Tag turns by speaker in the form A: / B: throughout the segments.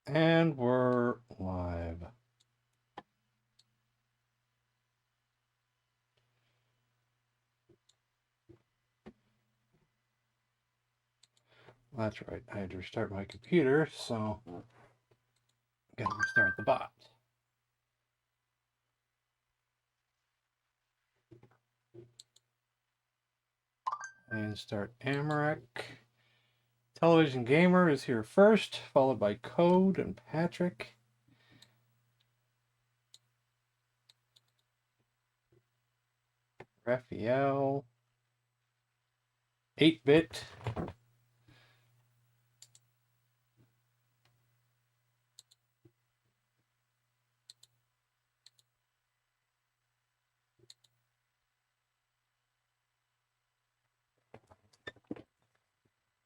A: And we're live. That's right. I had to restart my computer, so I gotta restart the bot. And start Amrek. Television Gamer is here first, followed by Code and Patrick. Raphael. 8-bit.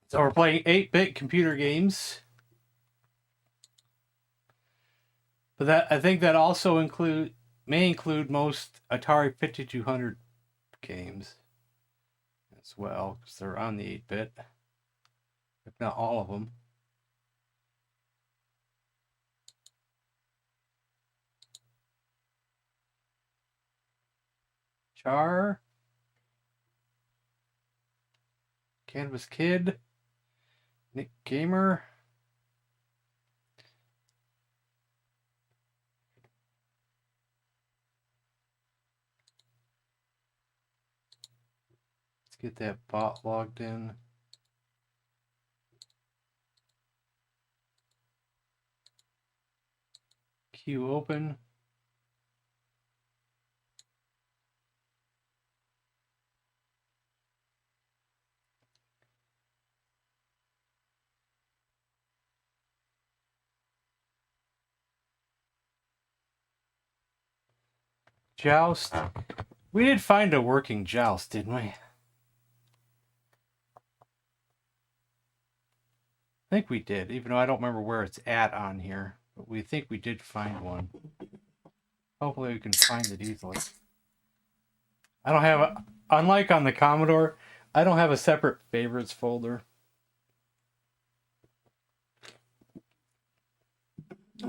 A: So we're playing 8-bit computer games. But that I think that also may include most Atari 5200 games as well, because they're on the 8-bit, if not all of them. Char, Canvas Kid, Nick Gamer. Let's get that bot logged in. Queue open. Joust. We did find a working joust, didn't we? I think we did, even though I don't remember where it's at on here. But we think we did find one. Hopefully we can find it easily. I don't have unlike on the Commodore, I don't have a separate favorites folder.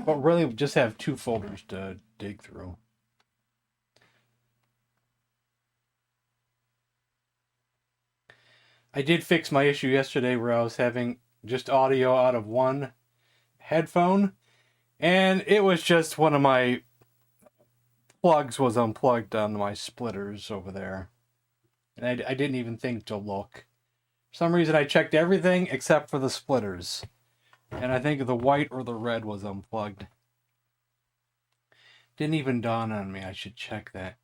A: But really we just have 2 folders to dig through. I did fix my issue yesterday where I was having just audio out of one headphone, and it was just one of my plugs was unplugged on my splitters over there. And I didn't even think to look. For some reason I checked everything except for the splitters. And I think the white or the red was unplugged. Didn't even dawn on me I should check that.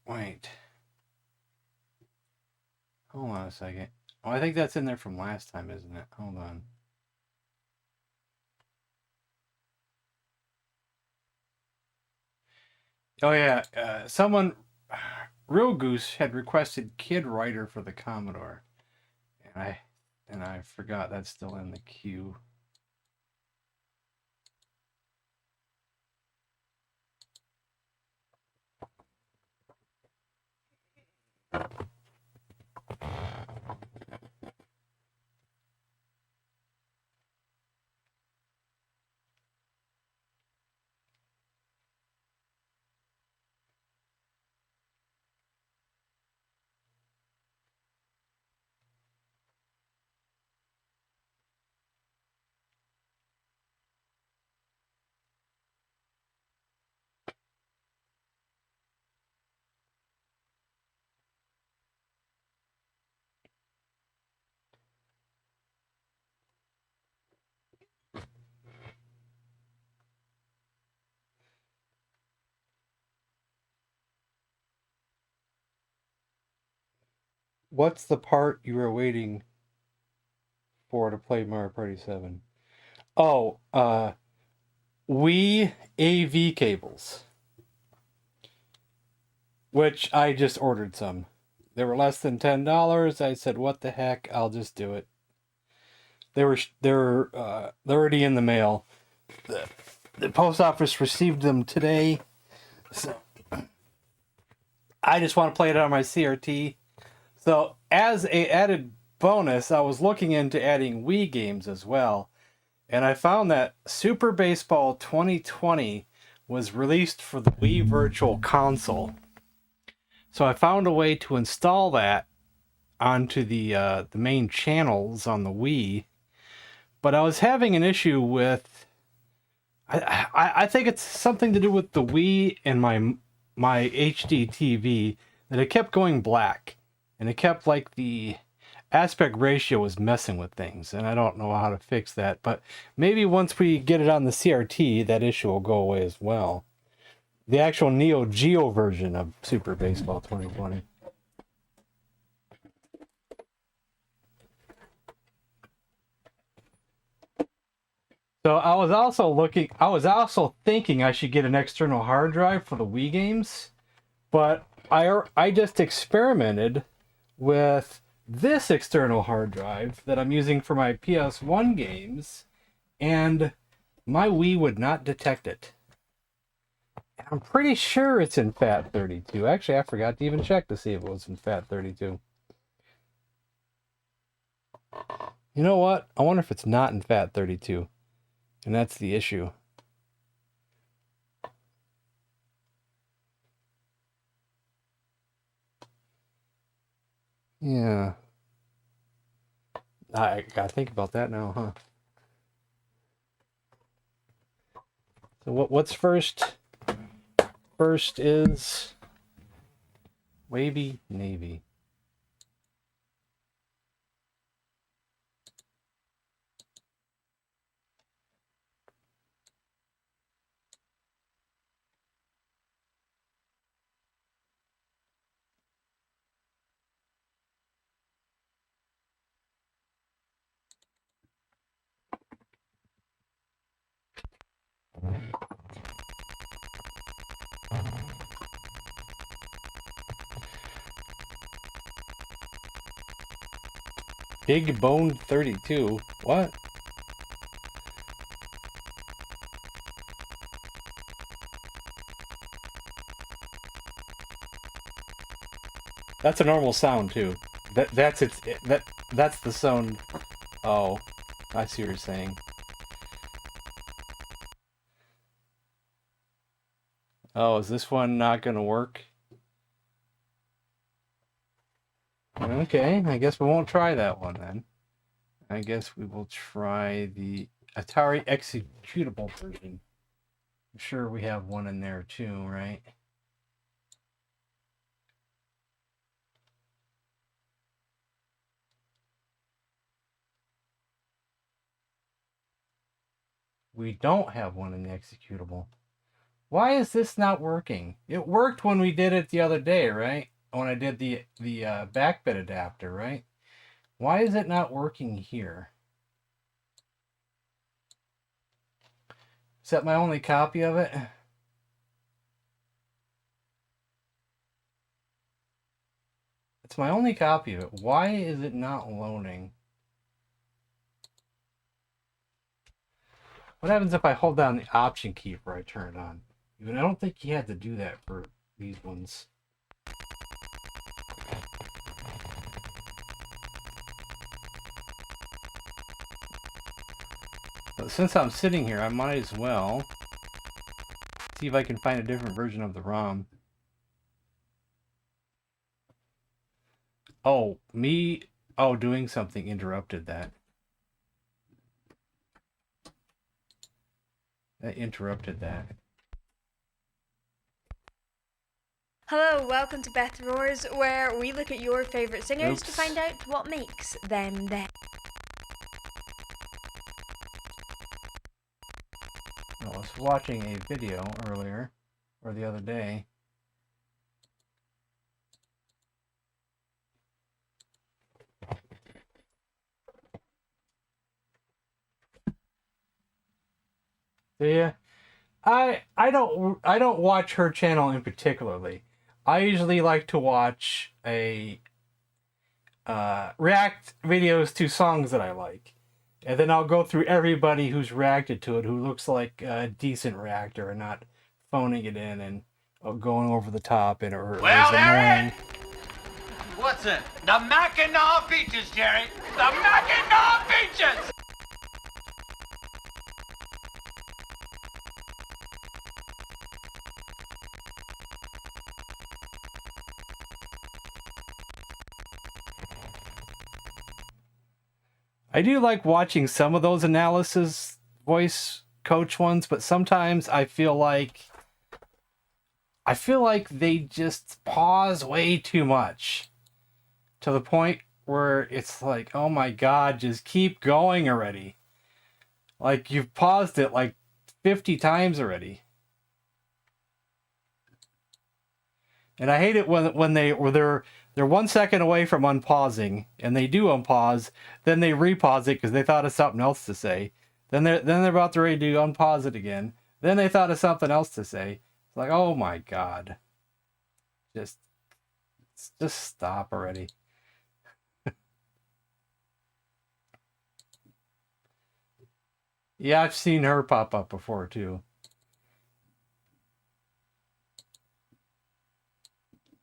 A: Wait. Hold on a second. Oh, I think that's in there from last time, isn't it? Hold on. Oh yeah, Real Goose had requested Kid Writer for the Commodore, and I forgot that's still in the queue. What's the part you were waiting for to play Mario Party 7? Oh, Wii AV cables, which I just ordered some. They were less than $10. I said, "What the heck? I'll just do it." They're already in the mail. The post office received them today, so I just want to play it on my CRT. So as a added bonus, I was looking into adding Wii games as well, And I found that Super Baseball 2020 was released for the Wii Virtual Console. So I found a way to install that onto the main channels on the Wii. But I was having an issue with... I think it's something to do with the Wii and my HD TV, that it kept going black. And it kept, like, the aspect ratio was messing with things. And I don't know how to fix that. But maybe once we get it on the CRT, that issue will go away as well. The actual Neo Geo version of Super Baseball 2020. So I was also thinking I should get an external hard drive for the Wii games, but I just experimented with this external hard drive that I'm using for my PS1 games, and my Wii would not detect it. I'm pretty sure it's in FAT32. Actually, I forgot to even check to see if it was in FAT32. You know what? I wonder if it's not in FAT32. And that's the issue. Yeah. I gotta think about that now, huh? So what's first? First is Wavy Navy. Big Bone 32. What? That's a normal sound too. That's the sound. Oh, I see what you're saying. Oh, is this one not gonna work? Okay, I guess we won't try that one then. I guess we will try the Atari executable version. I'm sure we have one in there too, right? We don't have one in the executable. Why is this not working? It worked when we did it the other day, right? When I did the backbit adapter, right? Why is it not working here? Is that my only copy of it? It's my only copy of it. Why is it not loading? What happens if I hold down the option key before I turn it on? Even I don't think you had to do that for these ones. But since I'm sitting here, I might as well see if I can find a different version of the ROM. Oh, doing something interrupted that. That interrupted that.
B: Hello, welcome to Beth Roars, where we look at your favourite singers to find out what makes them them.
A: I was watching a video earlier, or the other day. Yeah, I don't watch her channel in particularly. I usually like to watch a react videos to songs that I like, and then I'll go through everybody who's reacted to it, who looks like a decent reactor and not phoning it in and going over the top and or
C: Well,
A: is annoying.
C: What's it? The Mackinac Beaches, Jerry. The Mackinac Beaches.
A: I do like watching some of those analysis voice coach ones, but sometimes I feel like they just pause way too much to the point where it's like, oh my god, just keep going already. Like you've paused it like 50 times already. And I hate it when they're 1 second away from unpausing, and they do unpause, then they repause it because they thought of something else to say. Then they're about to ready to unpause it again. Then they thought of something else to say. It's like, oh my god. Just stop already. Yeah, I've seen her pop up before too.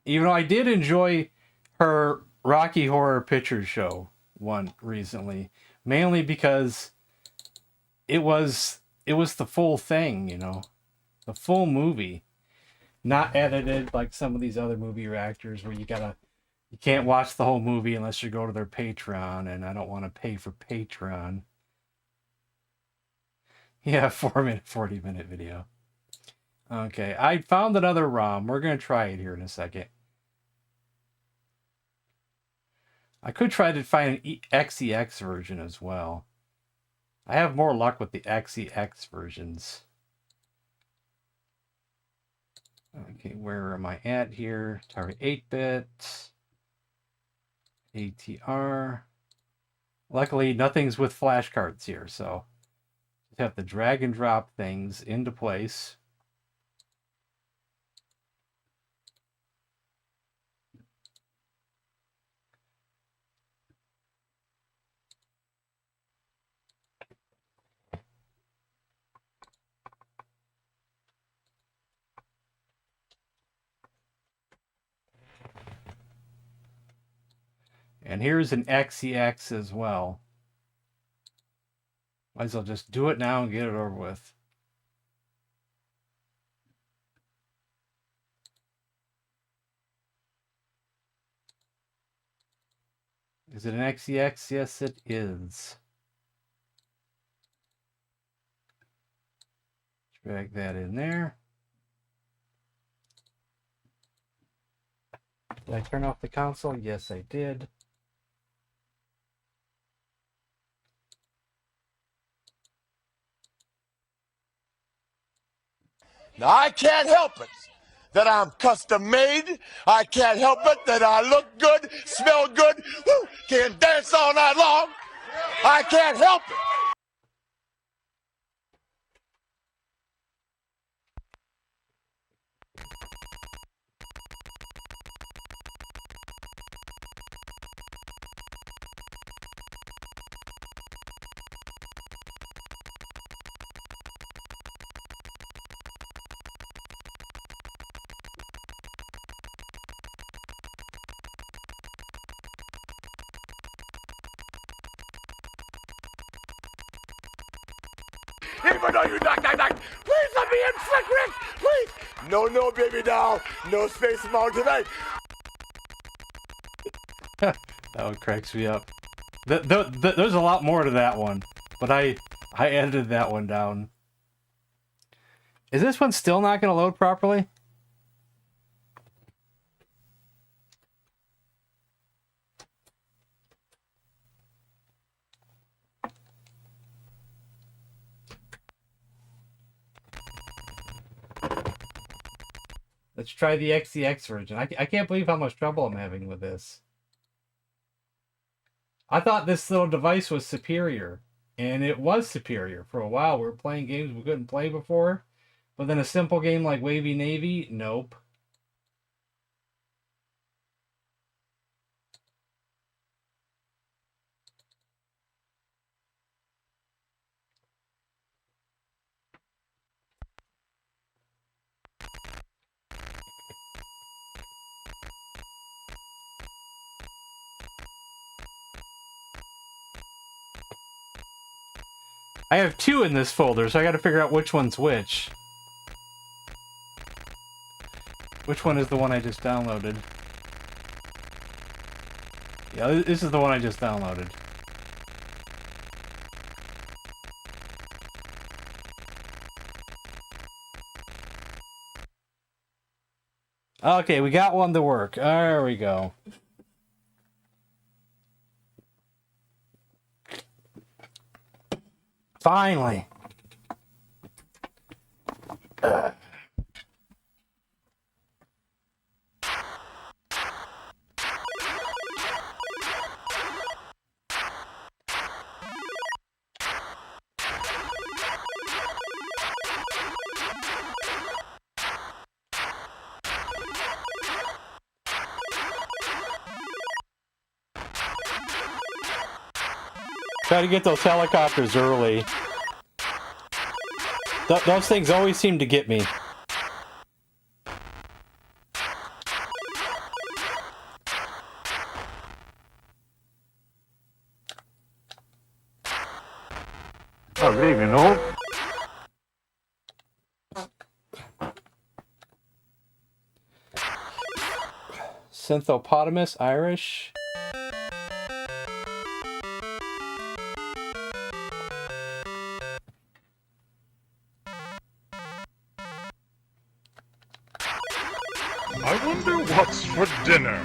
A: Even though I did enjoy her Rocky Horror Picture Show one recently, mainly because it was the full thing, you know, the full movie, not edited like some of these other movie reactors where you can't watch the whole movie unless you go to their Patreon, and I don't want to pay for Patreon. Yeah, 4-minute, 40-minute video. Okay, I found another ROM. We're gonna try it here in a second. I could try to find an XEX version as well. I have more luck with the XEX versions. Okay, where am I at here? Atari 8-bit. ATR. Luckily, nothing's with flashcards here, so just have to drag and drop things into place. And here's an XEX as well. Might as well just do it now and get it over with. Is it an XEX? Yes, it is. Drag that in there. Did I turn off the console? Yes, I did.
D: Now, I can't help it that I'm custom made. I can't help it that I look good, smell good, woo, can dance all night long. I can't help it. Even though you knock, please let me in, Slick Rick, please. No, baby doll, no Space Mountain tonight.
A: That one cracks me up. There's a lot more to that one, but I edited that one down. Is this one still not going to load properly? Let's try the XEX version. I can't believe how much trouble I'm having with this. I thought this little device was superior, and it was superior for a while. We were playing games we couldn't play before, but then a simple game like Wavy Navy, nope. I have two in this folder, so I gotta figure out which one's which. Which one is the one I just downloaded? Yeah, this is the one I just downloaded. Okay, we got one to work. There we go. Finally. Try to get those helicopters early. Those things always seem to get me.
E: Oh, good evening, all.
A: Synthopotamus, Irish.
E: I wonder what's for dinner.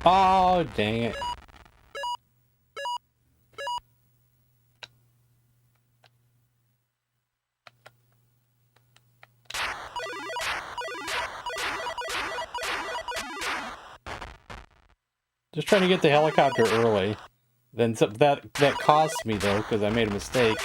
A: Oh, dang it. Just trying to get the helicopter early. Then that cost me though, because I made a mistake.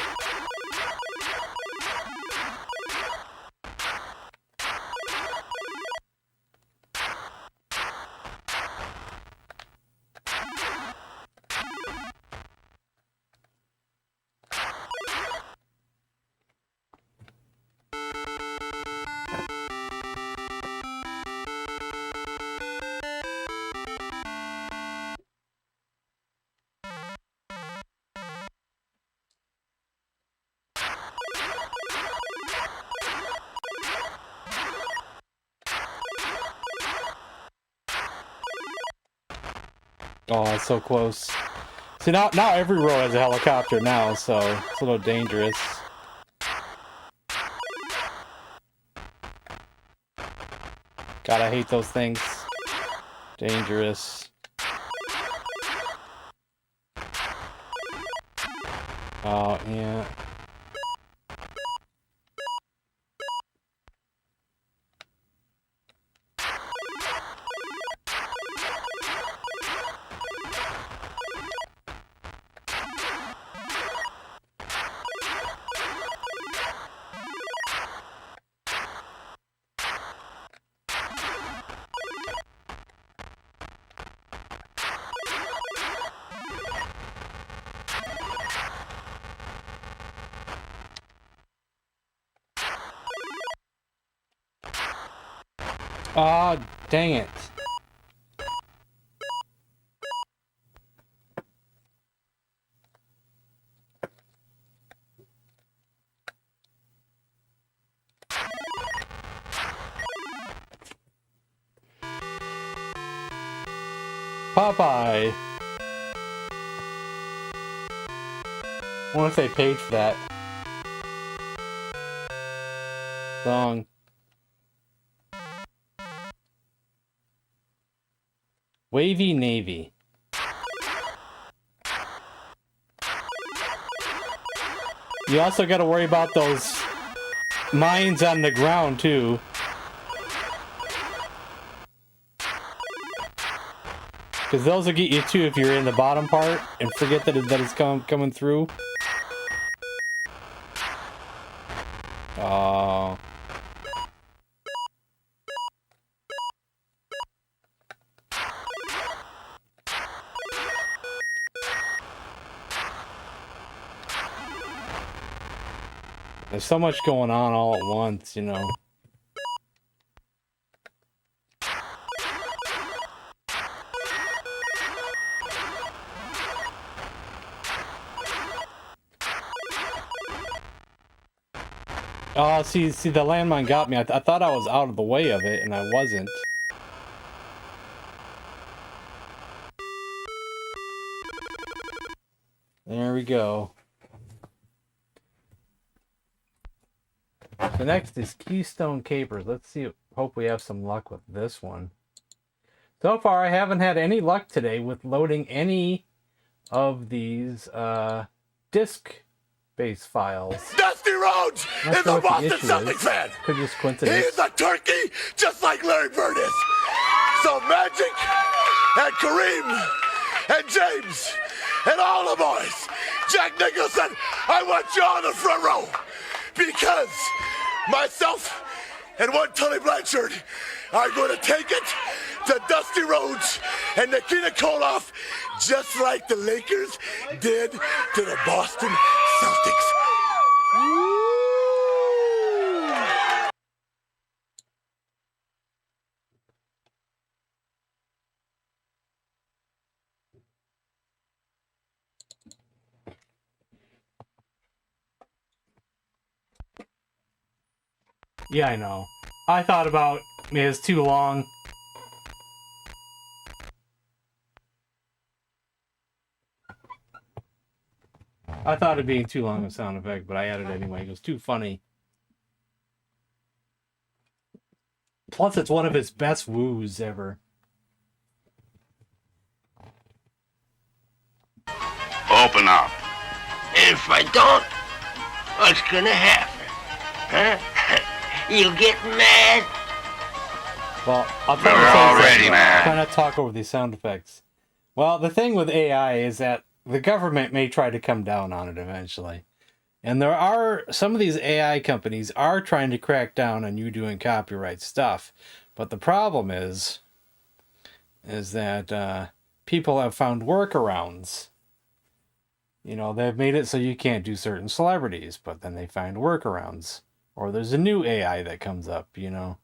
A: Oh, it's so close. See, now every row has a helicopter now, so it's a little dangerous. God, I hate those things. Dangerous. Oh, yeah. Oh, dang it. Popeye. I wonder if they paid for that song. Wavy Navy. You also got to worry about those mines on the ground too. Because those will get you too if you're in the bottom part and forget that it's coming through. Oh. There's so much going on all at once, you know. Oh, see, the landmine got me. I thought I was out of the way of it, and I wasn't. we go. The next is Keystone Capers. Let's see. Hope we have some luck with this one. So far, I haven't had any luck today with loading any of these disk-based files.
D: Dusty Rhodes
A: Not
D: is
A: sure
D: a
A: what the
D: Boston
A: issue
D: Celtics
A: is.
D: fan.
A: Could just
D: He
A: coincidence.
D: is a turkey, just like Larry Bird is. So Magic and Kareem and James and all the boys, Jack Nicholson, I want you on the front row because myself and one Tony Blanchard are going to take it to Dusty Rhodes and Nikita Koloff, just like the Lakers did to the Boston Celtics.
A: Yeah, I know. I thought about it's too long. I thought it being too long of a sound effect, but I added it anyway. It was too funny. Plus, it's one of his best woos ever.
F: Open up. If I don't, what's gonna happen? Huh? You get mad?
A: Well, I'll try
F: We're
A: to say
F: all
A: something.
F: ready, man.
A: Try not to talk over these sound effects. Well, the thing with AI is that the government may try to come down on it eventually. And there are some of these AI companies are trying to crack down on you doing copyright stuff. But the problem is that people have found workarounds. You know, they've made it so you can't do certain celebrities, but then they find workarounds. Or there's a new AI that comes up, you know.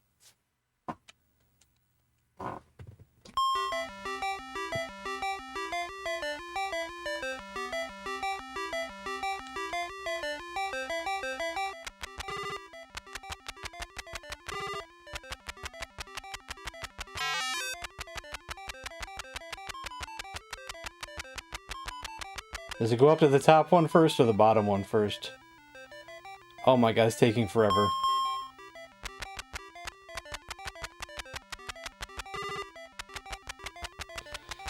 A: Does it go up to the top one first or the bottom one first? Oh my god, it's taking forever.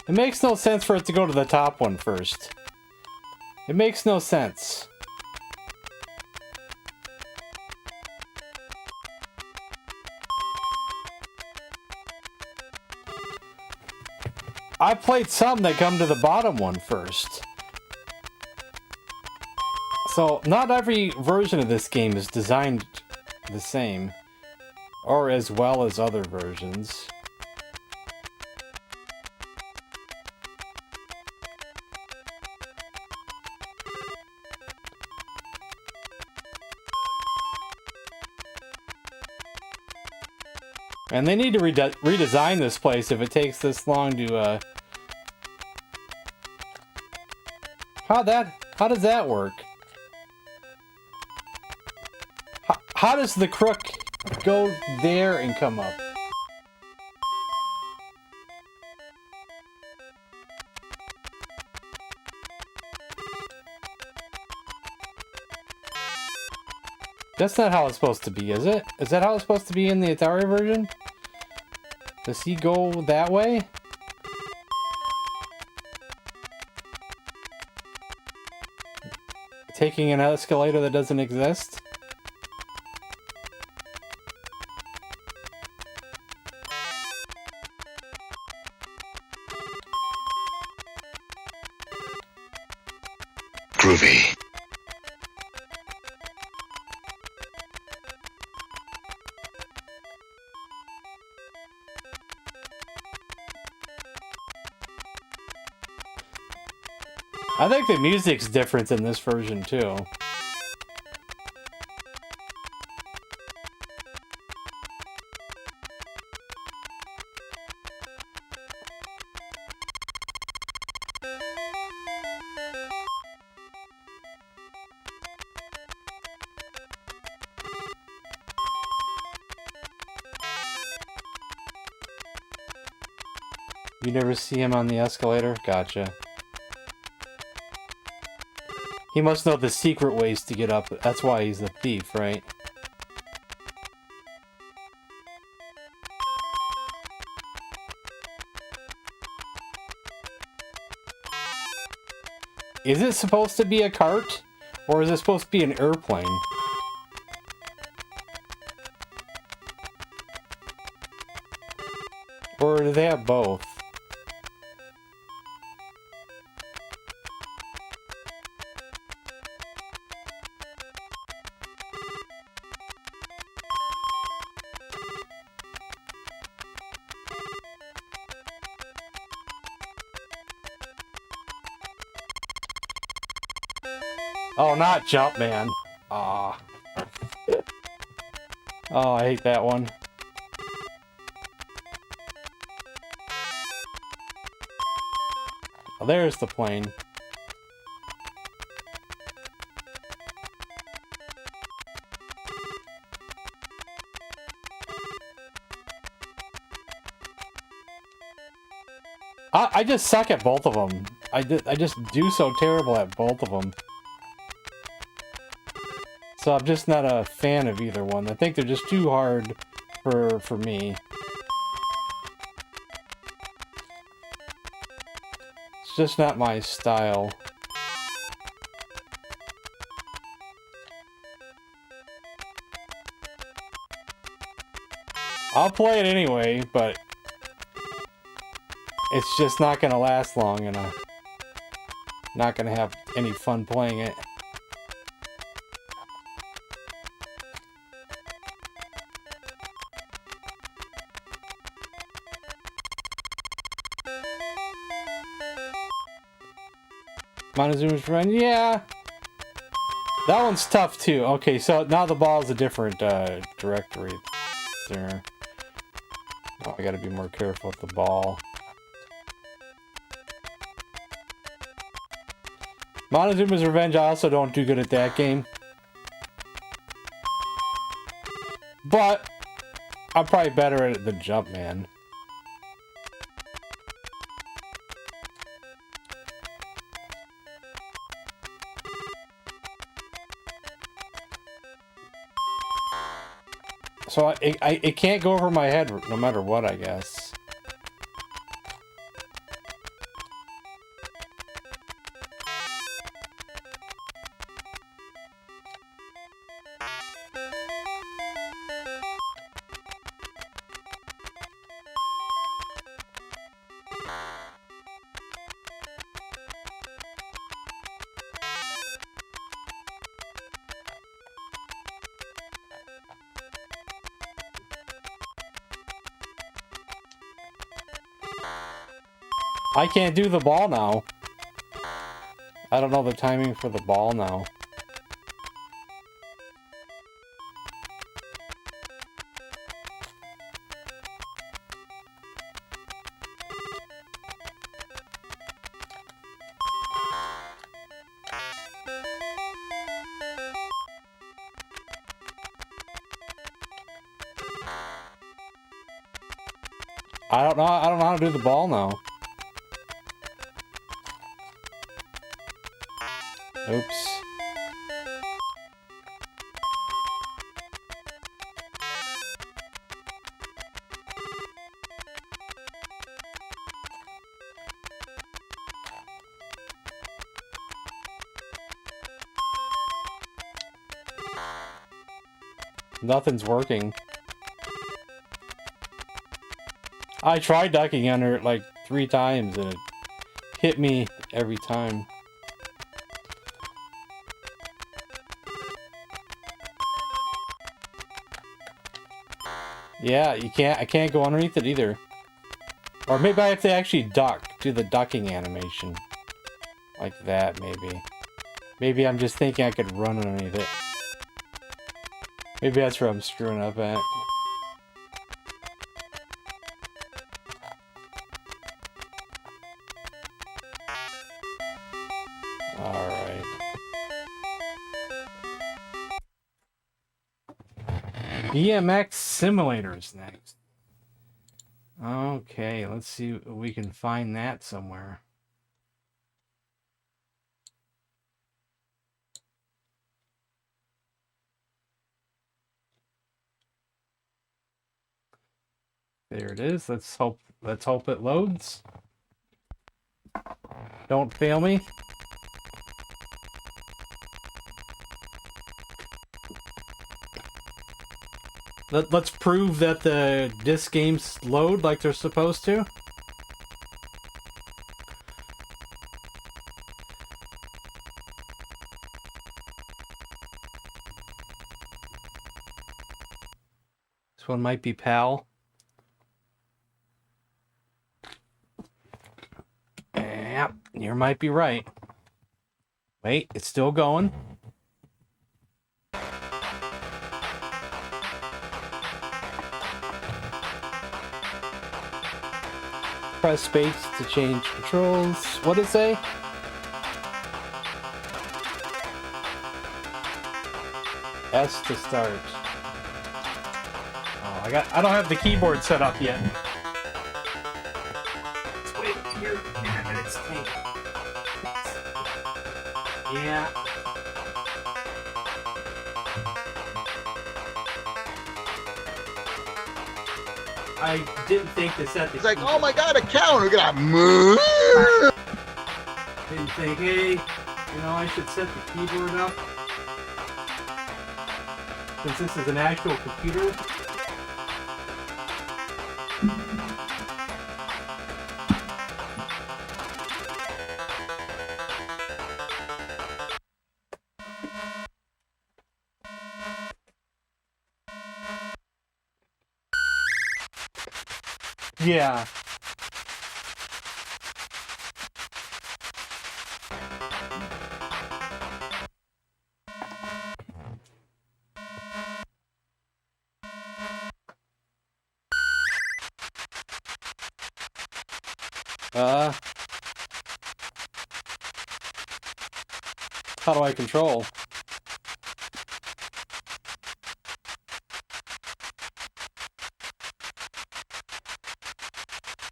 A: It makes no sense for it to go to the top one first. It makes no sense. I played some that come to the bottom one first. So, not every version of this game is designed the same, or as well as other versions. And they need to redesign this place if it takes this long to, How does that work? How does the crook go there and come up? That's not how it's supposed to be, is it? Is that how it's supposed to be in the Atari version? Does he go that way? Taking an escalator that doesn't exist?
F: Groovy.
A: I think the music's different in this version too. You never see him on the escalator? Gotcha. He must know the secret ways to get up. That's why he's a thief, right? Is it supposed to be a cart? Or is it supposed to be an airplane? Or do they have both? Oh, not Jumpman. Aw. Oh, I hate that one. Oh, there's the plane. I just suck at both of them. I just do so terrible at both of them. So I'm just not a fan of either one. I think they're just too hard for me. It's just not my style. I'll play it anyway, but it's just not gonna last long, and I'm not gonna have any fun playing it. Montezuma's Run, yeah. That one's tough too. Okay, so now the ball's a different directory there. Oh, I gotta be more careful with the ball. Montezuma's Revenge, I also don't do good at that game. But I'm probably better at it than Jumpman. So it can't go over my head no matter what, I guess. I can't do the ball now. I don't know the timing for the ball now. I don't know how to do the ball now. Oops. Nothing's working. I tried ducking under it like 3 times and it hit me every time. Yeah, you can't. I can't go underneath it either. Or maybe I have to actually duck, do the ducking animation, like that. Maybe I'm just thinking I could run underneath it. Maybe that's where I'm screwing up at. All right. BMX simulators next. Okay, let's see if we can find that somewhere. There it is. Let's hope it loads. Don't fail me. Let's prove that the disc games load like they're supposed to. This one might be PAL. Yep, you might be right. Wait, it's still going. Press space to change controls. What did it say? S to start. Oh, I don't have the keyboard set up yet. Let's wait here. Yeah, it's tank. Yeah. I didn't think to set the.
G: It's like, oh my god, a cow! Look at that move!
A: Didn't think, hey, you know, I should set the keyboard up. Since this is an actual computer. Yeah. How do I control?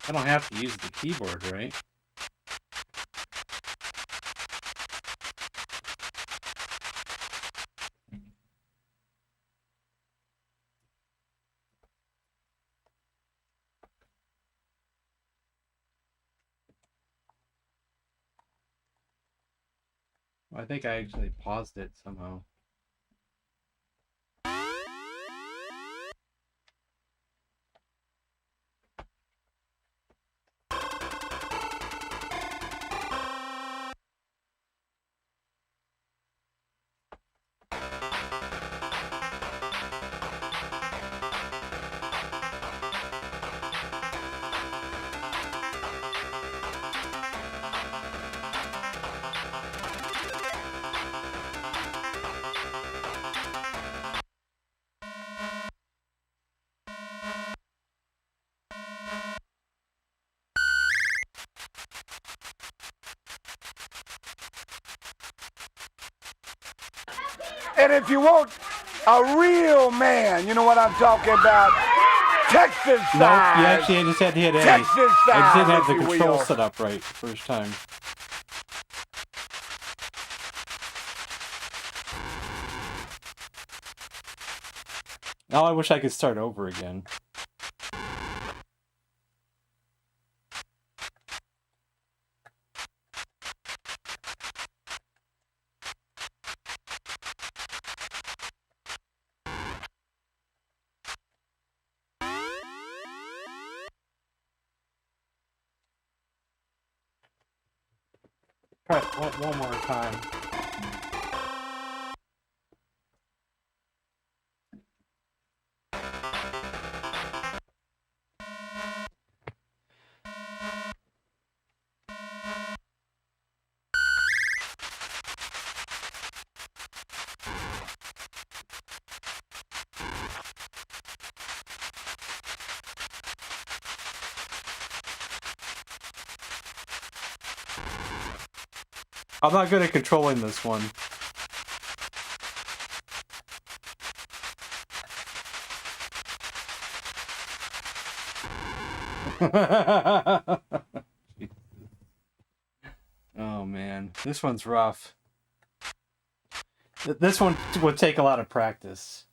A: I don't have to use the keyboard, right? I think I actually paused it somehow.
H: And if you want a real man, you know what I'm talking about? Texas
A: No,
H: style.
A: you actually just had to hit A.
H: Texas
A: I
H: style,
A: just didn't have
H: if
A: the
H: you
A: control
H: will.
A: set up right the first time. Now I wish I could start over again. Try it one more time. I'm not good at controlling this one. Oh man, this one's rough. This one would take a lot of practice.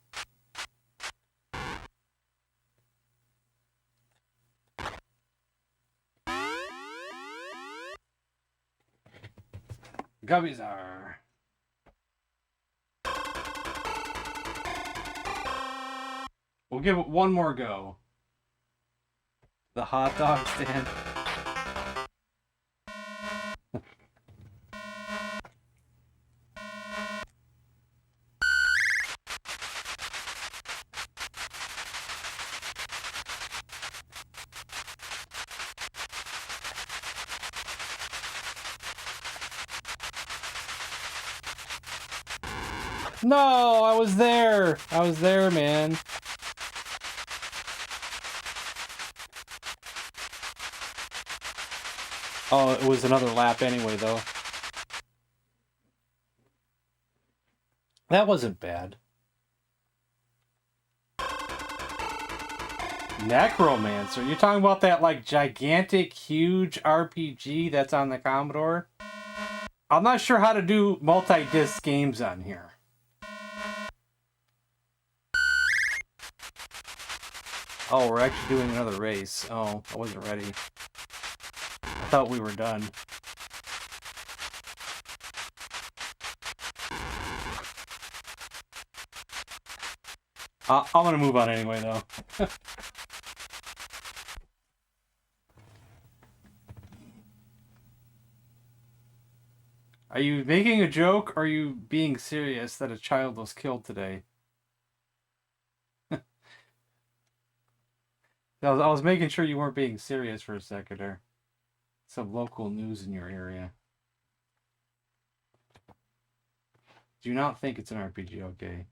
A: Gummies are. We'll give it one more go. The hot dog stand. No, I was there. I was there, man. Oh, it was another lap anyway, though. That wasn't bad. Necromancer? You're talking about that, like, gigantic, huge RPG that's on the Commodore? I'm not sure how to do multi-disc games on here. Oh, we're actually doing another race. Oh, I wasn't ready. I thought we were done. I'm gonna move on anyway, though. Are you making a joke, or are you being serious that a child was killed today? I was making sure you weren't being serious for a second there. Some local news in your area. Do not think it's an RPG, okay.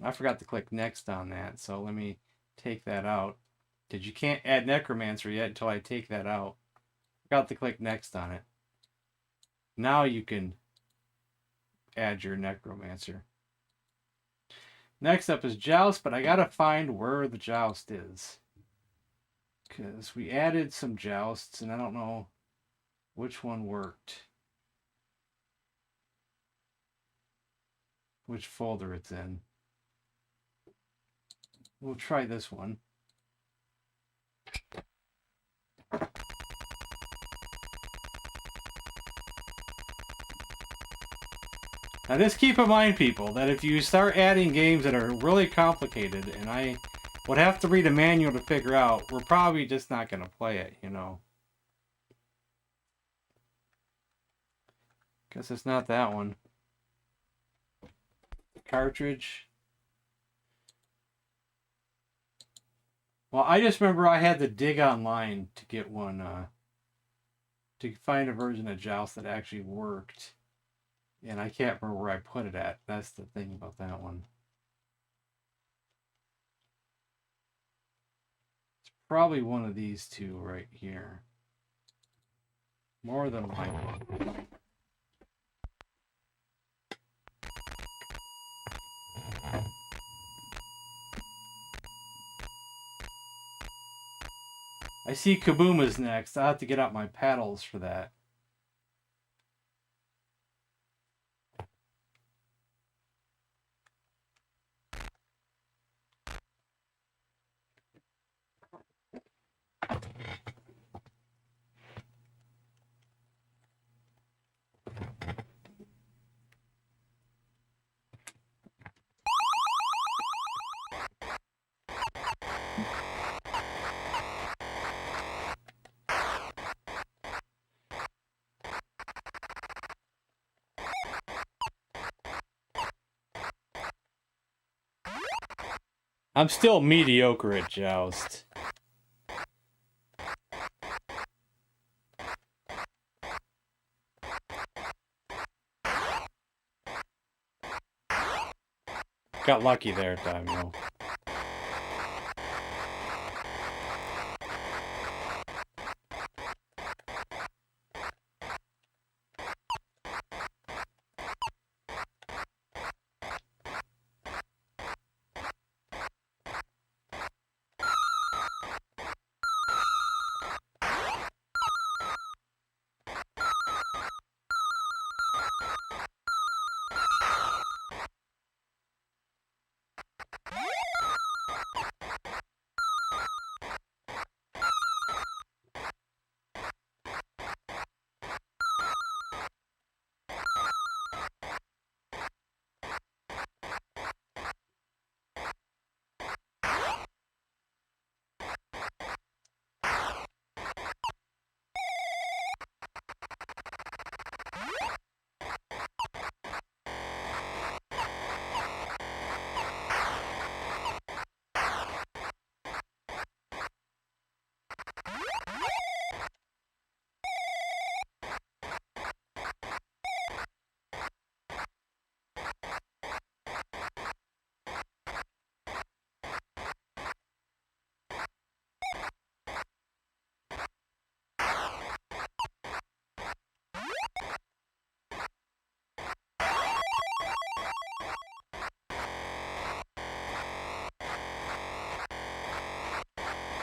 A: I forgot to click next on that, so let me take that out. You can't add Necromancer yet until I take that out. Forgot to click next on it. Now you can add your Necromancer. Next up is Joust, but I gotta find where the Joust is. Because we added some Jousts, and I don't know which one worked. Which folder it's in. We'll try this one. Now just keep in mind, people, that if you start adding games that are really complicated, and I would have to read a manual to figure out, we're probably just not going to play it, you know. Guess it's not that one. Cartridge. Well, I just remember I had to dig online to get one, to find a version of Joust that actually worked. And I can't remember where I put it at. That's the thing about that one. It's probably one of these two right here. More than likely. I see Kabooma's next. I'll have to get out my paddles for that. I'm still mediocre at Joust. Got lucky there, time, though.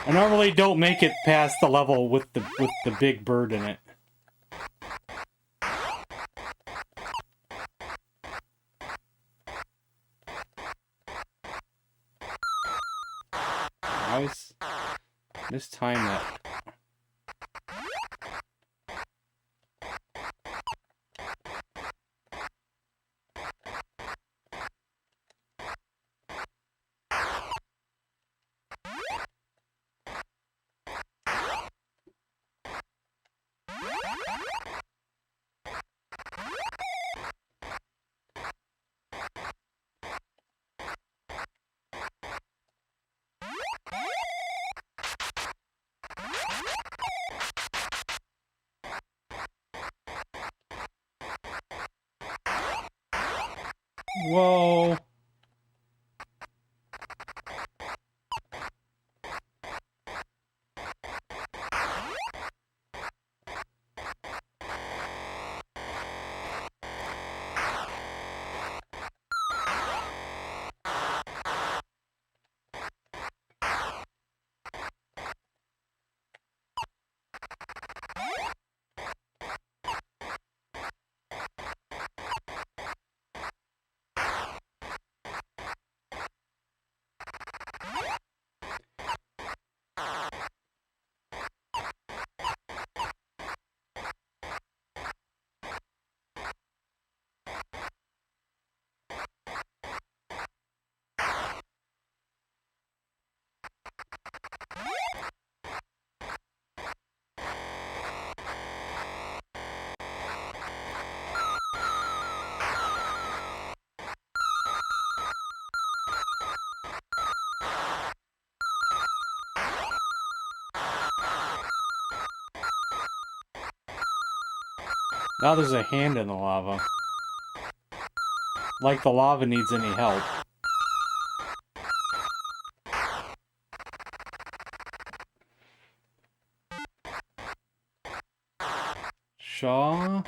A: I normally don't make it past the level with the big bird in it. I always mistime that. Whoa. Now there's a hand in the lava. Like the lava needs any help. Shaw?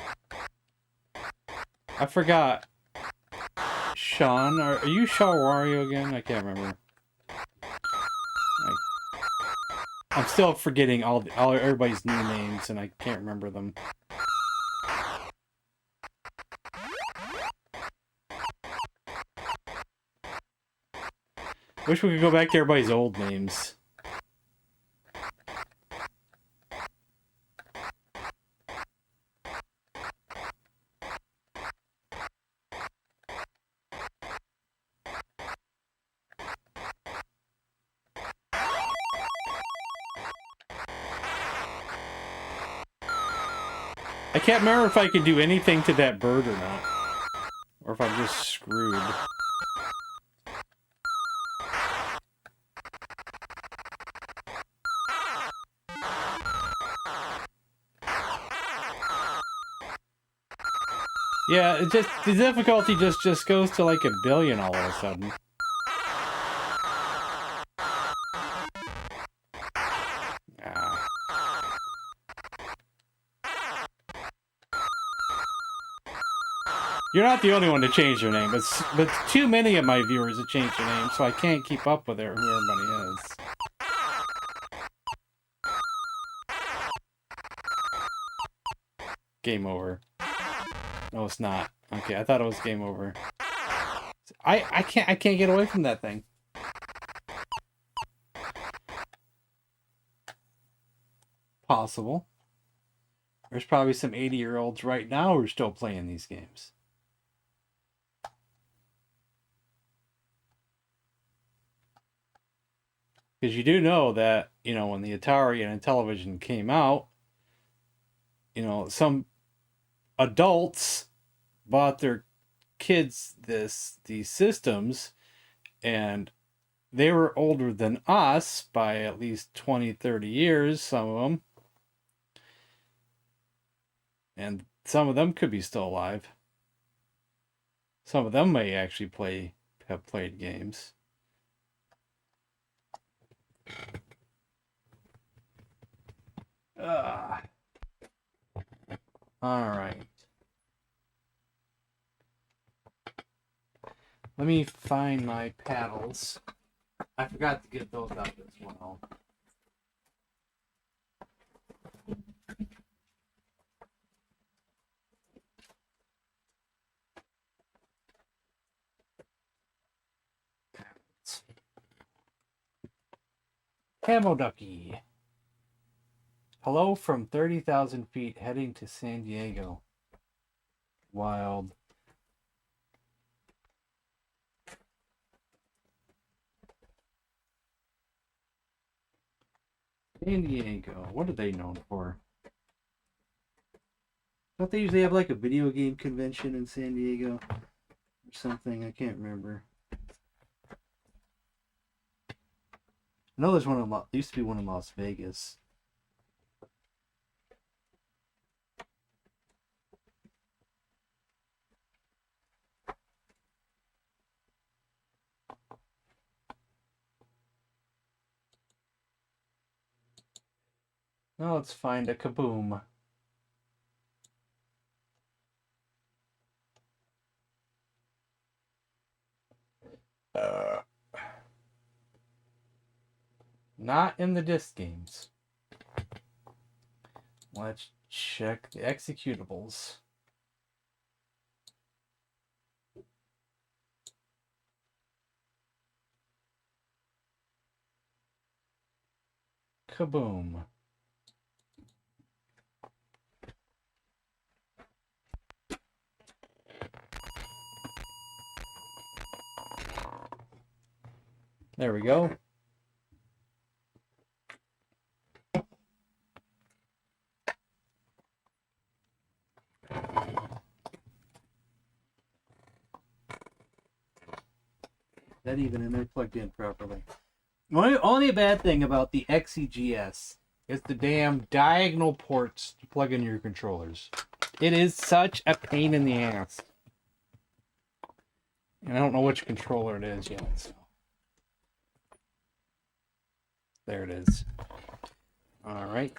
A: I forgot. Sean? Are you Shaw Wario again? I can't remember. I'm still forgetting all everybody's new names, and I can't remember them. Wish we could go back to everybody's old names. I can't remember if I could do anything to that bird or not. Or if I'm just screwed. Yeah, it just the difficulty just goes to like 1,000,000,000 all of a sudden. Ah. You're not the only one to change your name, but too many of my viewers have changed their name, so I can't keep up with who everybody is. Game over. No, it's not. Okay, I thought it was game over. I can't get away from that thing. Possible. There's probably some 80-year-olds right now who are still playing these games. Because you do know that, you know, when the Atari and Intellivision came out, you know, some adults bought their kids these systems, and they were older than us by at least 20, 30 years, some of them. And some of them could be still alive. Some of them may actually have played games. All right. Let me find my paddles. I forgot to get those out as well. Camo Ducky. Hello from 30,000 feet heading to San Diego. Wild. San Diego. What are they known for? Don't they usually have like a video game convention in San Diego? Or something? I can't remember. I know there's one in used to be one in Las Vegas. Now let's find a kaboom. Not in the disc games. Let's check the executables. Kaboom. There we go. That even in there plugged in properly. Only bad thing about the XEGS is the damn diagonal ports to plug in your controllers. It is such a pain in the ass. And I don't know which controller it is yet. So. There it is. All right.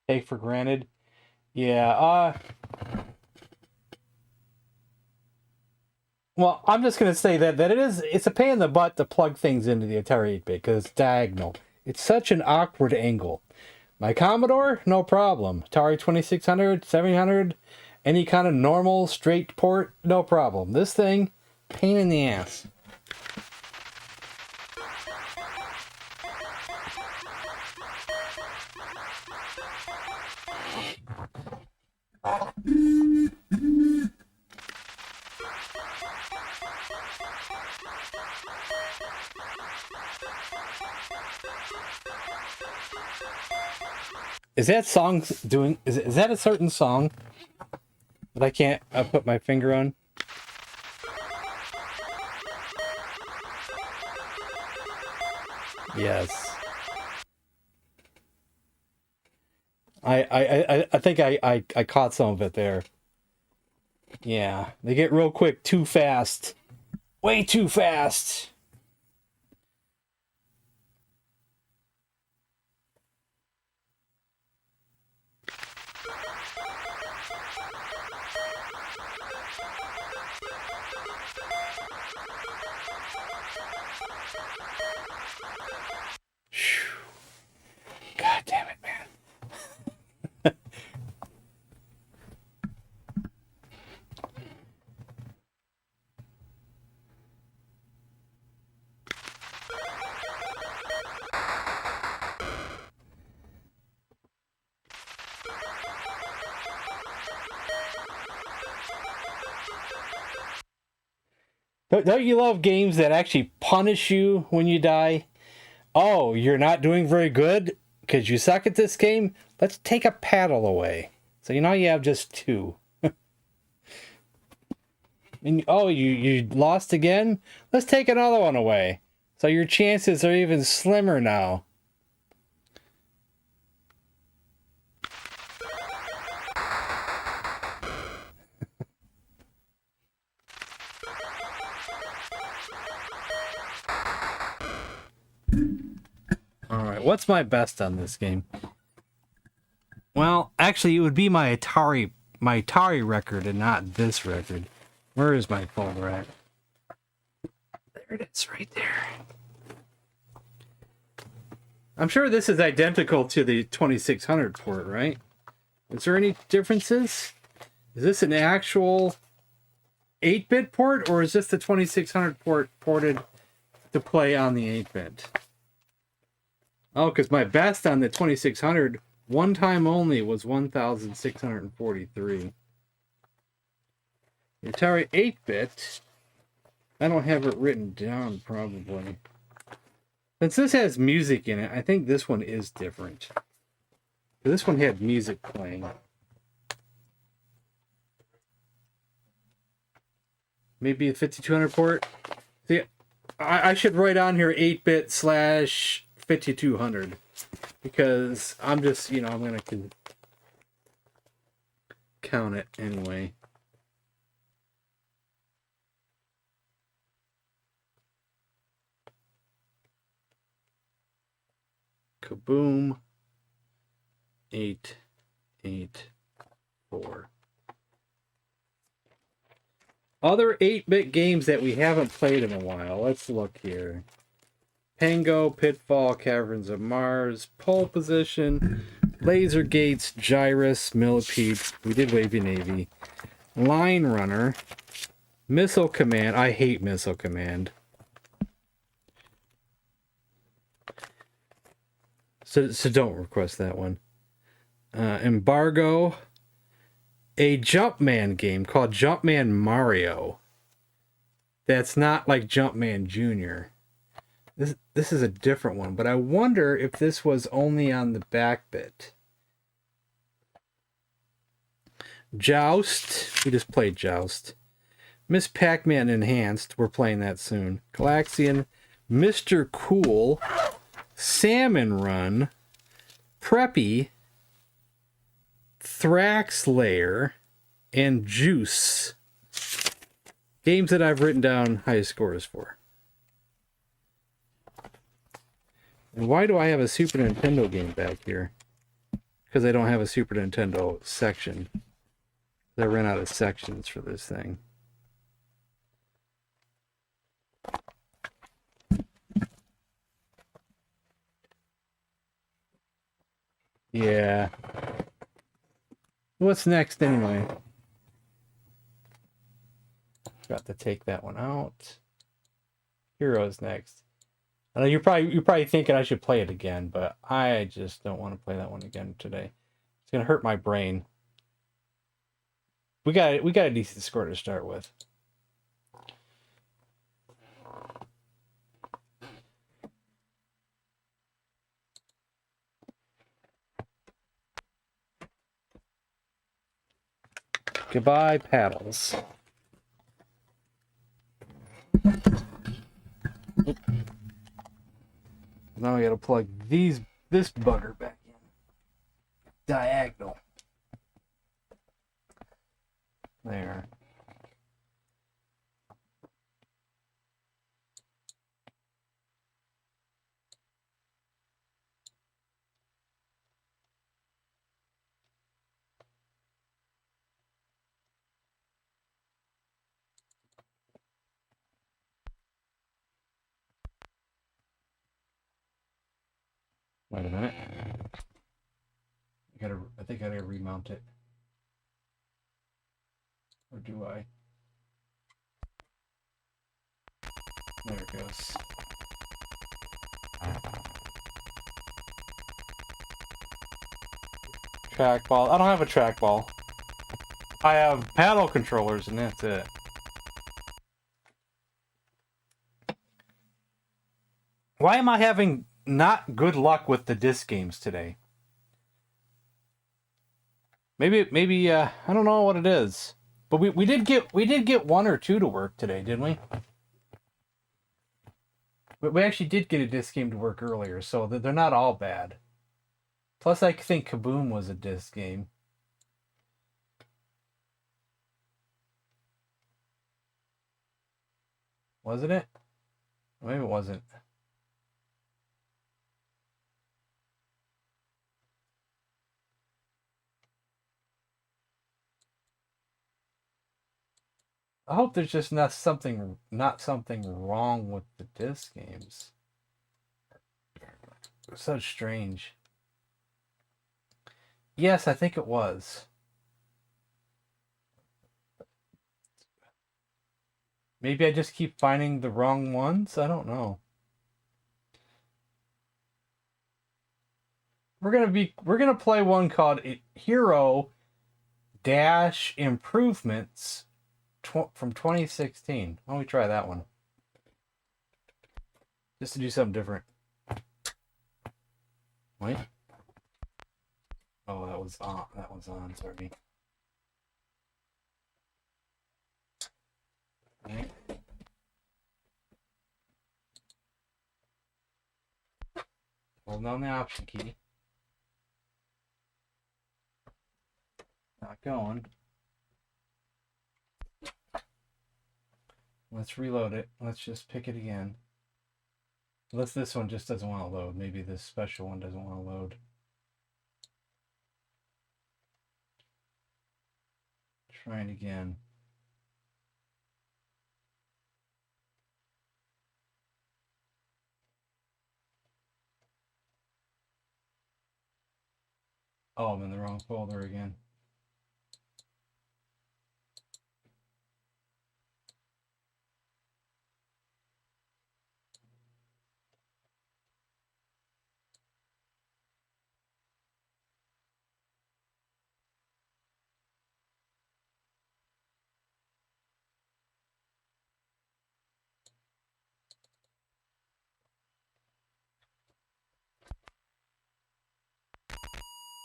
A: Take for granted. Yeah, well, I'm just going to say that it's a pain in the butt to plug things into the Atari 8-bit because it's diagonal. It's such an awkward angle. My Commodore, no problem. Atari 2600, 700, any kind of normal straight port, no problem. This thing, pain in the ass. Is that song doing? Is that a certain song that I can't put my finger on? Yes. I think I caught some of it there. Yeah, they get real quick, too fast, way too fast. God damn it, man. Don't you love games that actually punish you when you die? Oh, you're not doing very good because you suck at this game? Let's take a paddle away. So you have just 2. And oh, you lost again? Let's take another one away. So your chances are even slimmer now. Alright, what's my best on this game? Well, actually, it would be my Atari record and not this record. Where is my folder at? There it is, right there. I'm sure this is identical to the 2600 port, right? Is there any differences? Is this an actual 8-bit port, or is this the 2600 port ported to play on the 8-bit? Oh, because my best on the 2600, one time only, was 1,643. The Atari 8-bit, I don't have it written down, probably. Since this has music in it, I think this one is different. This one had music playing. Maybe a 5200 port? See, I should write on here 8-bit / 5200. Because I'm just, I'm going to count it anyway. Kaboom. 884. Other 8-bit games that we haven't played in a while. Let's look here. Pango, Pitfall, Caverns of Mars, Pole Position, Laser Gates, Gyrus, Millipede. We did Wavy Navy. Line Runner, Missile Command. I hate Missile Command. So don't request that one. Embargo. A Jumpman game called Jumpman Mario. That's not like Jumpman Jr. This is a different one, but I wonder if this was only on the back bit. Joust. We just played Joust. Miss Pac-Man Enhanced. We're playing that soon. Galaxian. Mr. Cool. Salmon Run. Preppy. Thrax Lair, and Juice. Games that I've written down high scores for. And why do I have a Super Nintendo game back here? Because I don't have a Super Nintendo section. I ran out of sections for this thing. Yeah. What's next anyway? Got to take that one out. Heroes next. I know you're probably thinking I should play it again, but I just don't want to play that one again today. It's gonna hurt my brain. We got a decent score to start with. Goodbye, paddles. Now I gotta plug this bugger back in. Diagonal. There. Wait a minute. I think I gotta remount it. Or do I? There it goes. Trackball. I don't have a trackball. I have paddle controllers and that's it. Why am I having not good luck with the disc games today? Maybe I don't know what it is. But we did get one or two to work today, didn't we? But we actually did get a disc game to work earlier, so they're not all bad. Plus, I think Kaboom was a disc game. Wasn't it? Maybe it wasn't. I hope there's just not something wrong with the disc games. It's so strange. Yes, I think it was. Maybe I just keep finding the wrong ones? I don't know. We're gonna play one called Hero Dash Improvements from 2016. Why don't we try that one? Just to do something different. Wait. Oh, that was on. That was on. Sorry. Right. Hold down the option key. Not going. Let's reload it. Let's just pick it again. Unless this one just doesn't want to load. Maybe this special one doesn't want to load. Trying again. Oh, I'm in the wrong folder again.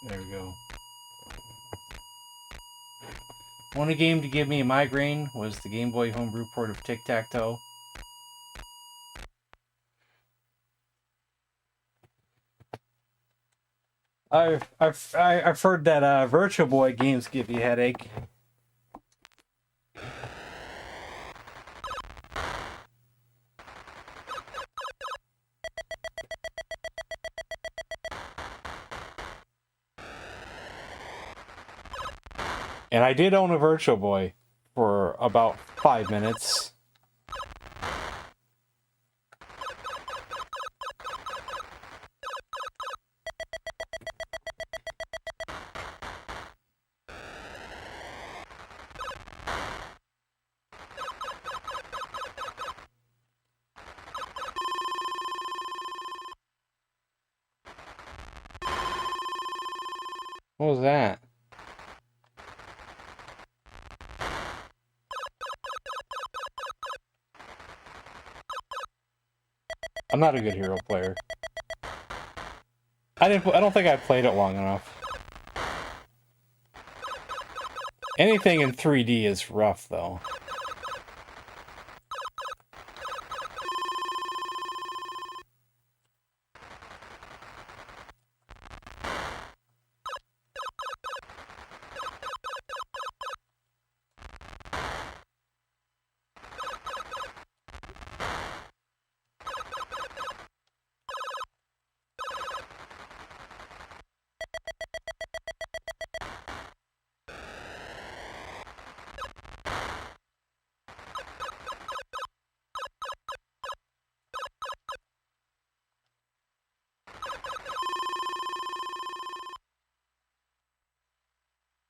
A: There we go. One game to give me a migraine was the Game Boy homebrew port of Tic-Tac-Toe. I've heard that Virtual Boy games give you a headache. And I did own a Virtual Boy for about 5 minutes. What was that? I'm not a good Hero player. I don't think I played it long enough. Anything in 3D is rough, though.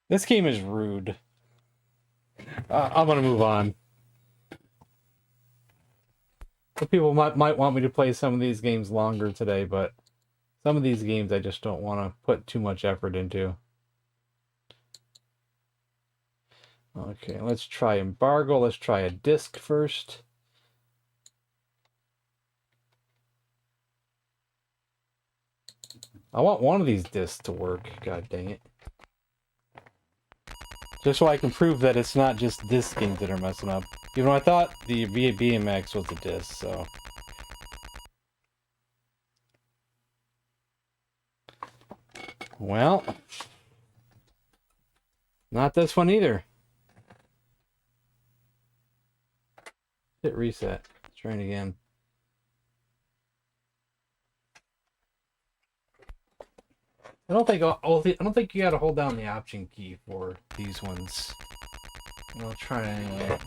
A: This game is rude. I'm gonna move on. Some people might want me to play some of these games longer today, but some of these games I just don't want to put too much effort into. Okay, let's try Embargo. Let's try a disc first. I want one of these discs to work. God dang it. Just so I can prove that it's not just disc games that are messing up. Even though I thought the BMX was a disc, so... Well... Not this one either. Hit reset. Let's try it again. I don't think you gotta hold down the option key for these ones. I'll try it anyway.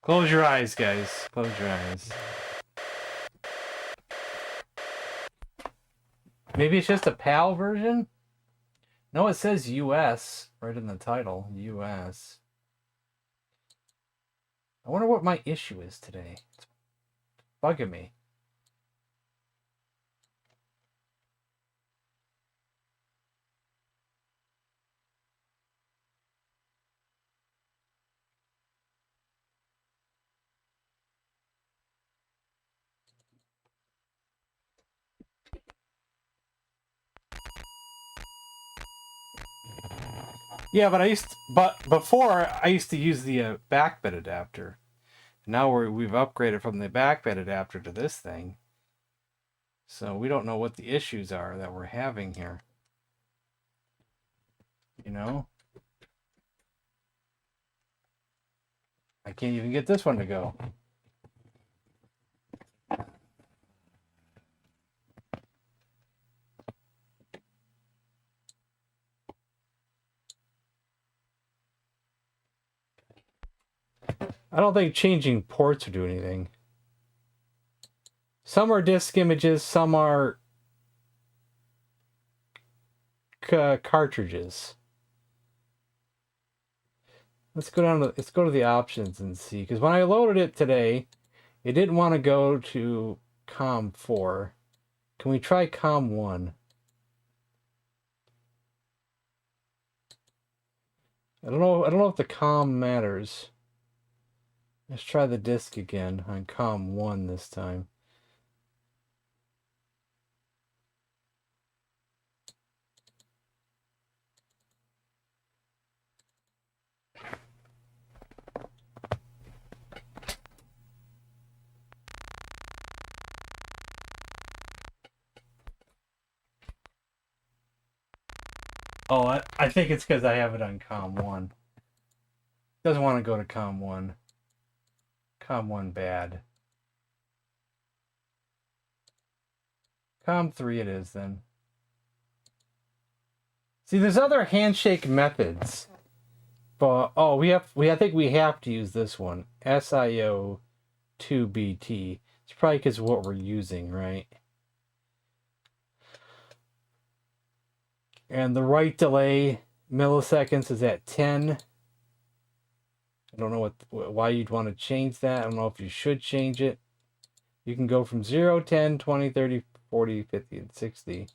A: Close your eyes, guys. Close your eyes. Maybe it's just a PAL version? No, it says US right in the title. US. I wonder what my issue is today. It's bugging me. Yeah, but before I used to use the back bed adapter. Now we've upgraded from the back bed adapter to this thing. So we don't know what the issues are that we're having here. You know? I can't even get this one to go. I don't think changing ports would do anything. Some are disk images, some are cartridges. Let's go to the options and see, because when I loaded it today, it didn't want to go to COM 4. Can we try COM 1? I don't know if the COM matters. Let's try the disk again on COM 1 this time. Oh, I think it's because I have it on COM 1. Doesn't want to go to COM 1. COM 1 bad. COM 3 it is then. See, there's other handshake methods. But I think we have to use this one. SIO 2BT. It's probably because of what we're using, right? And the write delay milliseconds is at 10. I don't know why you'd want to change that. I don't know if you should change it. You can go from 0, 10, 20, 30, 40, 50, and 60.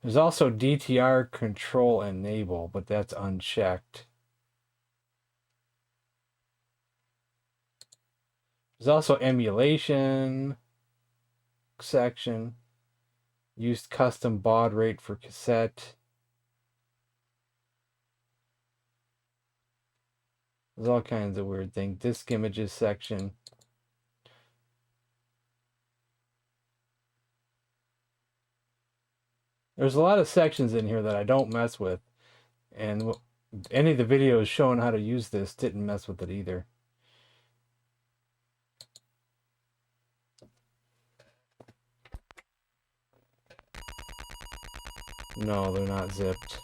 A: There's also DTR control enable, but that's unchecked. There's also emulation section. Used custom baud rate for cassette. There's all kinds of weird things. Disk images section. There's a lot of sections in here that I don't mess with. And any of the videos showing how to use this didn't mess with it either. No, they're not zipped.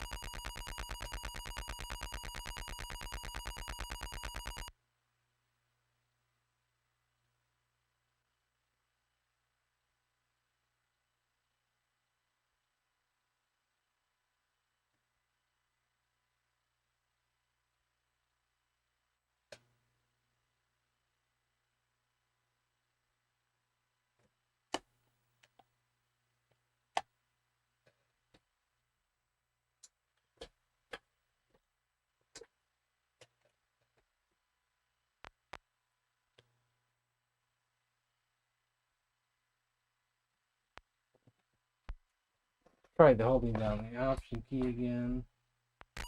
A: Tried holding down the option key again. I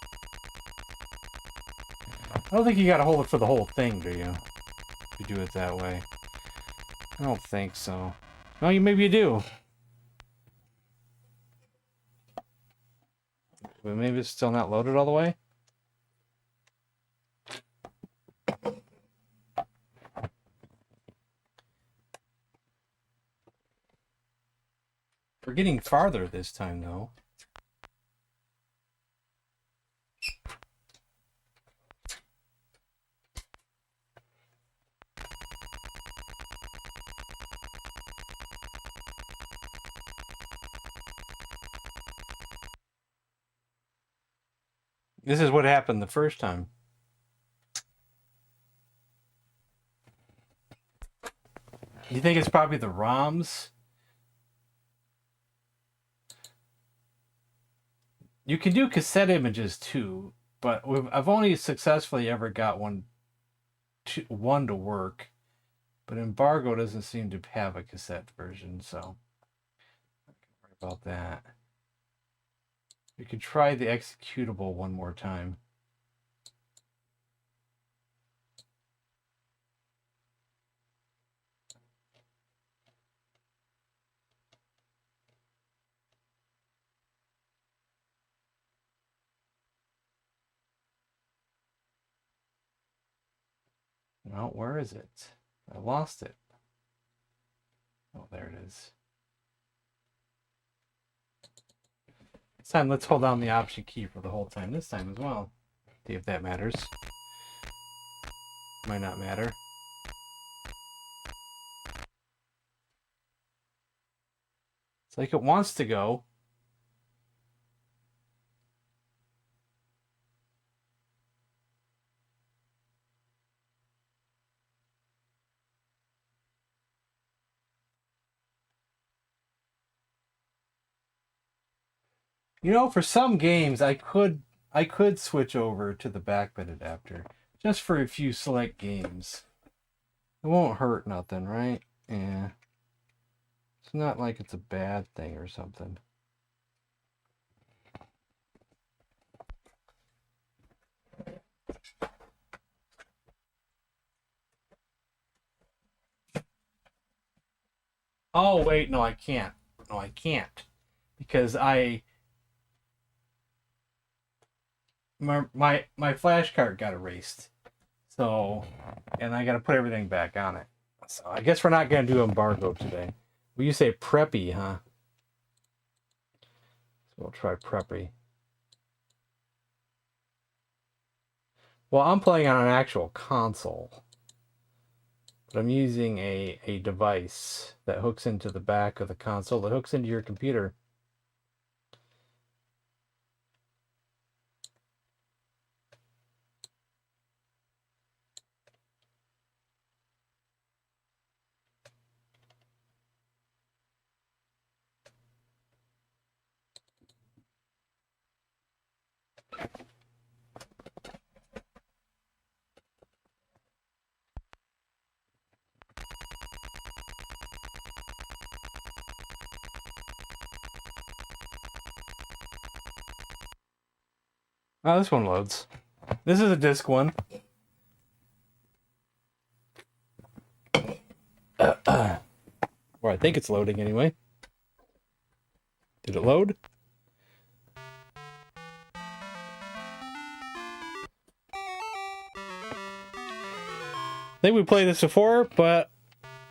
A: don't think you gotta hold it for the whole thing, do you? If you do it that way. I don't think so. No, maybe you do. But maybe it's still not loaded all the way. We're getting farther this time, though. This is what happened the first time. You think it's probably the ROMs? You can do cassette images too, but I've only successfully ever got one to work. But Embargo doesn't seem to have a cassette version, so I can worry about that. We could try the executable one more time. No, where is it? I lost it. Oh, there it is. This time, let's hold down the Option key for the whole time this time as well. See if that matters. Might not matter. It's like it wants to go. You know, for some games, I could switch over to the backbit adapter just for a few select games. It won't hurt nothing, right? Yeah. It's not like it's a bad thing or something. Oh, wait, no, I can't. No, I can't. Because my flash card got erased. So, and I got to put everything back on it. So I guess we're not going to do Embargo today. Well, you say Preppy, huh? So we'll try Preppy. Well, I'm playing on an actual console. But I'm using a device that hooks into the back of the console, that hooks into your computer. Oh, this one loads. This is a disc one. Or I think it's loading anyway. Did it load? I think we played this before, but...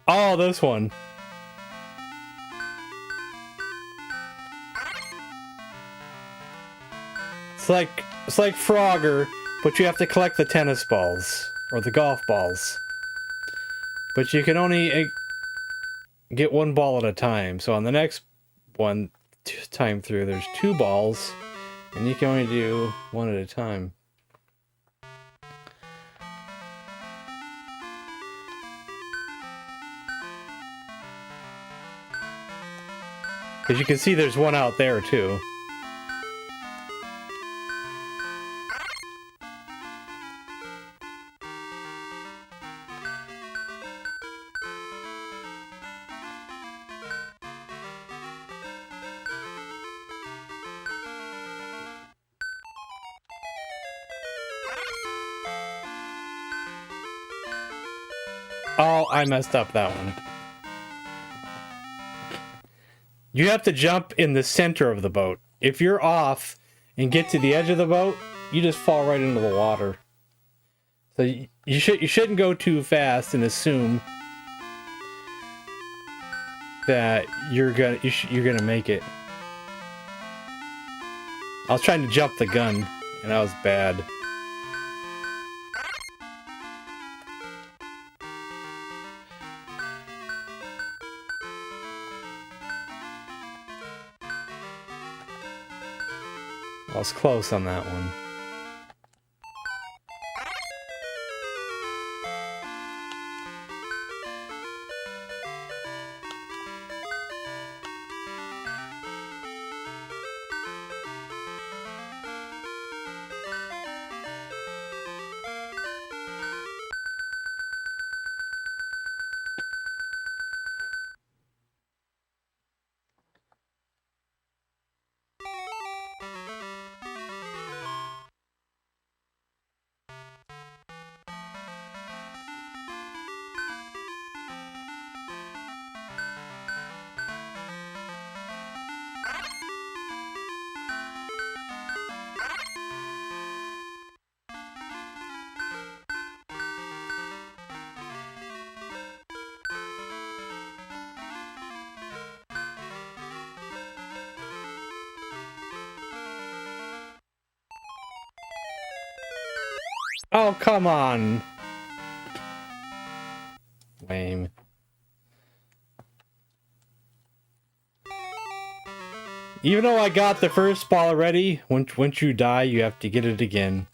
A: Oh, this one. It's like Frogger, but you have to collect the tennis balls. Or the golf balls. But you can only get one ball at a time. So on the next one time through, there's 2 balls. And you can only do one at a time. Because you can see there's one out there too. Oh, I messed up that one. You have to jump in the center of the boat. If you're off and get to the edge of the boat, you just fall right into the water. So you shouldn't go too fast and assume that you're gonna make it. I was trying to jump the gun and that was bad. I was close on that one. Oh, come on. Lame. Even though I got the first ball already, once you die, you have to get it again.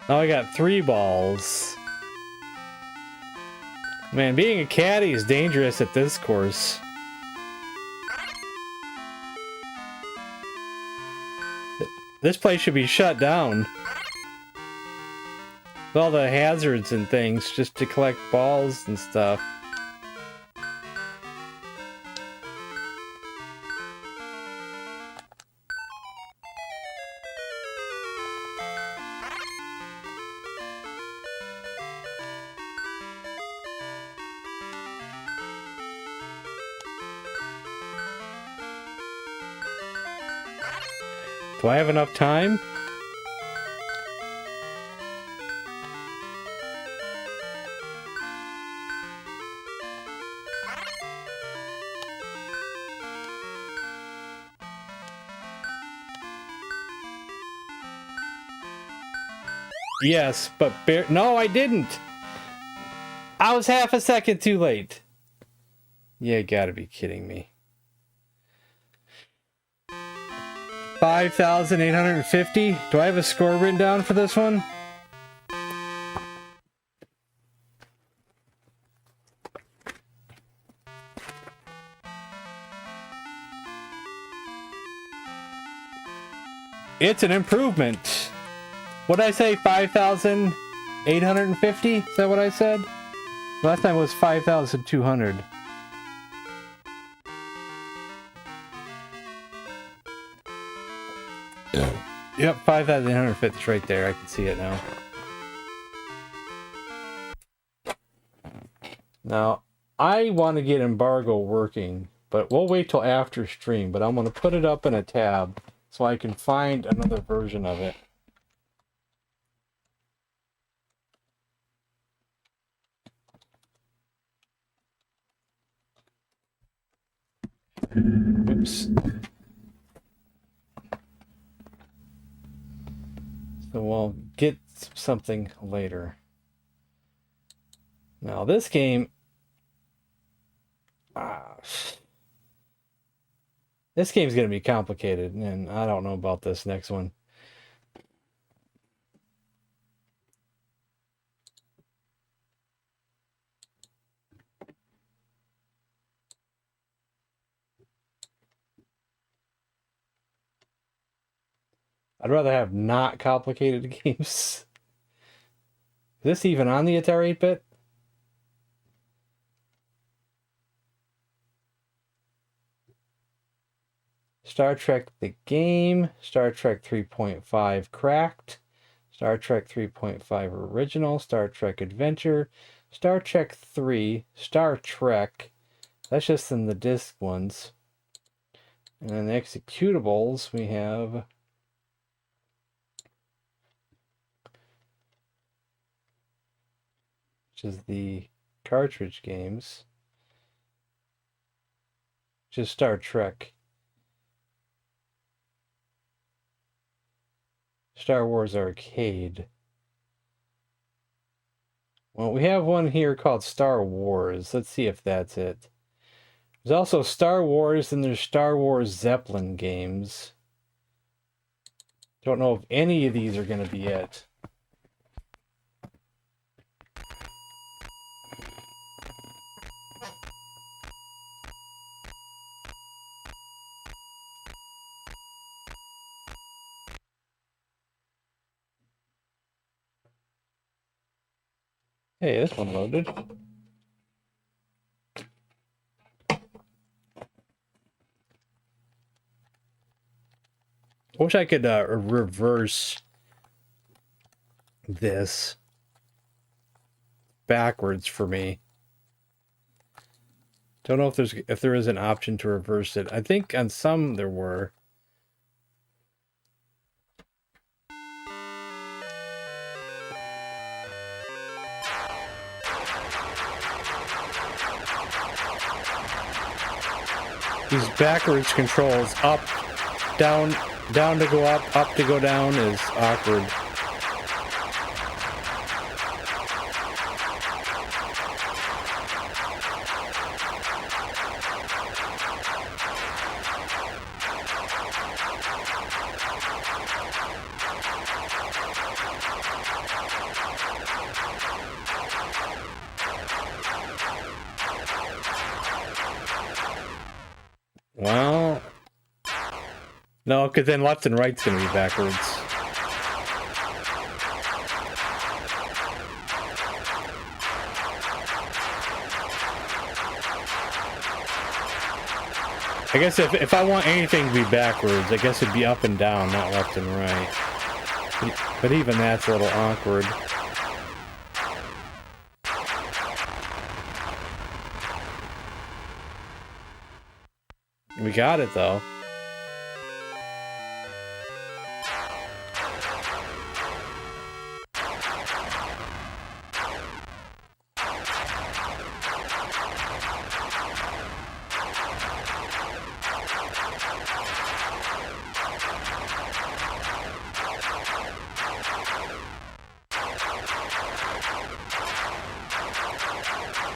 A: Now I got 3 balls. Man, being a caddy is dangerous at this course. This place should be shut down. With all the hazards and things just to collect balls and stuff. Do I have enough time? Yes, but no, I didn't. I was half a second too late. You gotta be kidding me. 5,850? Do I have a score written down for this one? It's an improvement. What did I say? 5,850? Is that what I said? Last time was 5,200. Yep, 5,850 is right there. I can see it now. Now, I want to get embargo working, but we'll wait till after stream. But I'm going to put it up in a tab so I can find another version of it. Oops. So we'll get something later. Now this game, this game's going to be complicated, and I don't know about this next one. I'd rather have not complicated games. Is this even on the Atari 8-bit? Star Trek the game, Star Trek 3.5 Cracked, Star Trek 3.5 Original, Star Trek Adventure, Star Trek 3, Star Trek. That's just in the disc ones. And then the executables, we have which is the cartridge games, which is Star Trek, Star Wars Arcade. Well, we have one here called Star Wars. Let's see if that's it. There's also Star Wars, and there's Star Wars Zeppelin games. Don't know if any of these are going to be it. Hey, this one loaded. I wish I could reverse this backwards for me. Don't know if there is an option to reverse it. I think on some there were. These backwards controls, up, down, down to go up to go down, is awkward. Well, no, because then left and right's going to be backwards. I guess if I want anything to be backwards, I guess it'd be up and down, not left and right. But even that's a little awkward. We got it, though.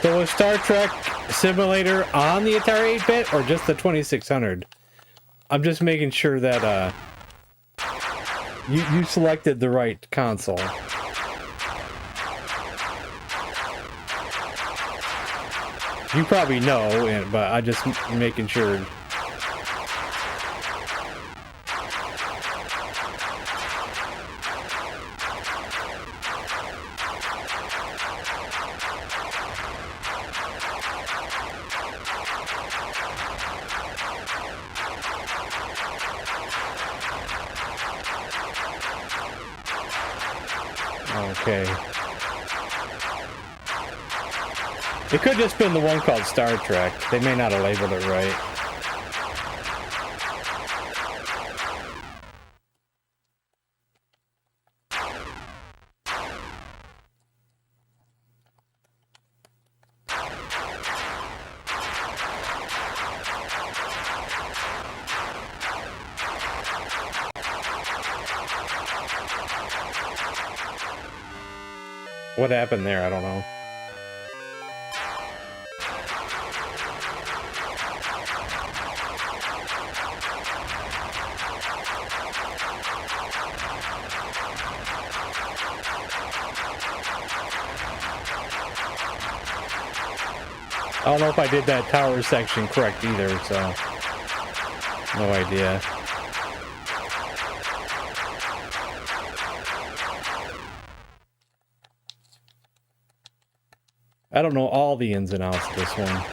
A: So was Star Trek Simulator on the Atari 8-bit or just the 2600? I'm just making sure that you selected the right console. You probably know, but I just making sure. Okay. It could just been the one called Star Trek. They may not have labeled it right. What happened there? I don't know. I don't know if I did that tower section correct either, so no idea. I don't know all the ins and outs of this one.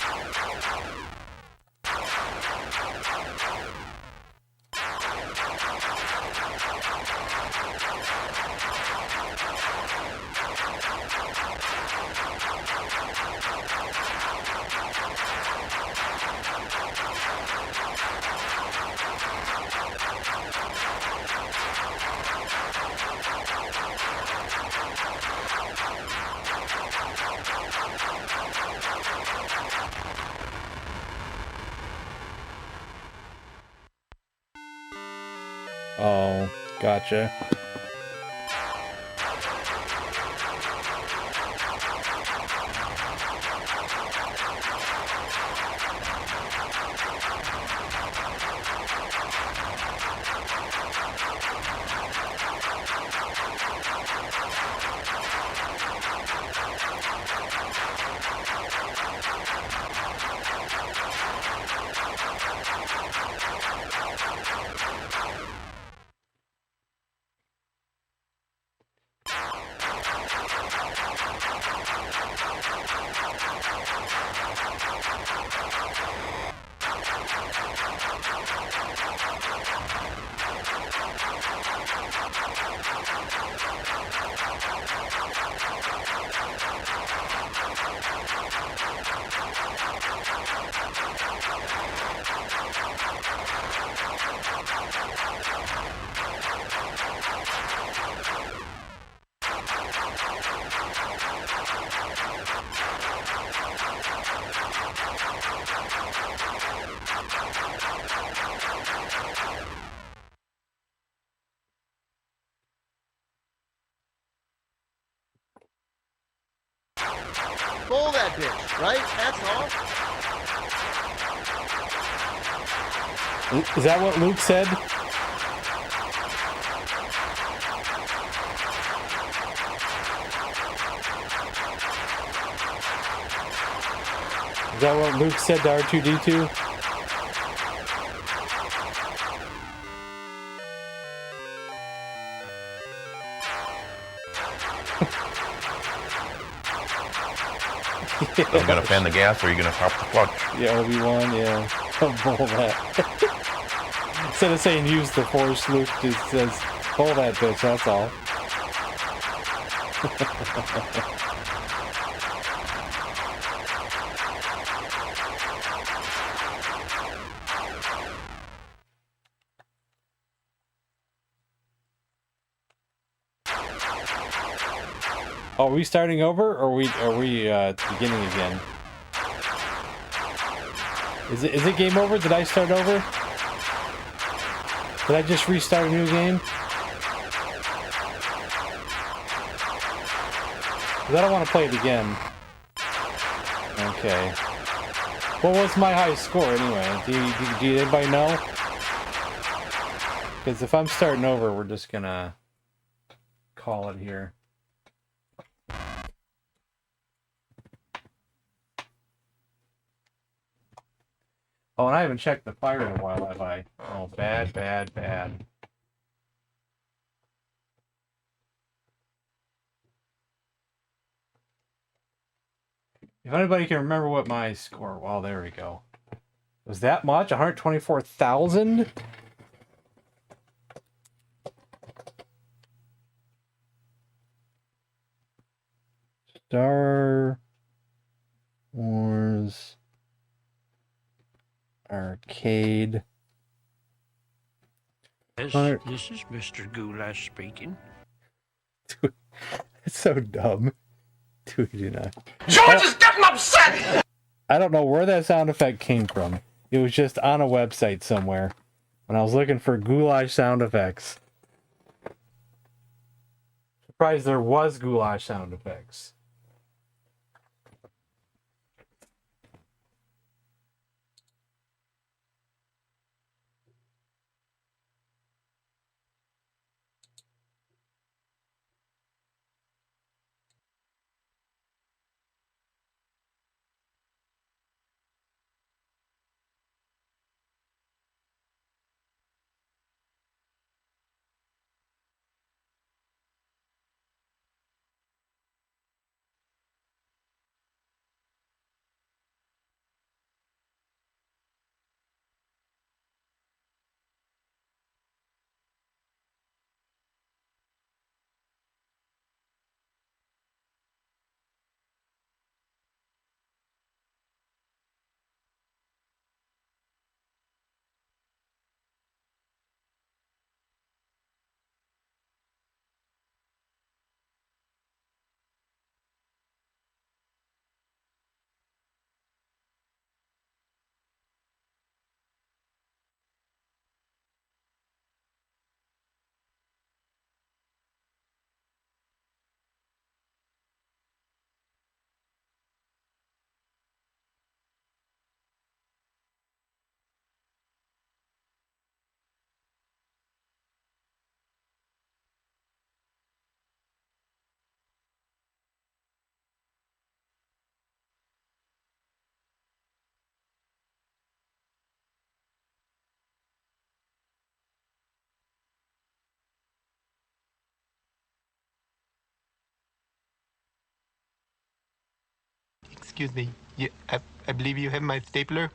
A: Oh, gotcha.
G: bowl that bitch, right? That's all.
A: Is that what Luke said? Is that what Luke said to R2-D2?
I: Are you gonna fan the gas or are you gonna pop the clutch?
A: Yeah, Obi-Wan, yeah. Bowl that. Instead of saying use the force, Luke just says, bowl that bitch, that's all. Oh, are we starting over, or are we at the beginning again? Is it game over? Did I start over? Did I just restart a new game? 'Cause I don't want to play it again. Okay. What was my high score anyway? Do anybody know? Because if I'm starting over, we're just gonna call it here. Oh, and I haven't checked the fire in a while, have I? Oh, bad, bad, bad. If anybody can remember what my score... Well, there we go. Was that much? 124,000? Star Wars Arcade.
F: This is Mr. Goulash speaking.
A: It's so dumb. Tweeting.
F: George is getting upset!
A: I don't know where that sound effect came from. It was just on a website somewhere when I was looking for goulash sound effects. Surprised there was goulash sound effects.
J: Excuse me, I believe you have my stapler.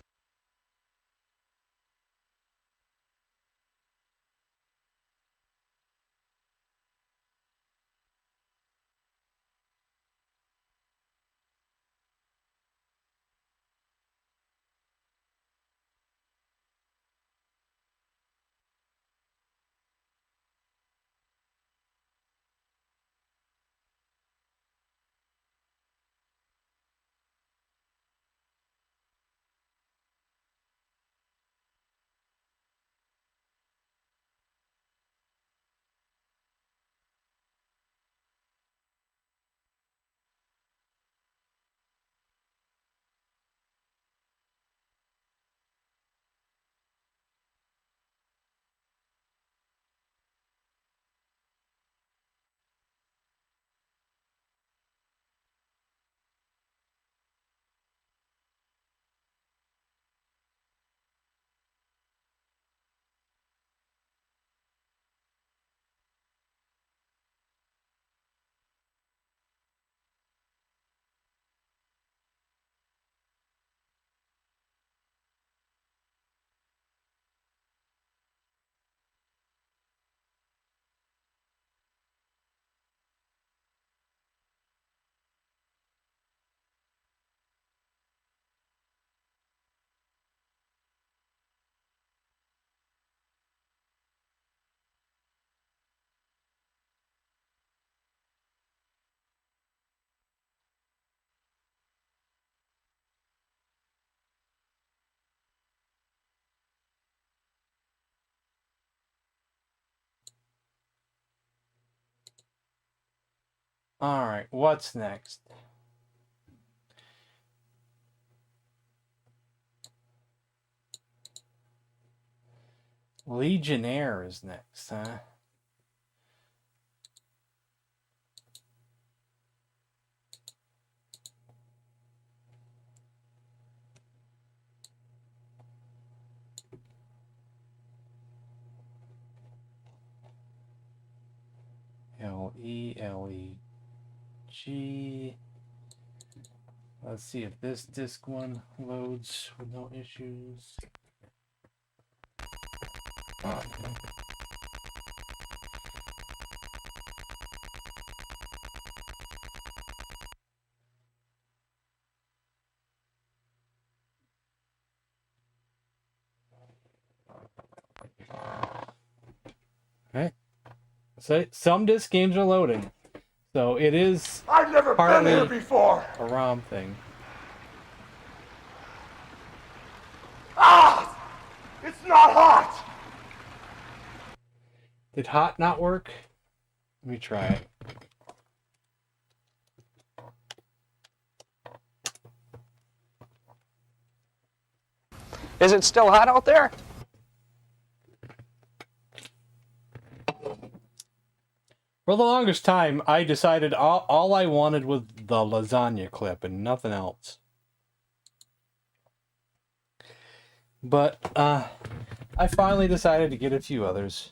A: Alright, what's next? Legionnaire is next, huh? L-E-G. Let's see if this disc one loads with no issues. Okay. So some disc games are loading. So it is
H: I've never been here before.
A: a ROM thing.
H: Ah! It's not hot!
A: Did hot not work? Let me try it.
F: Is it still hot out there?
A: For the longest time, I decided all I wanted was the lasagna clip and nothing else. But, I finally decided to get a few others.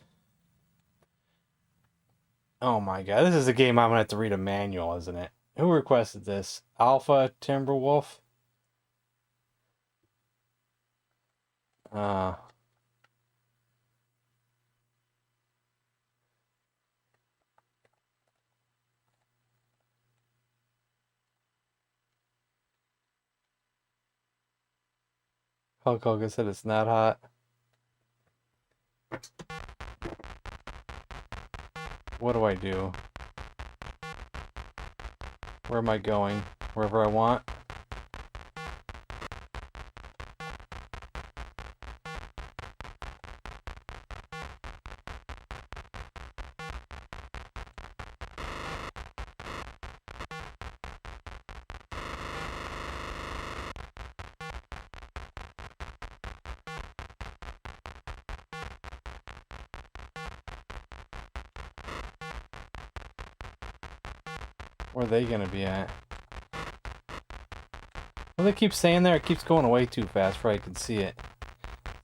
A: Oh my god, this is a game I'm gonna have to read a manual, isn't it? Who requested this? Alpha Timberwolf? Hulk Hogan said it's not hot. What do I do? Where am I going? Wherever I want? Where are they gonna be at? Well, they keep saying there, it keeps going away too fast before I can see it.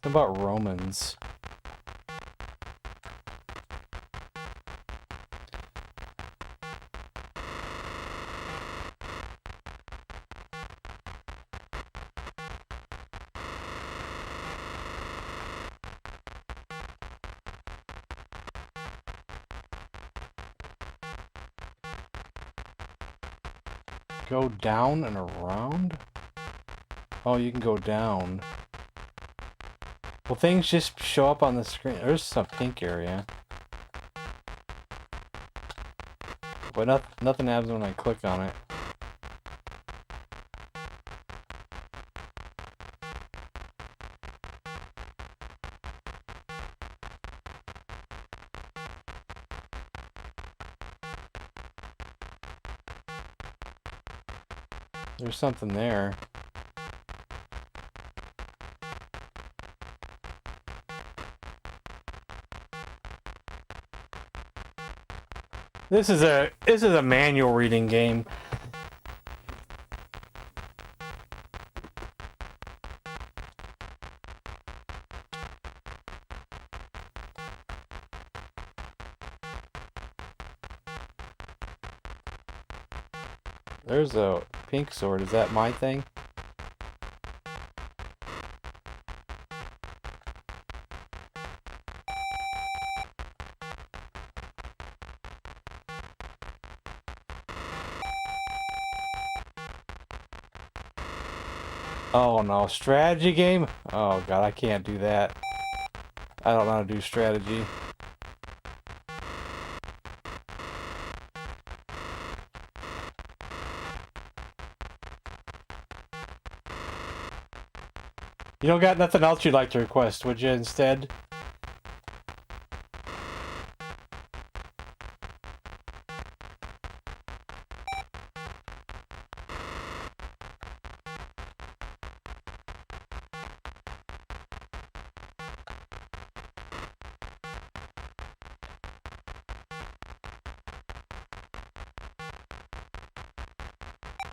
A: What about Romans? Go down and around? Oh, you can go down. Well, things just show up on the screen. There's some pink area. But nothing happens when I click on it. There's something there. This is a manual reading game. There's a pink sword. Is that my thing? Oh no, strategy game? Oh god, I can't do that. I don't know how to do strategy. You don't got nothing else you'd like to request, would you, instead?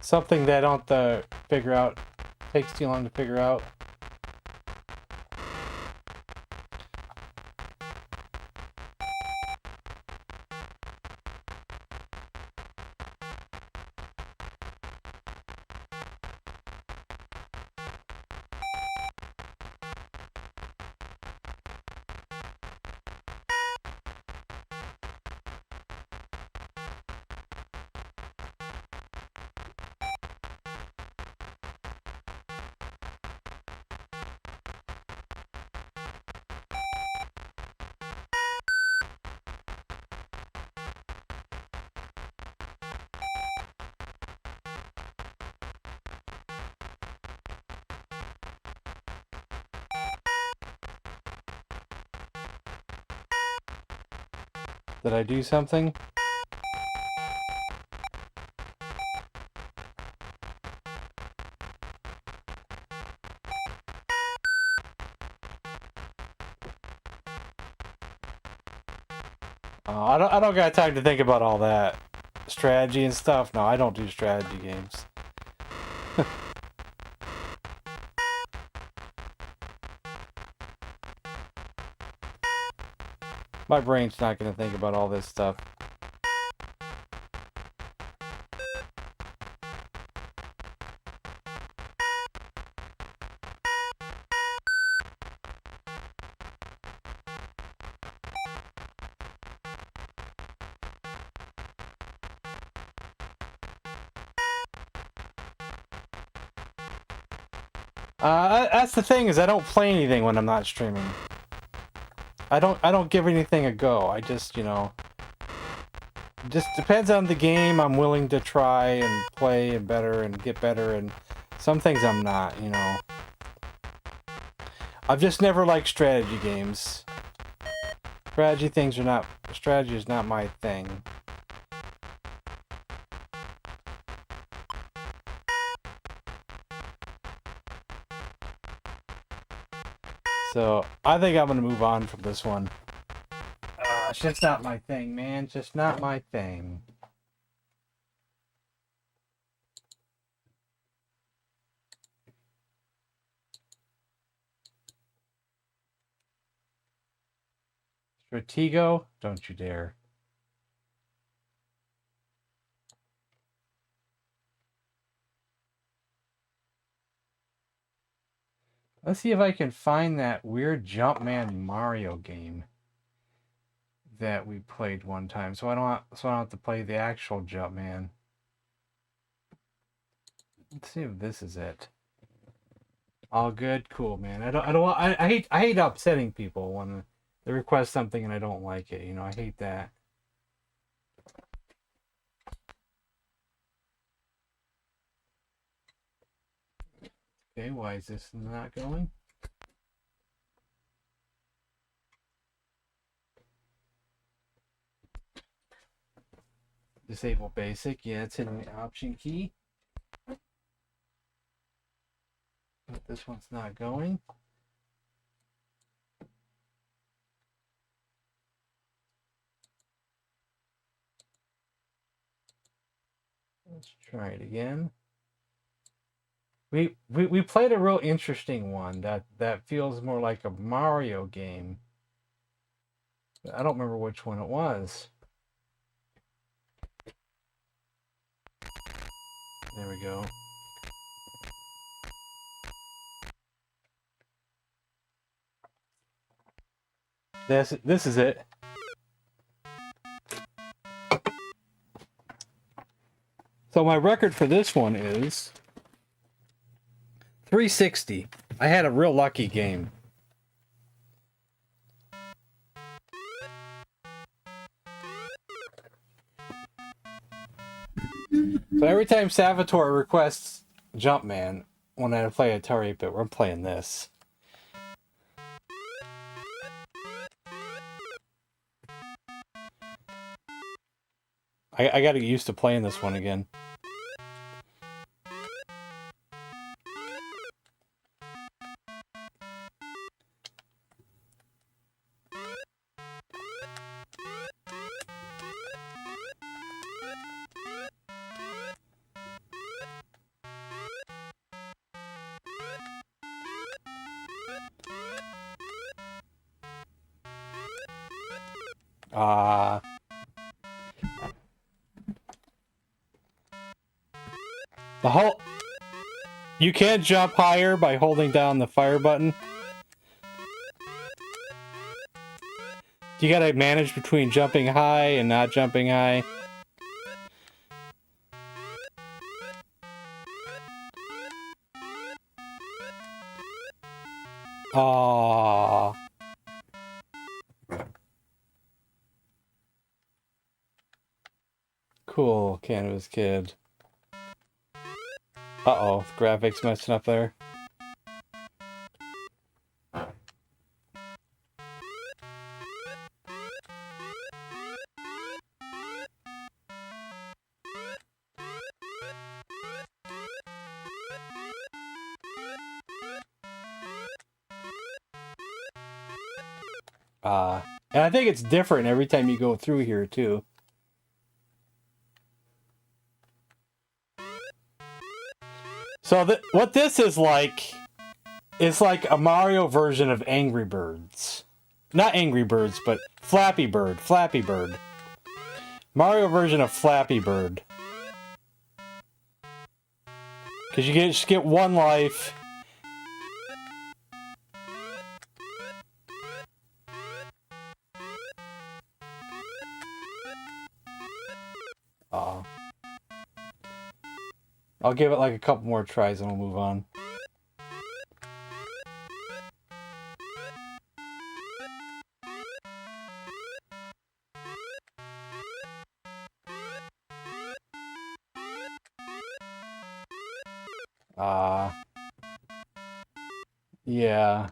A: Something that I don't figure out. Takes too long to figure out. Did I do something? I don't got time to think about all that. Strategy and stuff. No, I don't do strategy games. My brain's not going to think about all this stuff. That's the thing, is I don't play anything when I'm not streaming. I don't give anything a go. I just, you know, just depends on the game. I'm willing to try and play and better and get better, and some things I'm not, you know. I've just never liked strategy games. Strategy is not my thing. So, I think I'm going to move on from this one. It's just not my thing, man. Just not my thing. Stratego? Don't you dare. Let's see if I can find that weird Jumpman Mario game that we played one time. So I don't have to play the actual Jumpman. Let's see if this is it. All good, cool, man. I hate upsetting people when they request something and I don't like it. You know, I hate that. Okay, why is this not going? Disable basic. Yeah, it's hitting the option key. But this one's not going. Let's try it again. We played a real interesting one that feels more like a Mario game. I don't remember which one it was. There we go. This is it. So my record for this one is 360. I had a real lucky game. So every time Salvatore requests Jumpman when I play Atari 8-bit, we're playing this. I gotta get used to playing this one again. The whole... You can't jump higher by holding down the fire button. You gotta manage between jumping high and not jumping high. Aww. Cool, Canvas Kid. Uh-oh, the graphics messing up there. And I think it's different every time you go through here, too. So what this is like a Mario version of Angry Birds. Not Angry Birds, but Flappy Bird. Flappy Bird. Mario version of Flappy Bird. Because you just get one life. I'll give it like a couple more tries and we'll move on. Yeah.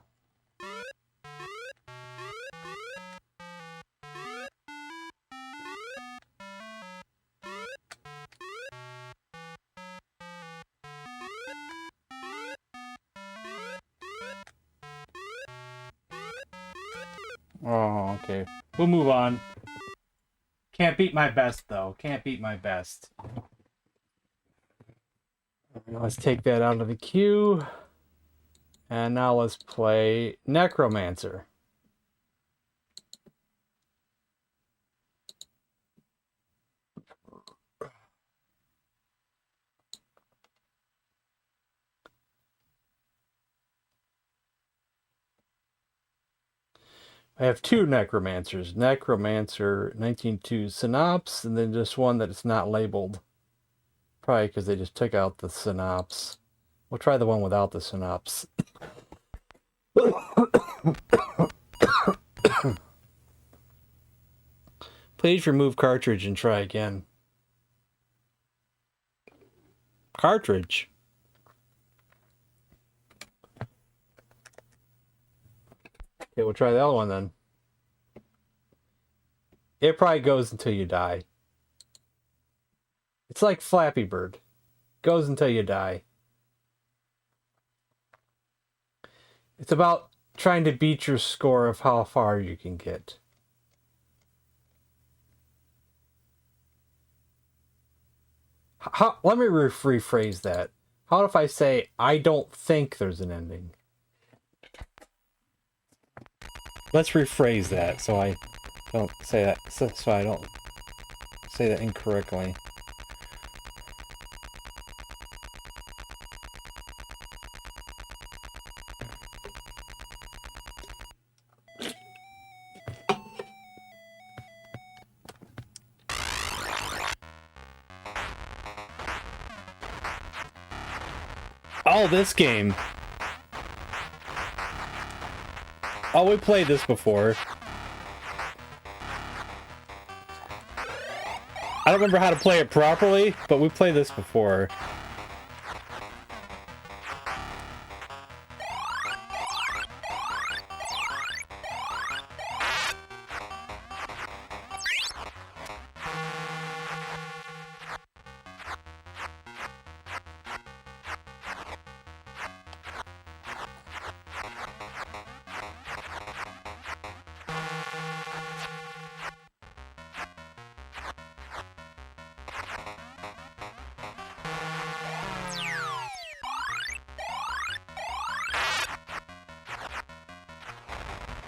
A: Oh, okay. We'll move on. Can't beat my best, though. Can't beat my best. Let's take that out of the queue. And now let's play Necromancer. I have two Necromancers. Necromancer 19.2 Synops, and then just one that's not labeled. Probably because they just took out the Synops. We'll try the one without the Synops. Please remove cartridge and try again. Cartridge? Okay, we'll try the other one then. It probably goes until you die. It's like Flappy Bird. Goes until you die. It's about trying to beat your score of how far you can get. Let me rephrase that. How if I say, I don't think there's an ending? Let's rephrase that so I don't say that, so I don't say that incorrectly. Oh, this game. Oh, we played this before. I don't remember how to play it properly, but we played this before.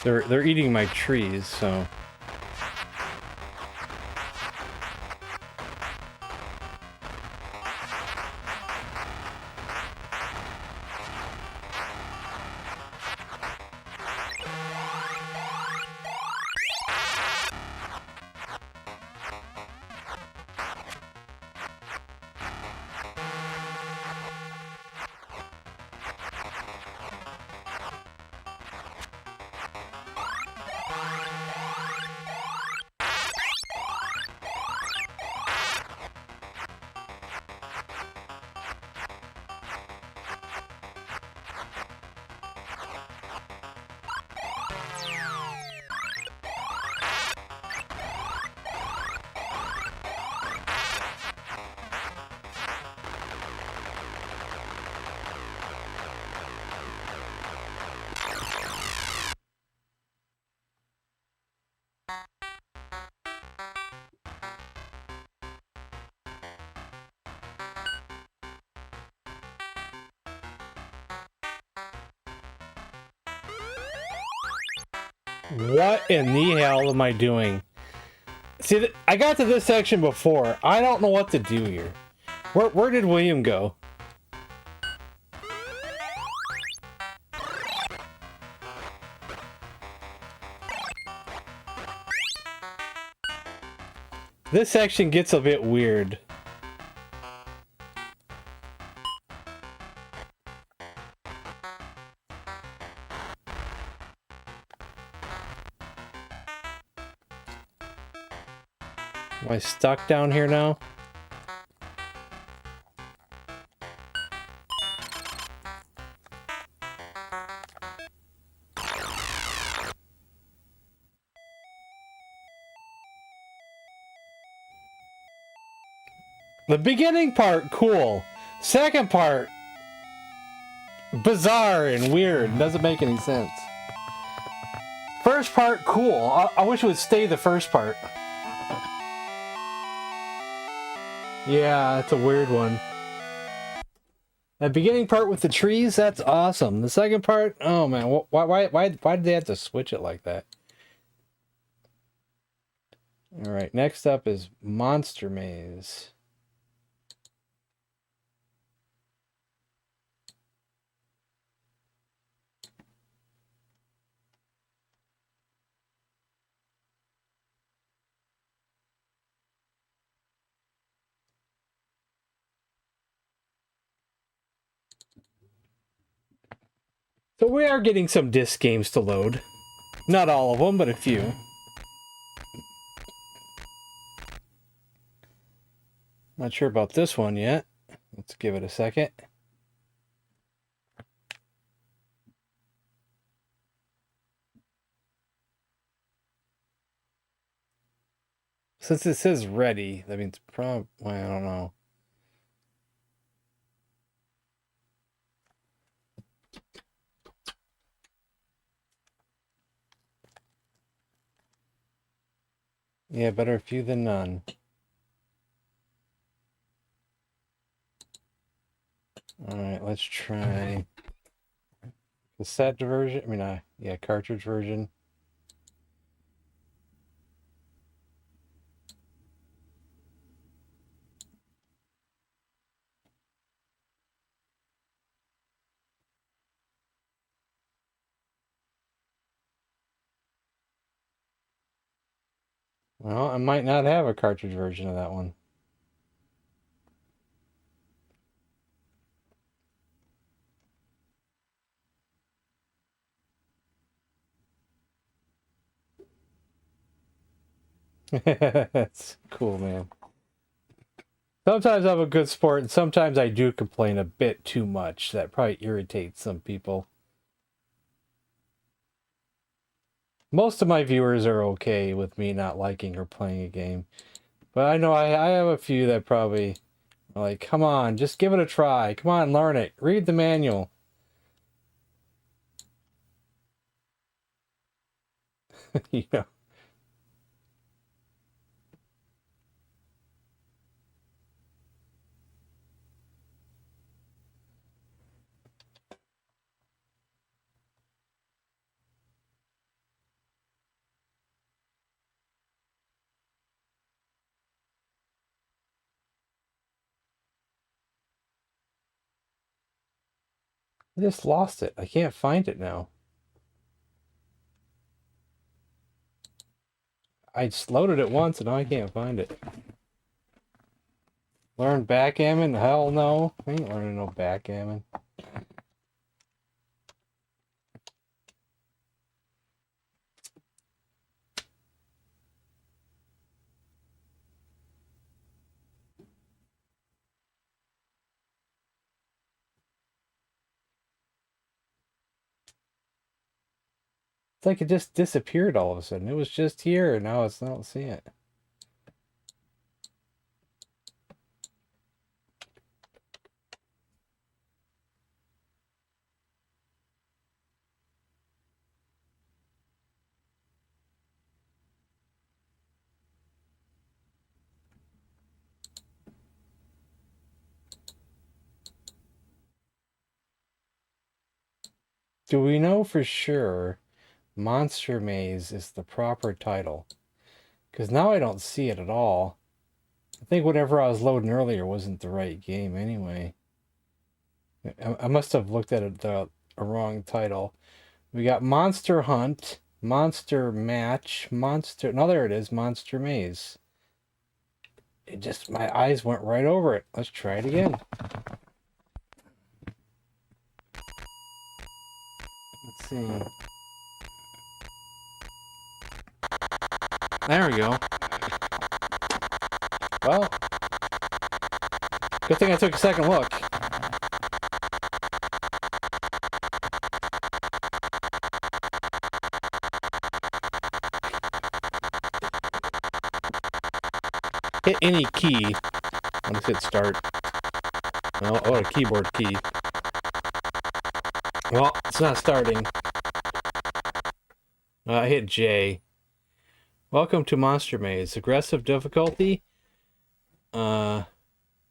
A: They're eating my trees, so What in the hell am I doing? See, I got to this section before. I don't know what to do here. Where did William go? This section gets a bit weird. Am I stuck down here now? The beginning part, cool. Second part, bizarre and weird. Doesn't make any sense. First part, cool. I wish it would stay the first part. Yeah, it's a weird one. That beginning part with the trees, that's awesome. The second part, oh man, why did they have to switch it like that? All right, next up is Monster Maze. So we are getting some disc games to load. Not all of them, but a few. Not sure about this one yet. Let's give it a second. Since it says ready, that means probably, I don't know. Yeah, better a few than none. Alright, let's try cassette version. I mean, yeah, cartridge version. Well, I might not have a cartridge version of that one. That's cool, man. Sometimes I'm a good sport, and sometimes I do complain a bit too much. That probably irritates some people. Most of my viewers are okay with me not liking or playing a game. But I know I have a few that probably are like, come on, just give it a try. Come on, learn it. Read the manual. You know. I just lost it. I can't find it now. I just loaded it once and now I can't find it. Learn backgammon? Hell no. I ain't learning no backgammon. It's like it just disappeared all of a sudden. It was just here, and now it's not seeing it. Do we know for sure Monster Maze is the proper title? Because now I don't see it at all. I think whatever I was loading earlier wasn't the right game anyway. I must have looked at it a wrong title. We got Monster Hunt, Monster Match, Monster... No, there it is, Monster Maze. It just... My eyes went right over it. Let's try it again. Let's see. There we go. Well, good thing I took a second look. Hit any key. I'll just hit start. Oh, a keyboard key. Well, it's not starting. I hit J. Welcome to Monster Maze. Aggressive difficulty?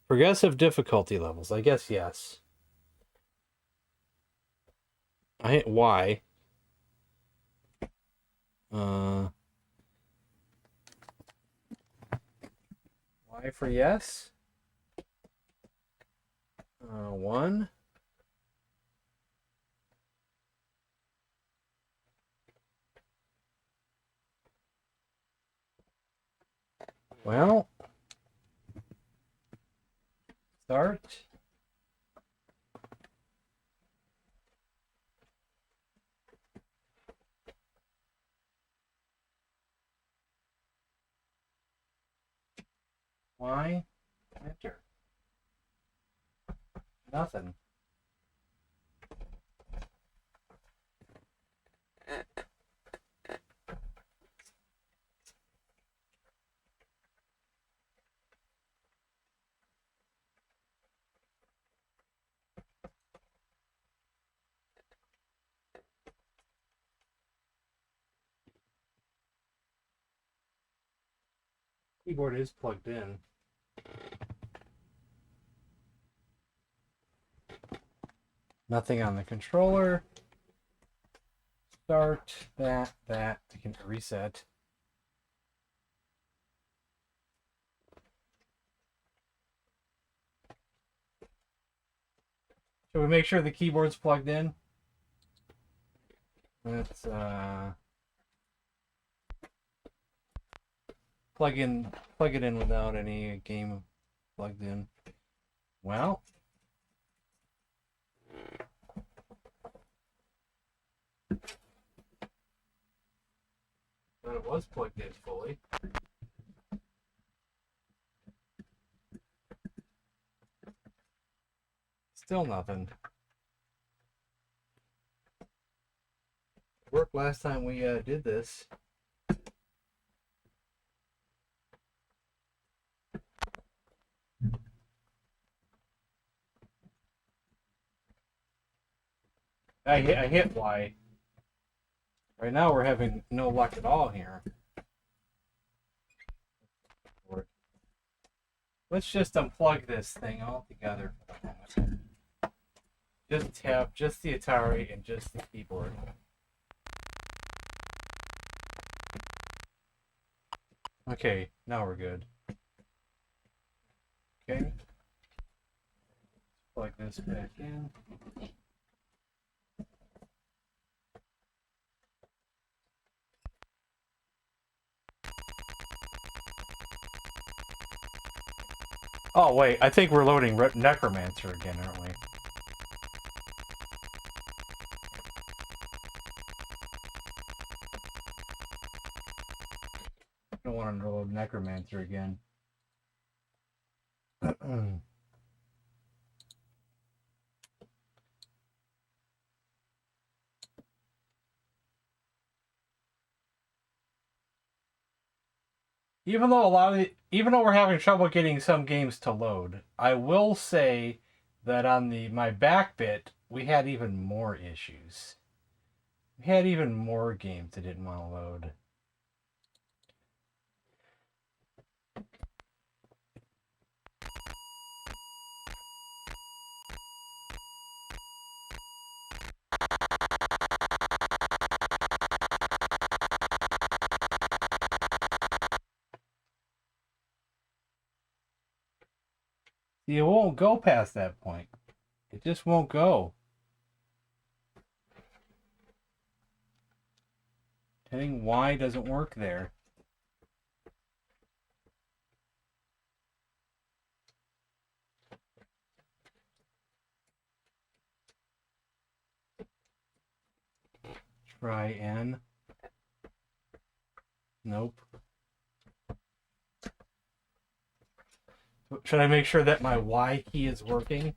A: Progressive difficulty levels. I guess yes. I hit Y. Y for yes. 1. Well, start. Y, enter. Nothing. Keyboard is plugged in. Nothing on the controller. Start, that. I can reset. Should we make sure the keyboard's plugged in? Let's plug it in without any game plugged in. Well, but it was plugged in fully. Still nothing. Worked last time we did this. I hit Y. Right now we're having no luck at all here. Let's just unplug this thing altogether for the moment. Just have just the Atari and just the keyboard. Okay, now we're good. Okay. Plug this back in. Oh wait, I think we're loading Necromancer again, aren't we? I don't want to load Necromancer again. Even though we're having trouble getting some games to load, I will say that on my back bit, we had even more issues. We had even more games that didn't want to load. See, it won't go past that point. It just won't go. Hitting Y doesn't work there. Try N. Nope. Should I make sure that my Y key is working?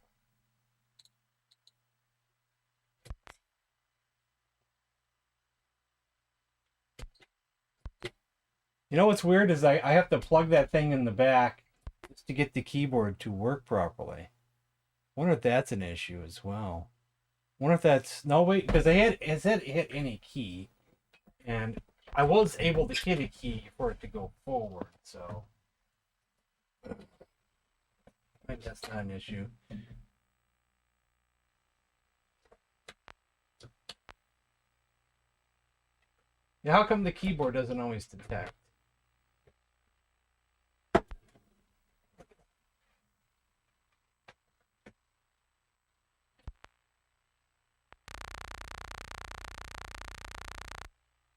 A: You know what's weird is I have to plug that thing in the back just to get the keyboard to work properly. I wonder if that's an issue as well. I wonder if that's... No, wait, because it said hit any key. And I was able to hit a key for it to go forward, so... Maybe that's not an issue. Yeah, how come the keyboard doesn't always detect?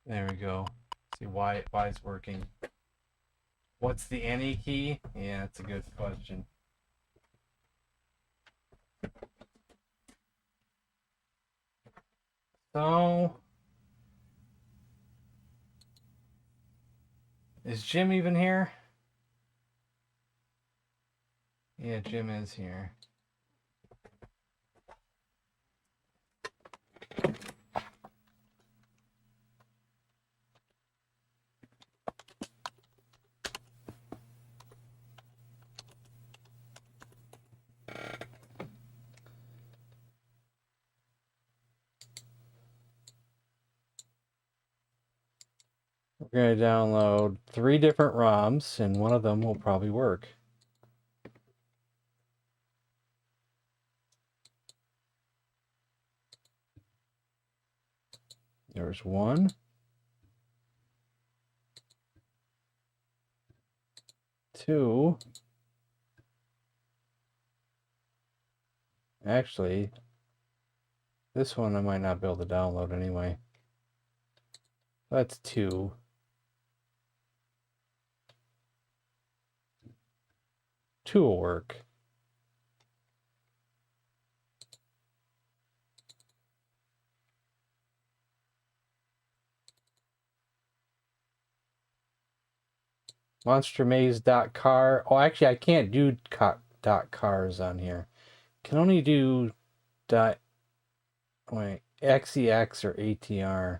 A: There we go. See why it's working. What's the any key? Yeah, that's a good question. So, is Jim even here? Yeah, Jim is here. We're going to download 3 different ROMs, and one of them will probably work. There's 1. 2. Actually, this one I might not be able to download anyway. That's 2. 2 will work. monstermaze.car. Oh, actually, I can't do .cars on here. Can only do .xex or ATR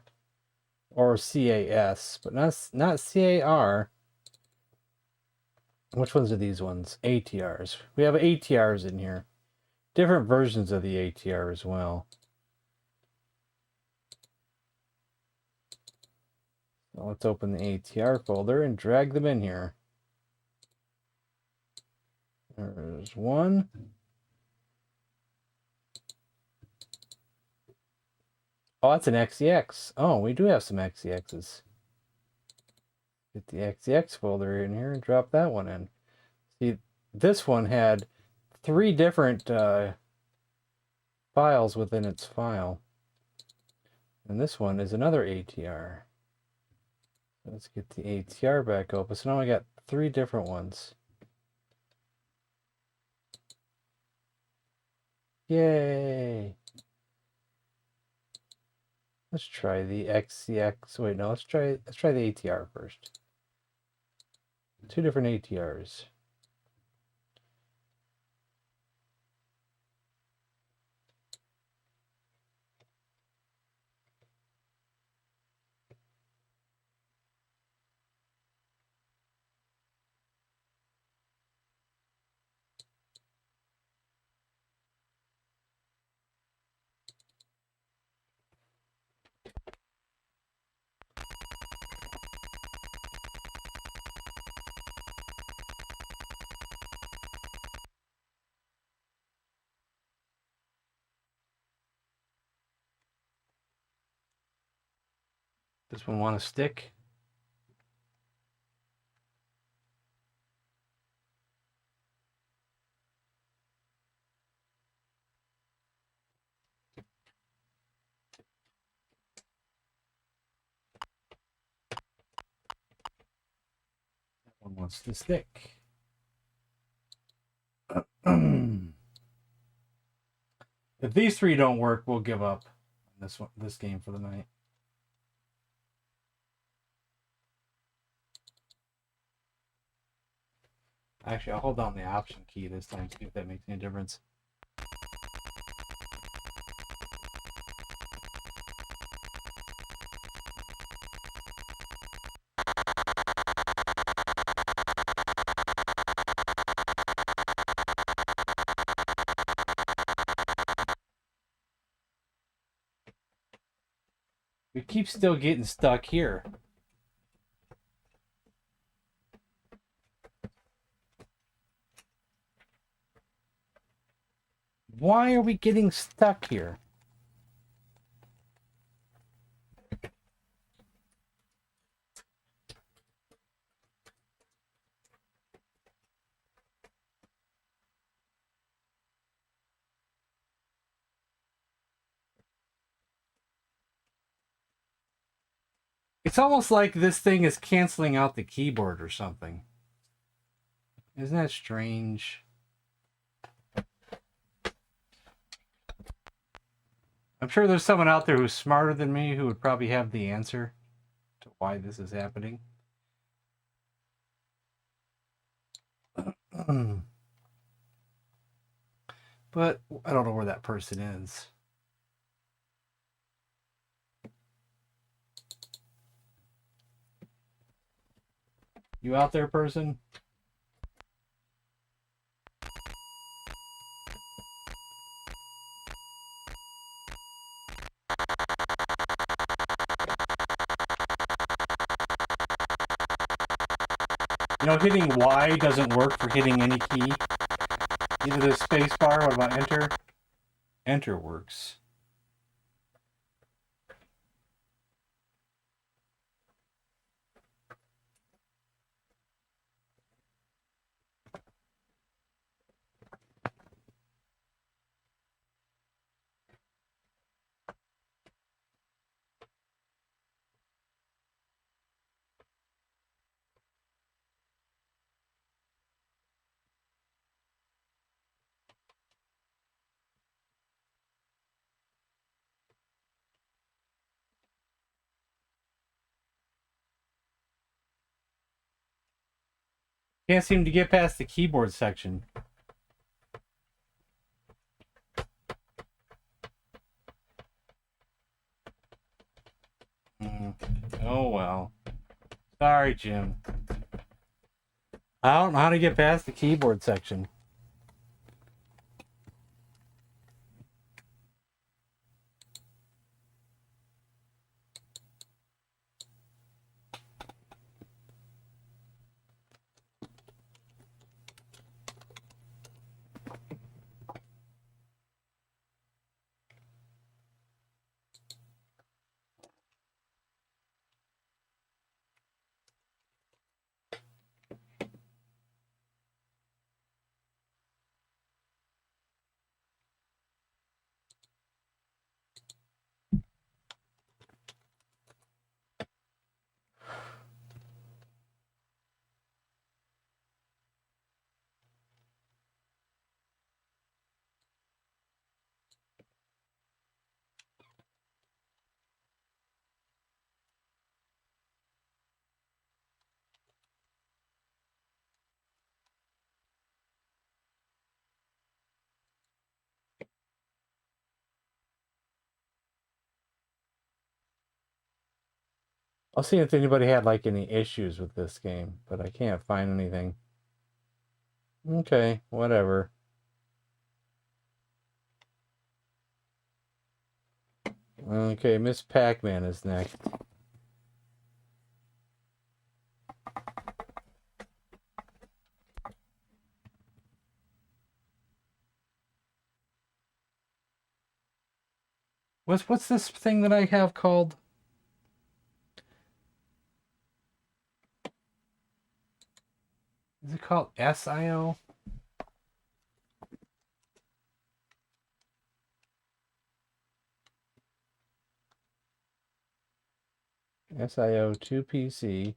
A: or CAS, but not CAR. Which ones are these ones? ATRs. We have ATRs in here. Different versions of the ATR as well. So let's open the ATR folder and drag them in here. There's 1. Oh, that's an XEX. Oh, we do have some XEXs. Get the XEX folder in here and drop that one in. See, this one had 3 different files within its file. And this one is another ATR. Let's get the ATR back open. So now I got 3 different ones. Yay! Let's try the XCX. Wait, no, let's try the ATR first. 2 different ATRs. This one want to stick? That one wants to stick. If these three don't work, we'll give up on this game for the night. Actually, I'll hold down the option key this time, see if that makes any difference. We keep still getting stuck here. Why are we getting stuck here? It's almost like this thing is canceling out the keyboard or something. Isn't that strange? I'm sure there's someone out there who's smarter than me who would probably have the answer to why this is happening. But I don't know where that person is. You out there, person? You know, hitting Y doesn't work for hitting any key. Either the space bar, what about enter? Enter works. Can't seem to get past the keyboard section. Oh well. Sorry, Jim. I don't know how to get past the keyboard section. I'll see if anybody had like any issues with this game, but I can't find anything. Okay, whatever. Okay, Miss Pac-Man is next. What's this thing that I have called? Is it called SIO? SIO 2PC.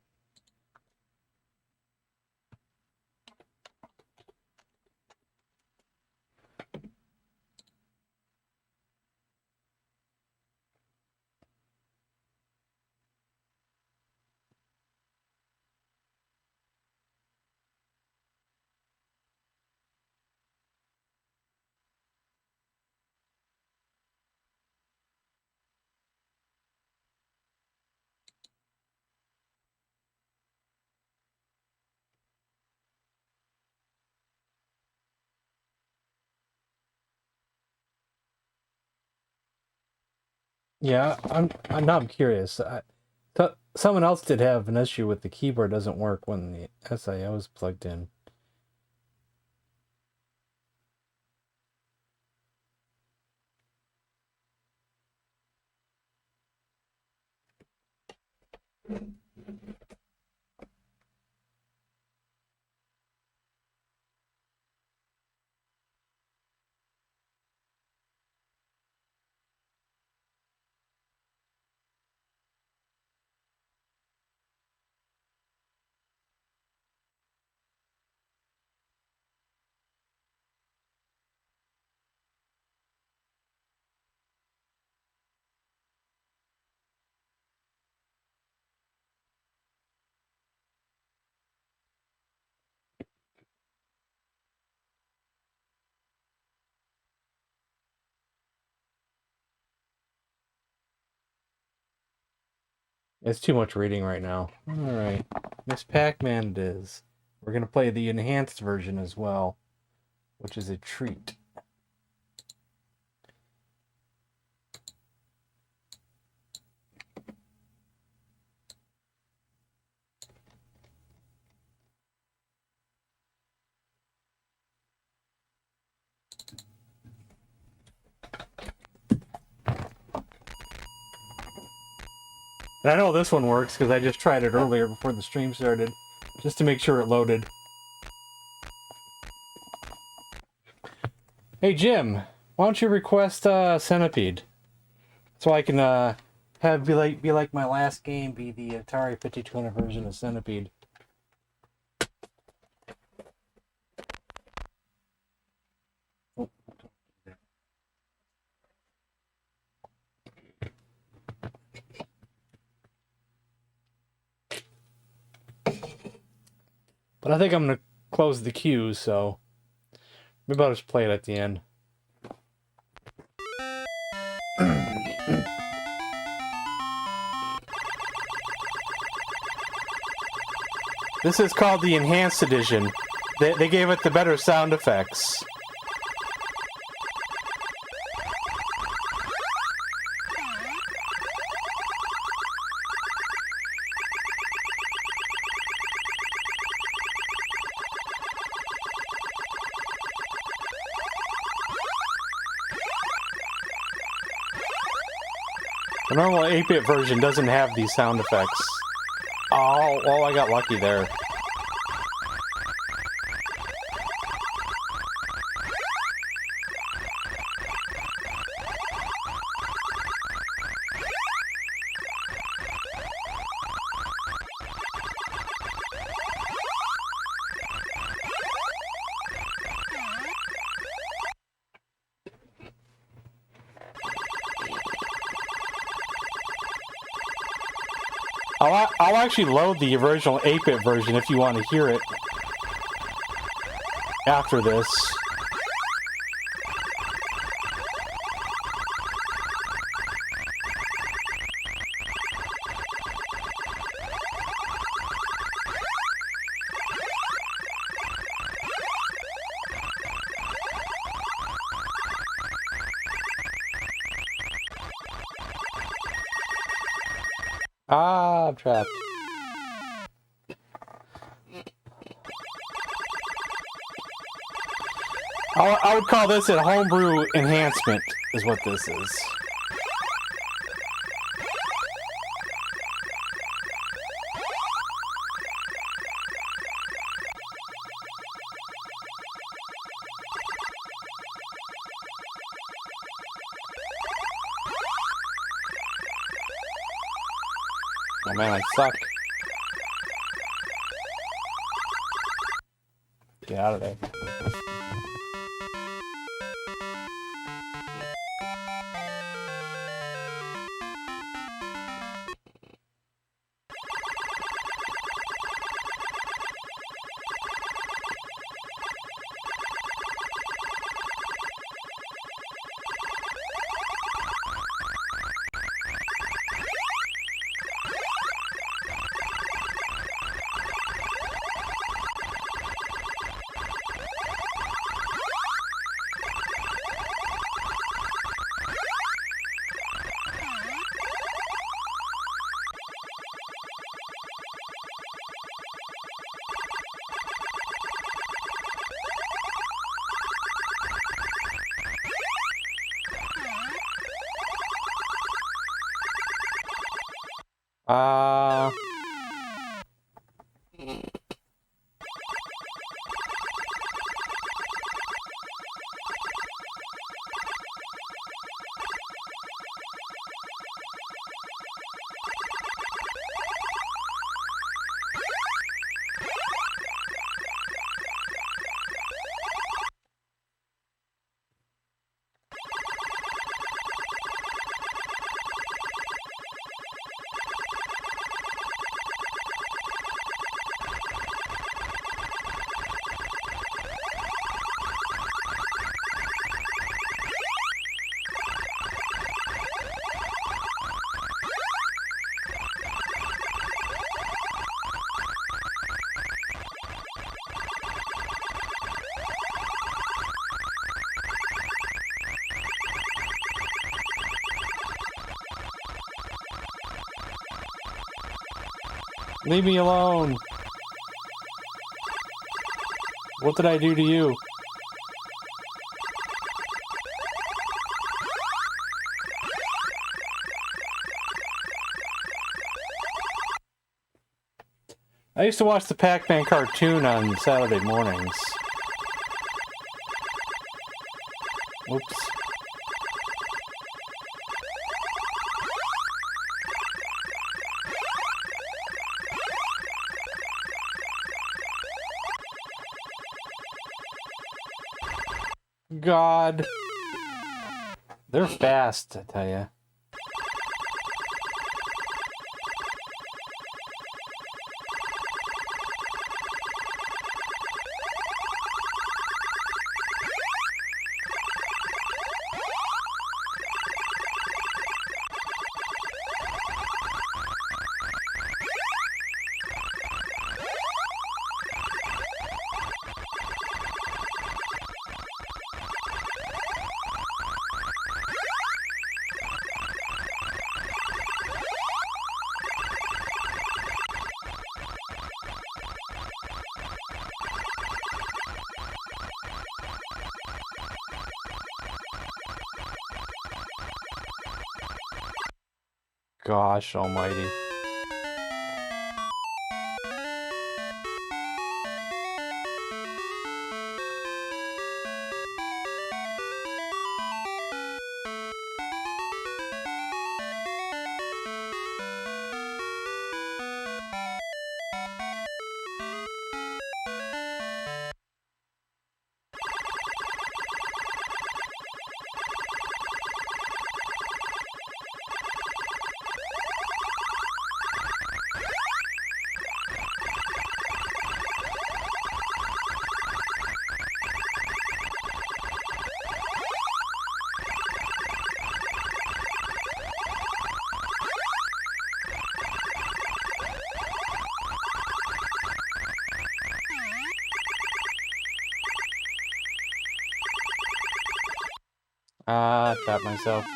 A: Yeah, now I'm curious. Someone else did have an issue with the keyboard doesn't work when the SIO is plugged in. It's too much reading right now. Alright. Miss Pac-Man it is. We're going to play the enhanced version as well, which is a treat. And I know this one works because I just tried it earlier before the stream started, just to make sure it loaded. Hey Jim, why don't you request Centipede, so I can be like my last game be the Atari 5200 version of Centipede. But I think I'm going to close the queue, so maybe I'll just play it at the end. This is called the Enhanced Edition. They gave it the better sound effects. The normal 8-bit version doesn't have these sound effects. Oh, I got lucky there. I'll actually load the original 8-bit version if you want to hear it after this. Ah, I'm trapped. I would call this a homebrew enhancement, is what this is. Oh man, I suck. Get out of there. Uh... Leave me alone. What did I do to you? I used to watch the Pac-Man cartoon on Saturday mornings. Oops. God. They're fast, I tell ya. Gosh almighty. I tapped myself.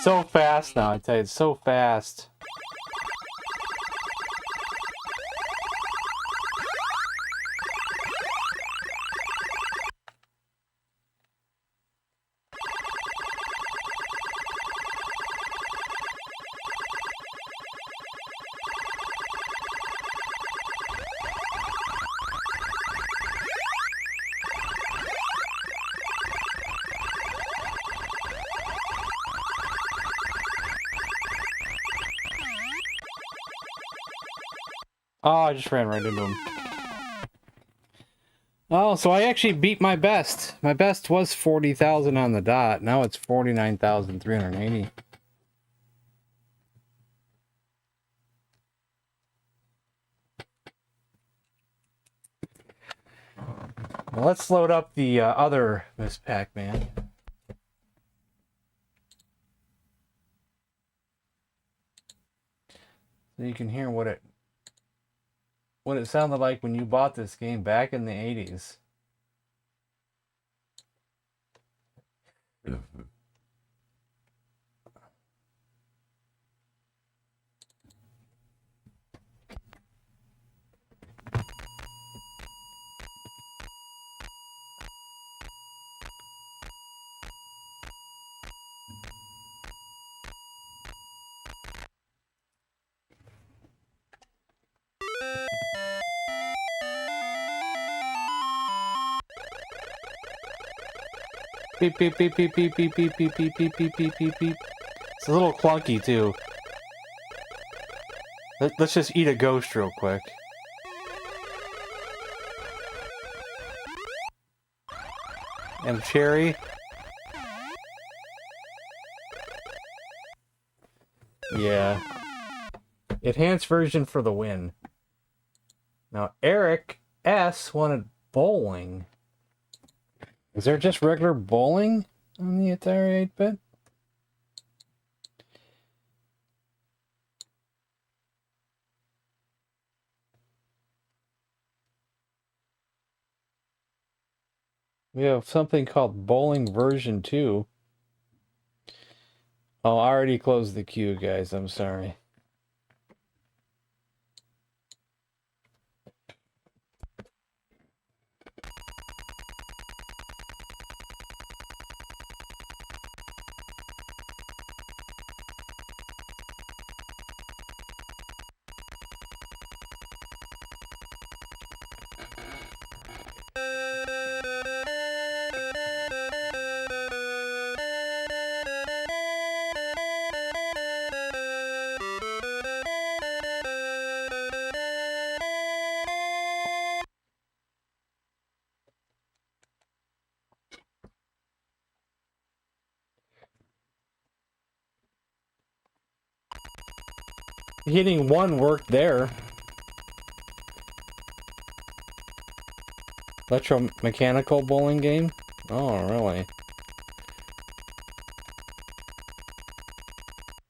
A: so fast now, I tell you, it's so fast. Oh, I just ran right into him. Oh, so I actually beat my best. My best was 40,000 on the dot. Now it's 49,380. Well, let's load up the other Miss Pac-Man. So you can hear what it sounded like when you bought this game back in the 80s. Beep beep beep beep beep beep beep beep beep beep beep beep beep beep. It's a little clunky too. Let's just eat a ghost real quick. And cherry. Yeah. Enhanced version for the win. Now Eric S wanted bowling. Is there just regular bowling on the Atari 8-bit? We have something called Bowling version 2. Oh, I already closed the queue, guys. I'm sorry. Hitting one worked there. Electromechanical bowling game? Oh, really?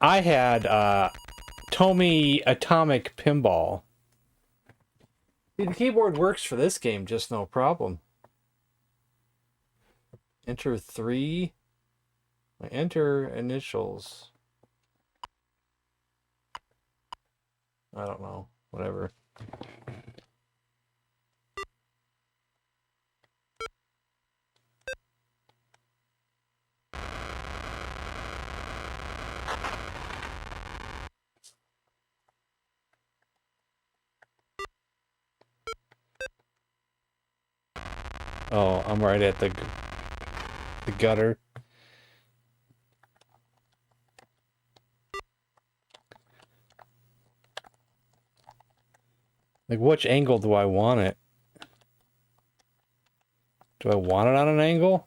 A: I had Tomy Atomic Pinball. The keyboard works for this game, just no problem. Enter 3. Enter initials. I don't know. Whatever. Oh, I'm right at the gutter. Like, which angle do I want it? Do I want it on an angle?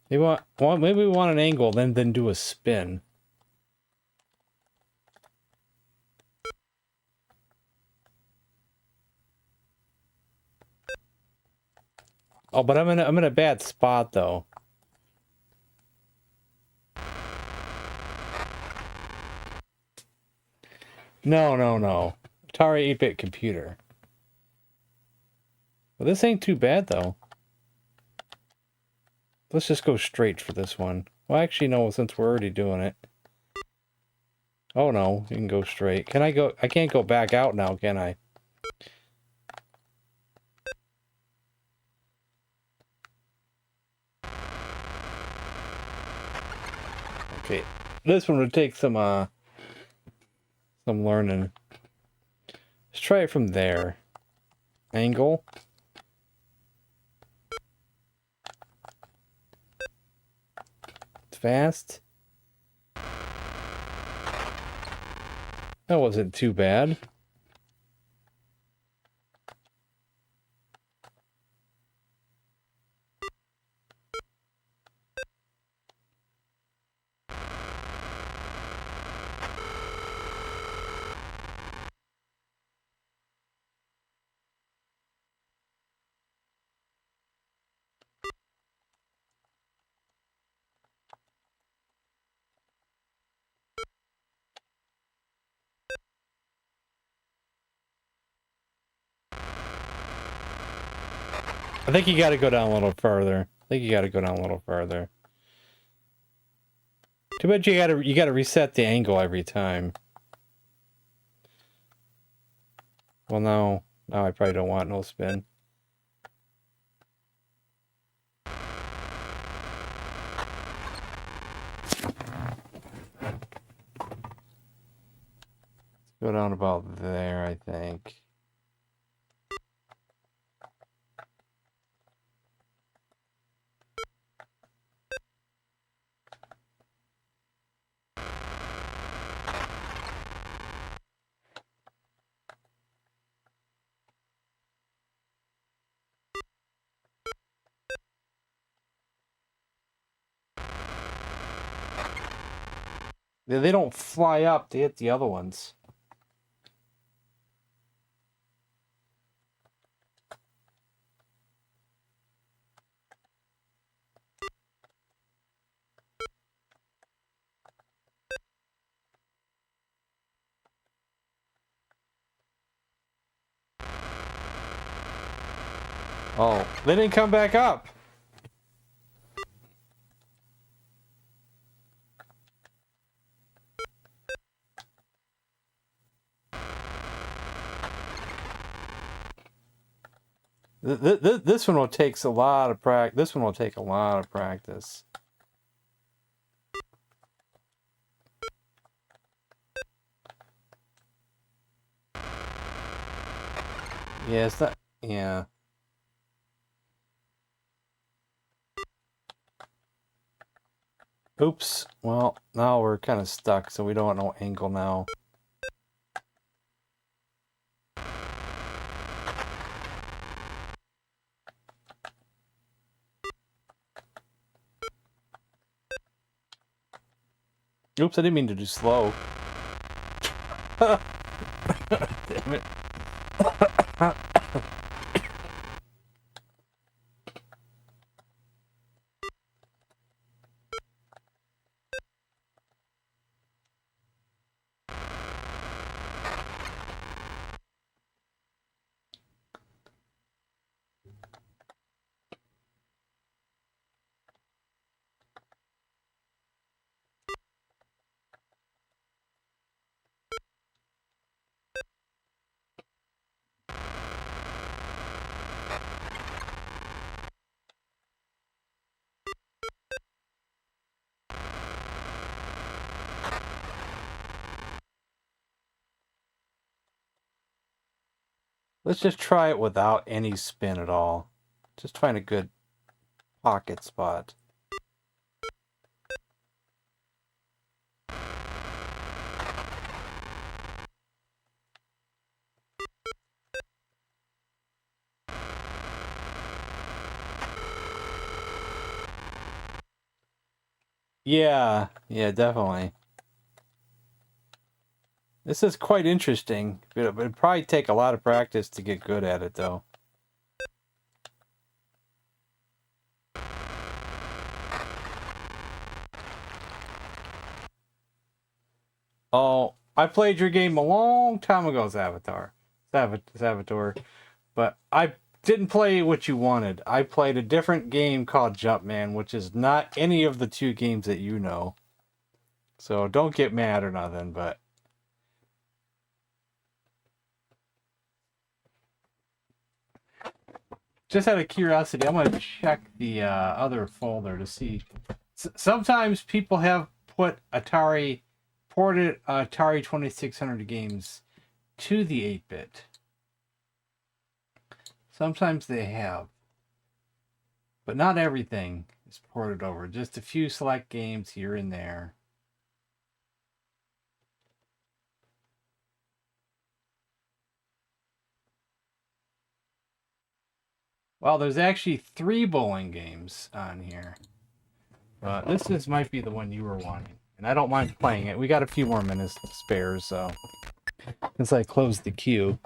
A: Maybe we want an angle, then do a spin. Oh, but I'm in a bad spot though. No. Atari 8-bit computer. Well, this ain't too bad though. Let's just go straight for this one. Well, actually, no, since we're already doing it. Oh, no, you can go straight. Can I go? I can't go back out now, can I? Okay, this one would take some learning. Let's try it from there. Angle. It's fast. That wasn't too bad. I think you got to go down a little further. Too bad you gotta reset the angle every time. Well, now I probably don't want no spin. Go down about there, I think. They don't fly up, they hit the other ones. Oh, they didn't come back up. This one will take a lot of practice. This one will take a lot of practice. Yeah, it's not. Yeah. Oops. Well, now we're kind of stuck, so we don't want no angle now. Oops, I didn't mean to do slow. Damn it. Let's just try it without any spin at all. Just find a good pocket spot. Yeah, definitely. This is quite interesting, but it'd probably take a lot of practice to get good at it, though. Oh, I played your game a long time ago, Saboteur, but didn't play what you wanted. I played a different game called Jumpman, which is not any of the two games that you know. So don't get mad or nothing, but... Just out of curiosity, I'm going to check the other folder to see. Sometimes people have put ported Atari 2600 games to the 8-bit. Sometimes they have. But not everything is ported over. Just a few select games here and there. Well, there's actually 3 bowling games on here. This might be the one you were wanting. And I don't mind playing it. We got a few more minutes to spare, so... Since I closed the queue.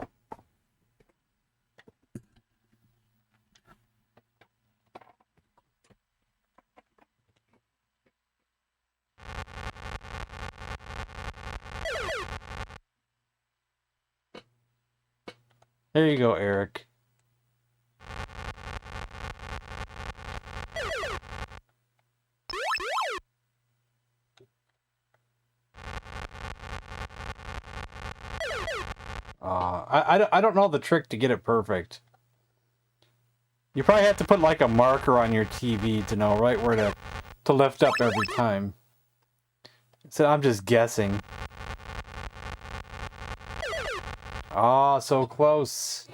A: There you go, Eric. I don't know the trick to get it perfect. You probably have to put like a marker on your TV to know right where to lift up every time. So I'm just guessing. Ah, so close.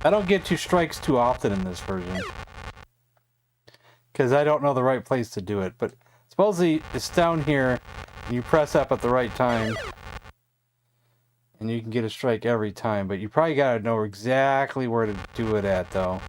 A: I don't get 2 strikes too often in this version. Because I don't know the right place to do it. But supposedly it's down here, and you press up at the right time. And you can get a strike every time. But you probably gotta know exactly where to do it at, though.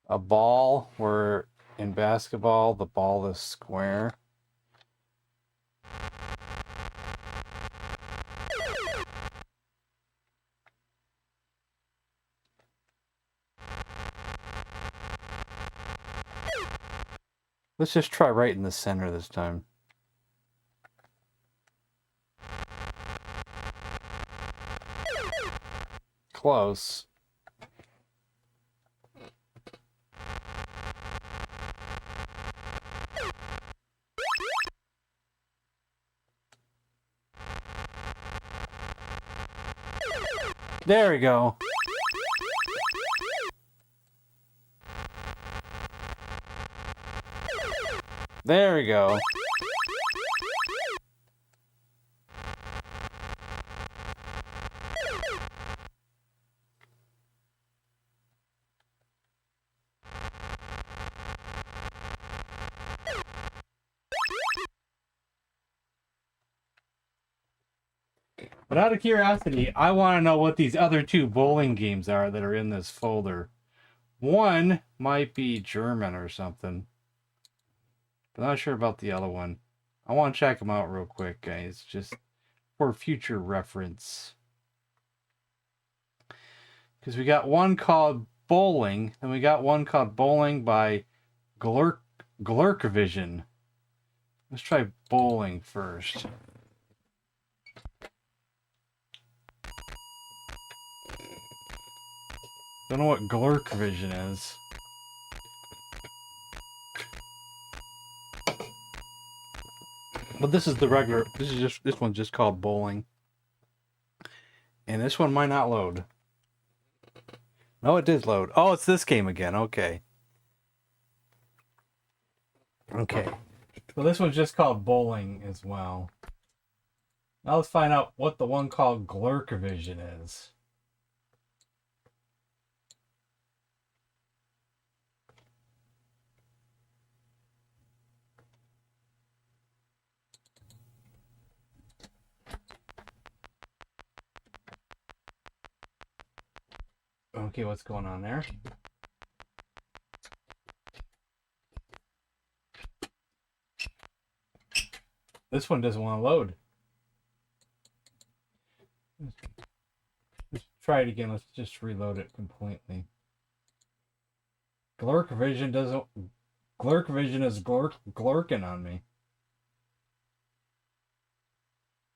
A: A ball, where in basketball the ball is square. Let's just try right in the center this time. Close. There we go. There we go. But out of curiosity, I want to know what these other 2 bowling games are that are in this folder. One might be German or something. But I'm not sure about the other one. I want to check them out real quick, guys. Just for future reference. Because we got one called Bowling. And we got one called Bowling by Glurkvision. Let's try Bowling first. Don't know what Glurkvision is. But this is the regular. This one's just called Bowling. And this one might not load. No, it did load. Oh, it's this game again. Okay. Okay. So this one's just called Bowling as well. Now let's find out what the one called Glurkvision is. Okay, what's going on there? This one doesn't want to load. Let's try it again. Let's just reload it completely. Glurk Vision doesn't... Glurk Vision is glurking on me.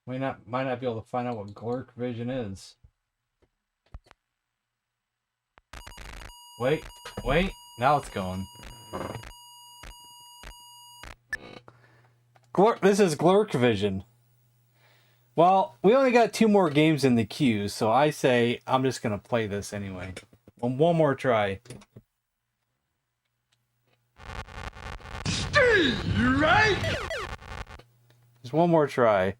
A: Might not be able to find out what Glurk Vision is. Wait. Now it's going. This is Glurk Vision. Well, we only got 2 more games in the queue, so I say I'm just going to play this anyway. One more try.
D: You right?
A: Just one more try.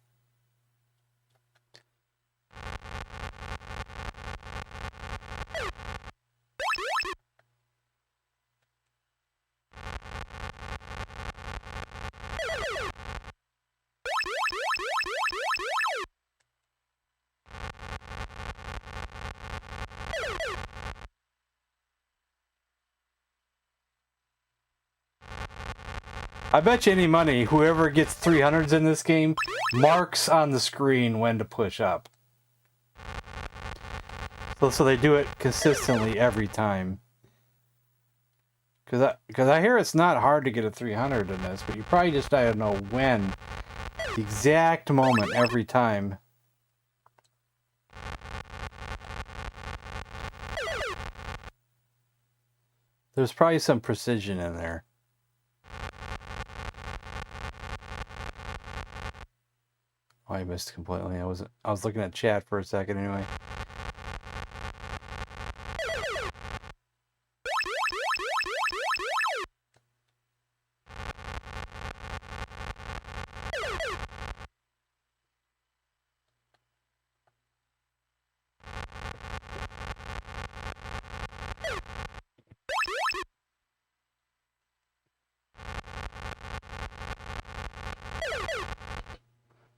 A: I bet you any money, whoever gets 300s in this game marks on the screen when to push up. So they do it consistently every time. Because I hear it's not hard to get a 300 in this, but you probably just gotta know when. The exact moment every time. There's probably some precision in there. Oh, I missed completely. I was looking at chat for a second anyway.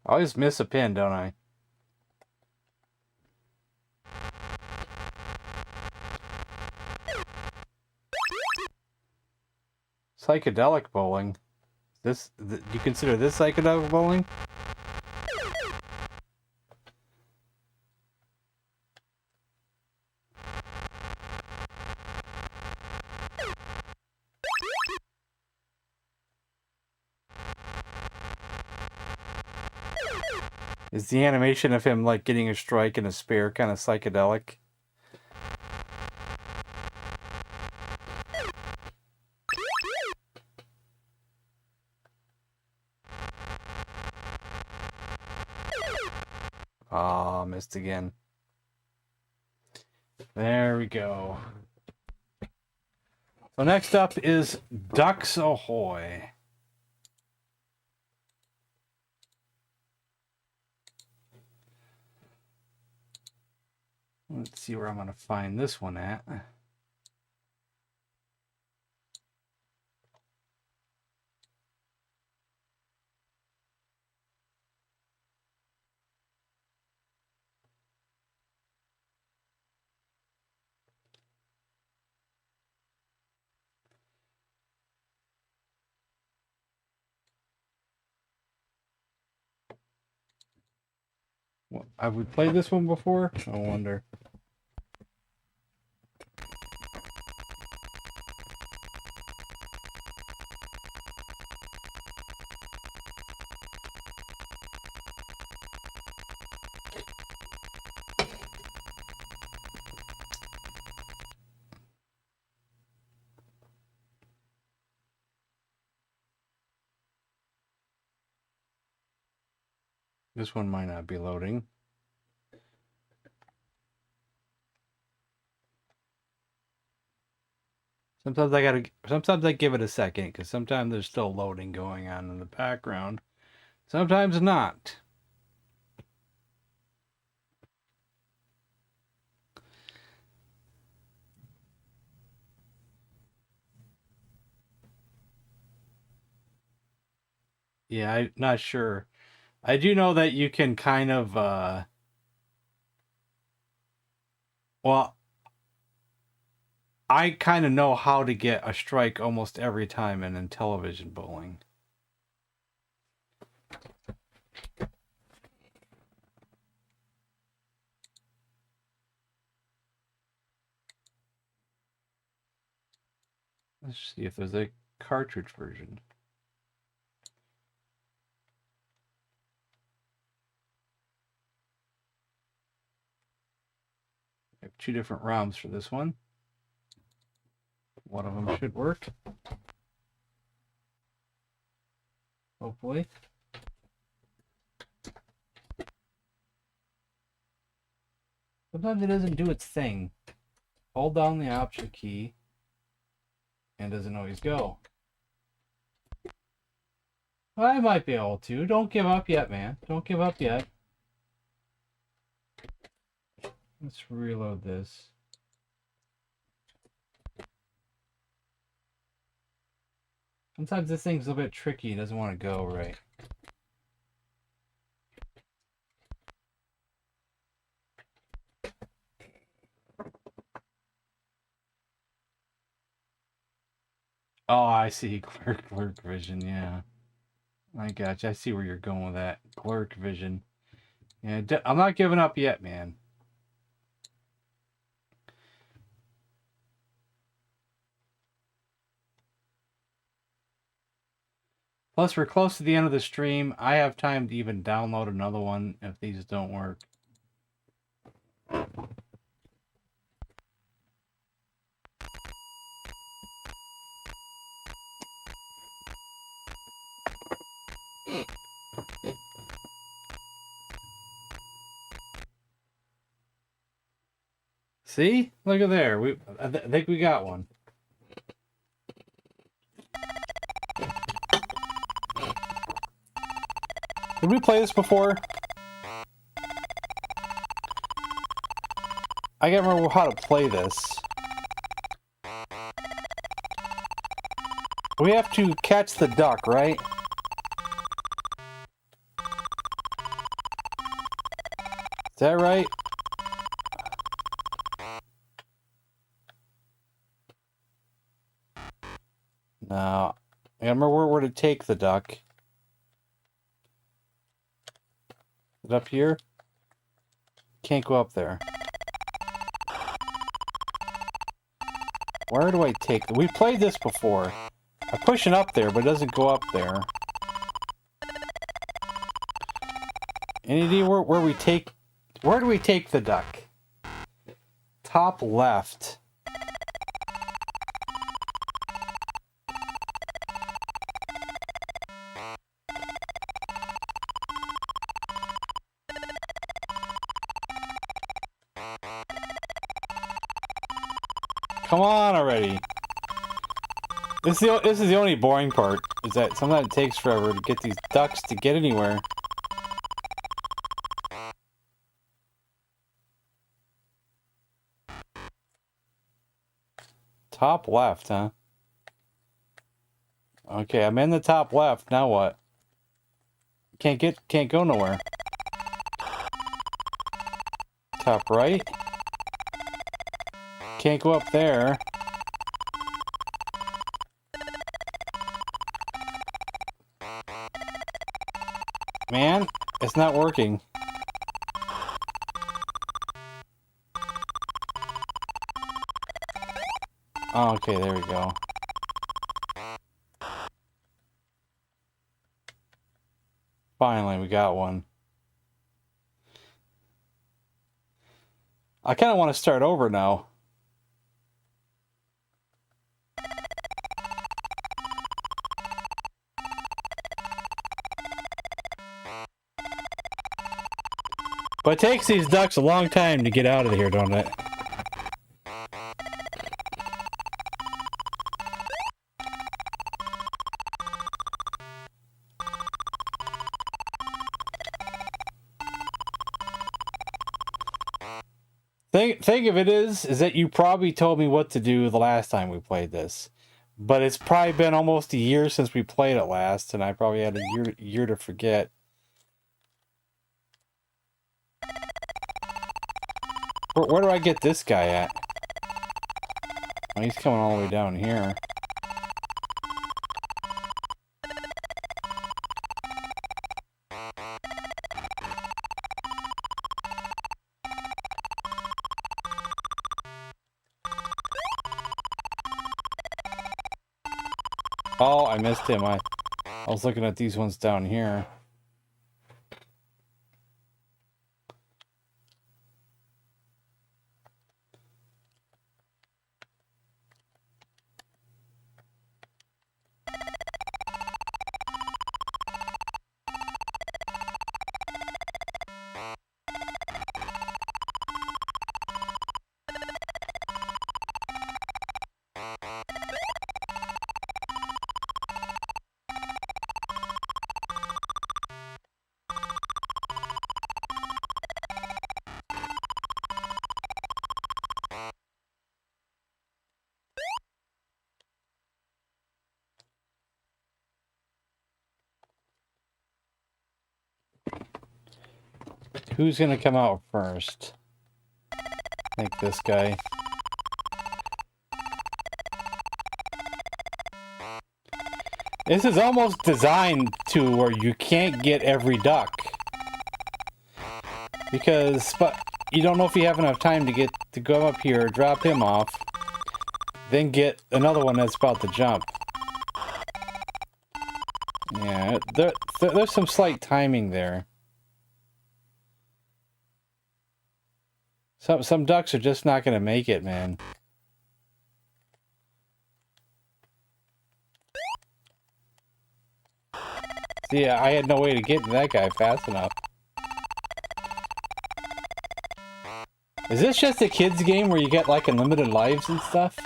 A: I always miss a pin, don't I? Psychedelic bowling. You consider this psychedelic bowling? Is the animation of him like getting a strike and a spare kind of psychedelic? Ah, missed again. There we go. So next up is Ducks Ahoy. Let's see where I'm going to find this one at. Have we played this one before? I wonder. This one might not be loading. Sometimes I give it a second because sometimes there's still loading going on in the background. Sometimes not. Yeah, I'm not sure. I do know that you can kind of, well, I kind of know how to get a strike almost every time in Intellivision bowling. Let's see if there's a cartridge version. I have 2 different ROMs for this one. One of them should work. Hopefully. Sometimes it doesn't do its thing. Hold down the option key and doesn't always go. I might be able to. Don't give up yet, man. Don't give up yet. Let's reload this. Sometimes this thing's a bit tricky. It doesn't want to go right. Oh, I see. Glurk vision, yeah. I gotcha. I see where you're going with that. Glurk vision. Yeah, I'm not giving up yet, man. Plus, we're close to the end of the stream. I have time to even download another one if these don't work. See? Look at there. I think we got one. Did we play this before? I can't remember how to play this. We have to catch the duck, right? Is that right? No. I remember where to take the duck. Is it up here? Can't go up there. Where do I take we played this before. I push it up there, but it doesn't go up there. Any idea where do we take the duck? Top left. Come on already. This is the only boring part, is that sometimes it takes forever to get these ducks to get anywhere. Top left, huh? Okay, I'm in the top left. Now what? Can't go nowhere. Top right. Can't go up there. Man, it's not working. Oh, okay, there we go. Finally, we got one. I kind of want to start over now. But it takes these ducks a long time to get out of here, don't it? Thing of it is that you probably told me what to do the last time we played this. But it's probably been almost a year since we played it last, and I probably had a year to forget. Where do I get this guy at? Oh, he's coming all the way down here. Oh, I missed him. I was looking at these ones down here. Who's gonna come out first? I think this guy. This is almost designed to where you can't get every duck. But you don't know if you have enough time to go up here, drop him off, then get another one that's about to jump. Yeah, there's some slight timing there. Some ducks are just not going to make it, man. See, I had no way to get to that guy fast enough. Is this just a kid's game where you get like unlimited lives and stuff?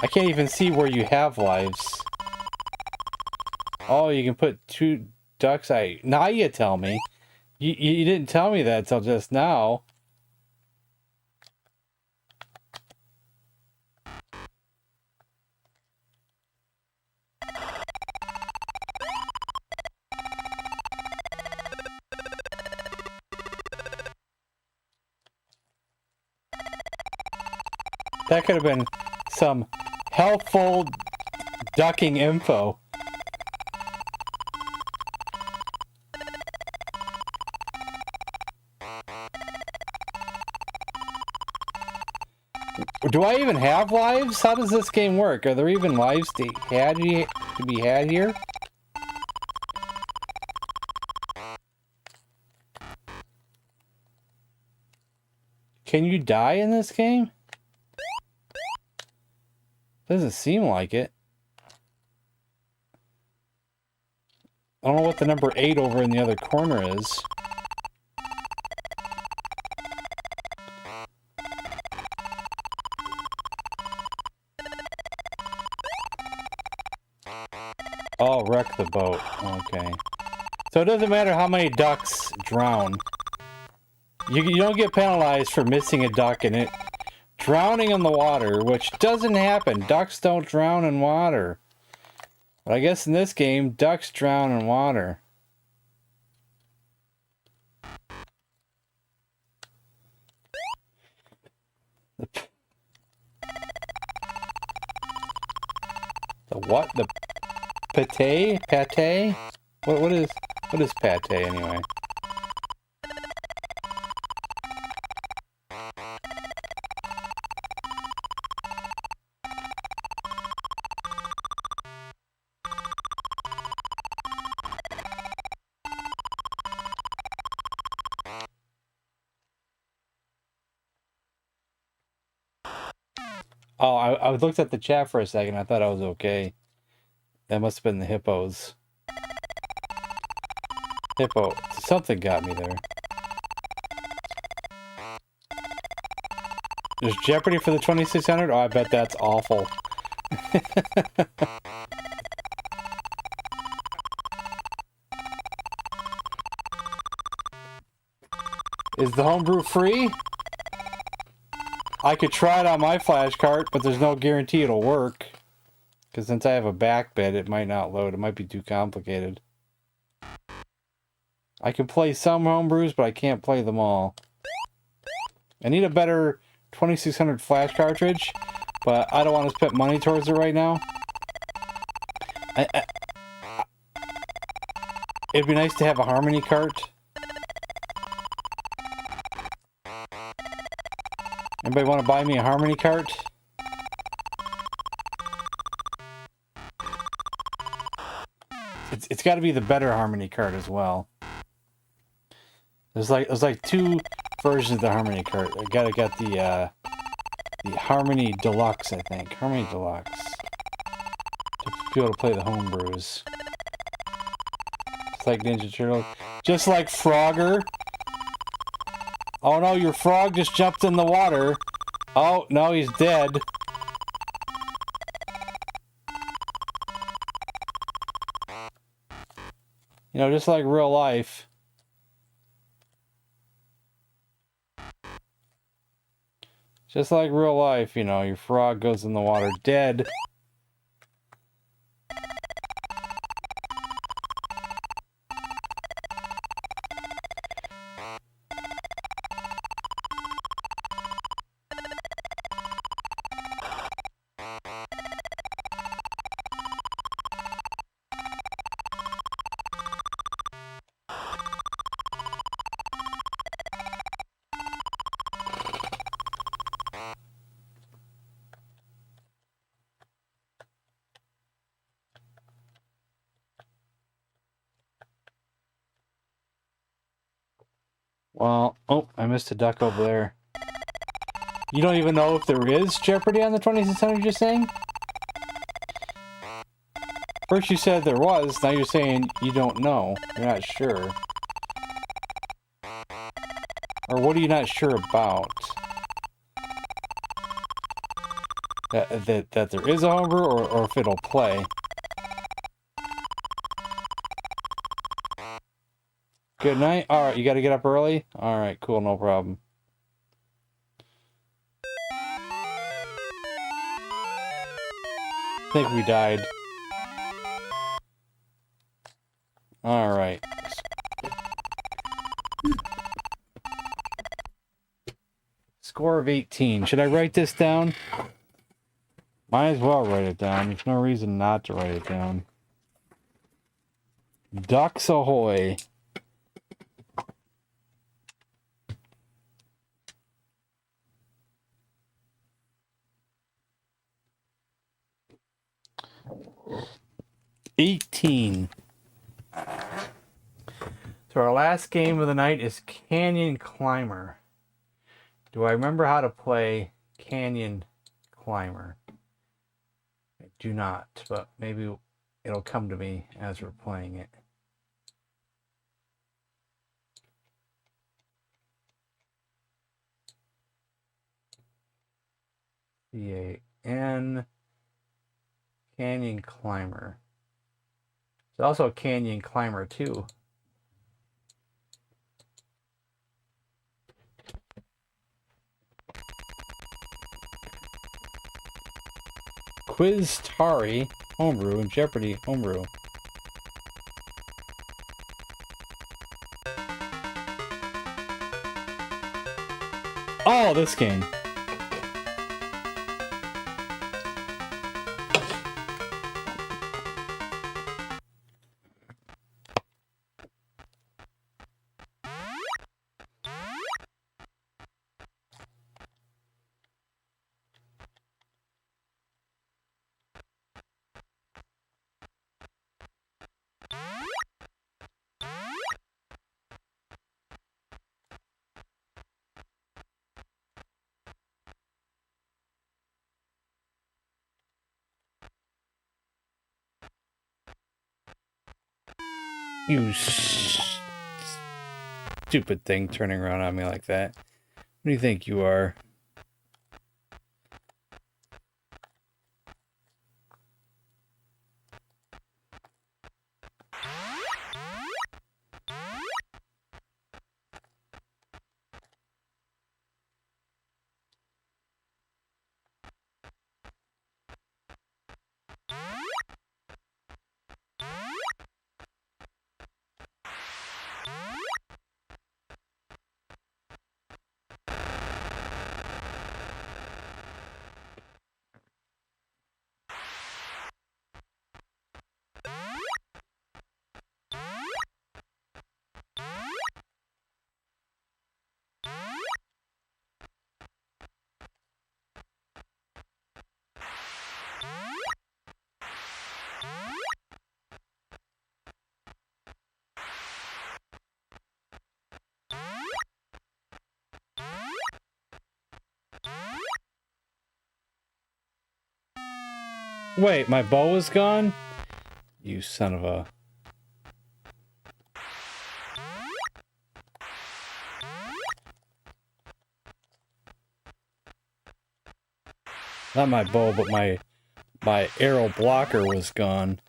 A: I can't even see where you have lives. Oh, you can put 2 ducks. Now you tell me. You didn't tell me that till just now. That could have been some helpful ducking info. Do I even have lives? How does this game work? Are there even lives to be had here? Can you die in this game? Doesn't seem like it. I don't know what the number 8 over in the other corner is. Oh, wreck the boat. Okay. So it doesn't matter how many ducks drown. You don't get penalized for missing a duck in it. Drowning in the water, which doesn't happen. Ducks don't drown in water. But I guess in this game, ducks drown in water. The what? The pate? Pate? What is pate anyway? Oh, I looked at the chat for a second. I thought I was okay. That must have been the hippos. Hippo. Something got me there. There's Jeopardy for the 2600? Oh, I bet that's awful. Is the homebrew free? I could try it on my flash cart, but there's no guarantee it'll work. Because since I have a back bed, it might not load. It might be too complicated. I can play some homebrews, but I can't play them all. I need a better 2600 flash cartridge, but I don't want to spend money towards it right now. It'd be nice to have a Harmony cart. Anybody want to buy me a Harmony cart? It's got to be the better Harmony cart as well. There's like two versions of the Harmony cart. I gotta get the Harmony Deluxe, I think. Harmony Deluxe. To be able to play the homebrews. Just like Ninja Turtle. Just like Frogger. Oh no, your frog just jumped in the water. Oh, no, he's dead. You know, just like real life. Just like real life, you know, your frog goes in the water dead. Well, oh, I missed a duck over there. You don't even know if there is Jeopardy on the 2600 you're saying? First you said there was, now you're saying you don't know. You're not sure. Or what are you not sure about? That there is a homebrew, or if it'll play? Good night. Alright, you gotta get up early? Alright, cool, no problem. I think we died. Alright. Score of 18. Should I write this down? Might as well write it down. There's no reason not to write it down. Ducks ahoy. $18. So our last game of the night is Canyon Climber. Do I remember how to play Canyon Climber? I do not, but maybe it'll come to me as we're playing it. C-A-N Canyon Climber. There's also a Canyon Climber too. Quiz Tari homebrew and Jeopardy homebrew. Oh, this game. You stupid thing turning around on me like that. What do you think you are? Wait, my bow is gone? You son of a... Not my bow, but my arrow blocker was gone.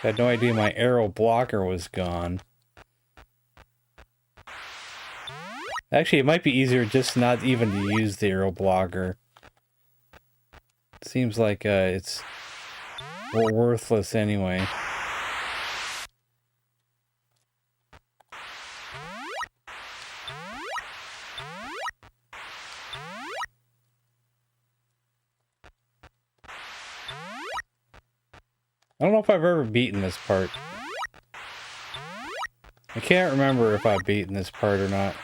A: I had no idea my arrow blocker was gone. Actually, it might be easier just not even to use the arrow blocker. Seems like it's worthless anyway. I don't know if I've ever beaten this part. I can't remember if I've beaten this part or not.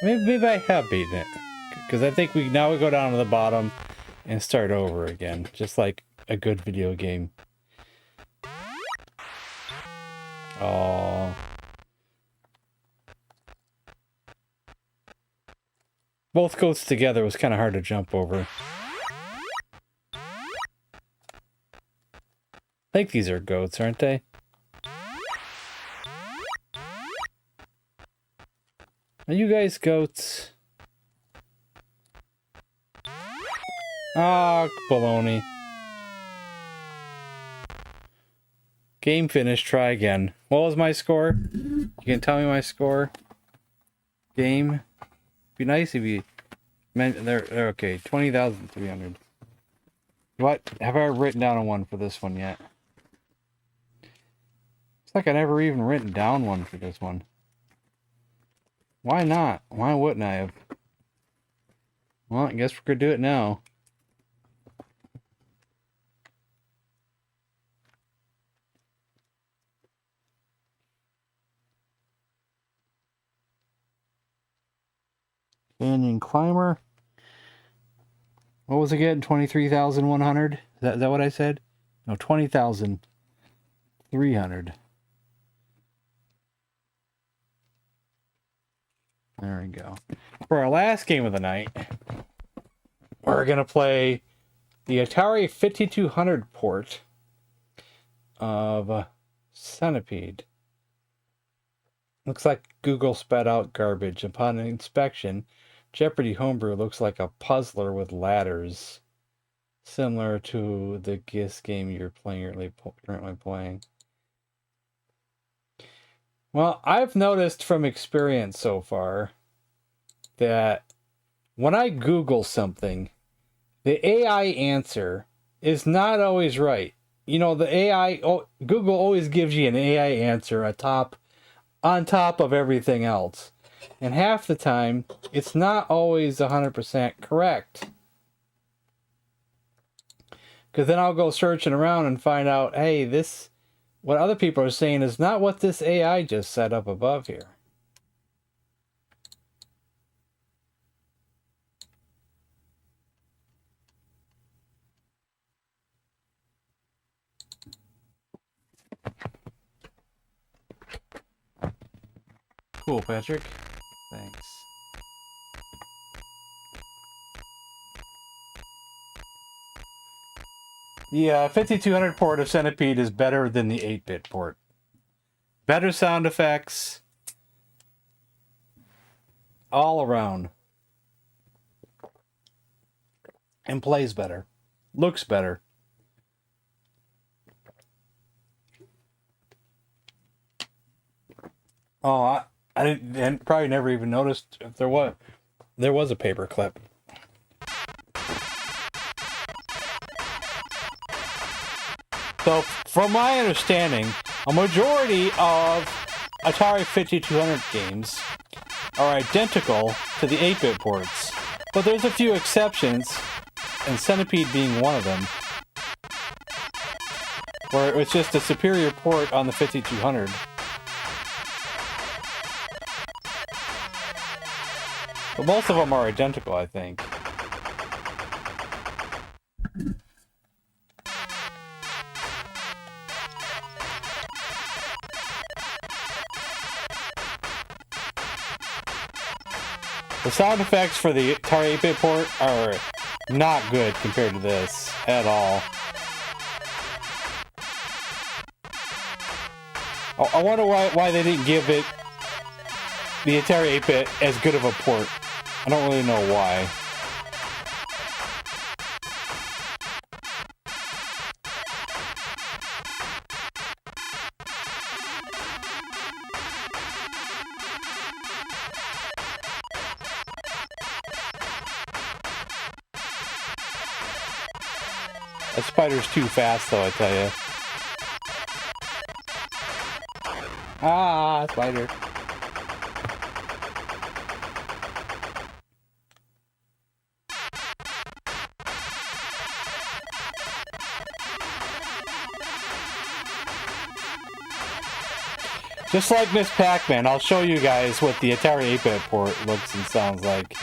A: Maybe I have beaten it. Because I think we go down to the bottom and start over again. Just like a good video game. Oh. Both goats together was kind of hard to jump over. I think these are goats, aren't they? Are you guys goats? Ah, baloney. Game finished, try again. What was my score? You can tell me my score? Game? Be nice if you meant they're okay. 20,300. What? Have I written down a one for this one yet? It's like I never even written down one for this one. Why not? Why wouldn't I have? Well, I guess we're gonna do it now. Canyon Climber. What was it again? 23,100? Is that what I said? No, 20,300. There we go. For our last game of the night, we're going to play the Atari 5200 port of Centipede. Looks like Google spat out garbage. Upon inspection, Jeopardy Homebrew looks like a puzzler with ladders, similar to the GIS game you're currently playing. Well, I've noticed from experience so far that when I Google something, the AI answer is not always right. You know, Google always gives you an AI answer on top of everything else. And half the time, it's not always 100% correct. Because then I'll go searching around and find out, hey, what other people are saying is not what this AI just set up above here. Cool, Patrick. Thanks. The 5200 port of Centipede is better than the 8-bit port. Better sound effects. All around. And plays better. Looks better. Oh, I didn't probably never even noticed if there was a paper clip. So, from my understanding, a majority of Atari 5200 games are identical to the 8-bit ports, but there's a few exceptions, and Centipede being one of them, where it's just a superior port on the 5200. But most of them are identical, I think. The sound effects for the Atari 8-bit port are not good compared to this at all. I wonder why they didn't give it the Atari 8-bit as good of a port. I don't really know why. That spider's too fast, though, I tell you. Ah, spider. Just like Miss Pac-Man, I'll show you guys what the Atari 8-bit port looks and sounds like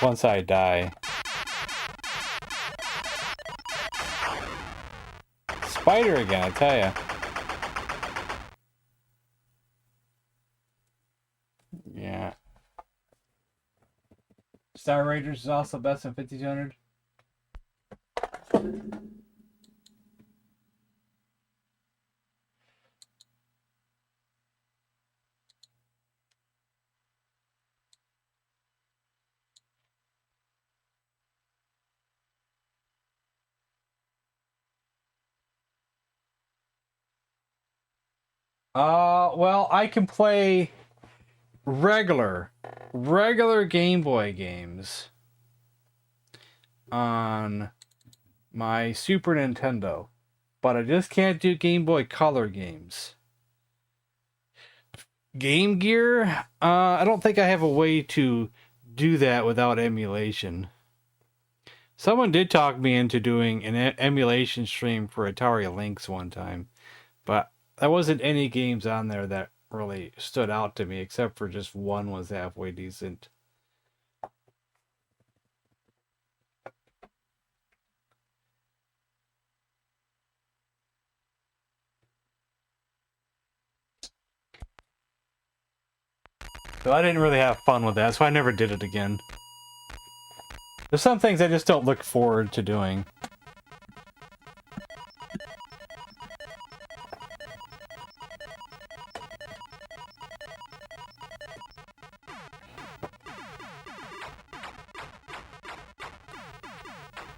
A: once I die. Spider again, I tell ya. Yeah. Star Raiders is also best in 5200. Well, I can play regular Game Boy games on my Super Nintendo, but I just can't do Game Boy Color games. Game Gear, I don't think I have a way to do that without emulation. Someone did talk me into doing an emulation stream for Atari Lynx one time, but there wasn't any games on there that really stood out to me, except for just one was halfway decent. So I didn't really have fun with that, so I never did it again. There's some things I just don't look forward to doing.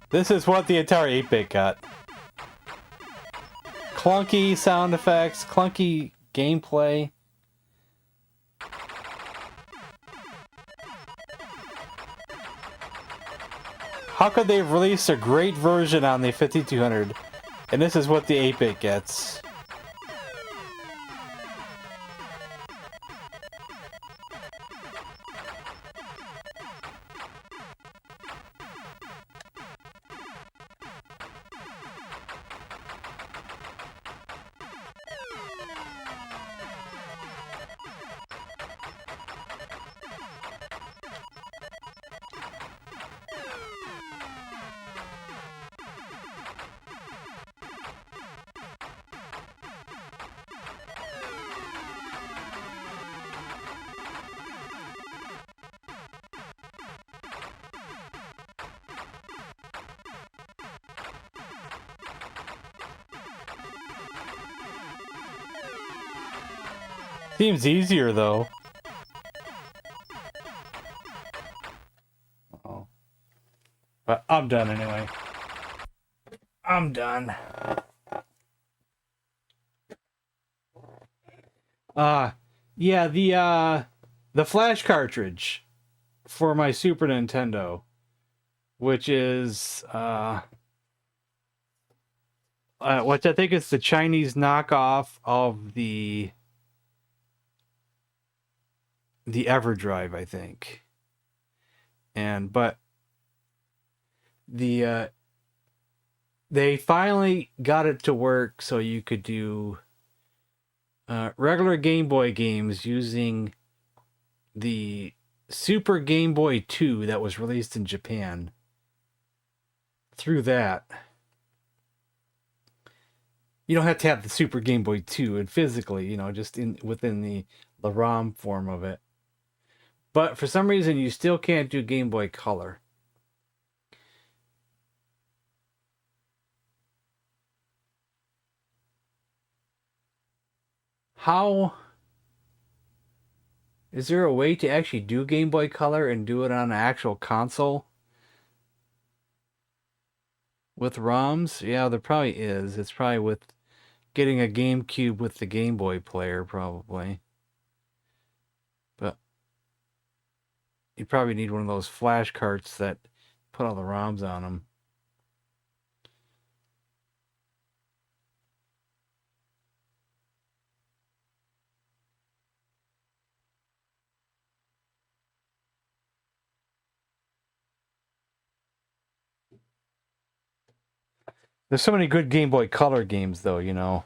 A: This is what the Atari 8-bit got. Clunky sound effects, clunky gameplay. How could they release a great version on the 5200 and this is what the 8-bit gets? Seems easier though. Oh. But I'm done anyway. I'm done. Yeah, the flash cartridge for my Super Nintendo, which is which I think is the Chinese knockoff of the EverDrive, I think. But they finally got it to work so you could do regular Game Boy games using the Super Game Boy 2 that was released in Japan. Through that, you don't have to have the Super Game Boy 2 and physically, just within the ROM form of it. But for some reason, you still can't do Game Boy Color. How... Is there a way to actually do Game Boy Color and do it on an actual console? With ROMs? Yeah, there probably is. It's probably with getting a GameCube with the Game Boy player, probably. But you probably need one of those flash carts that put all the ROMs on them. There's so many good Game Boy Color games, though, you know,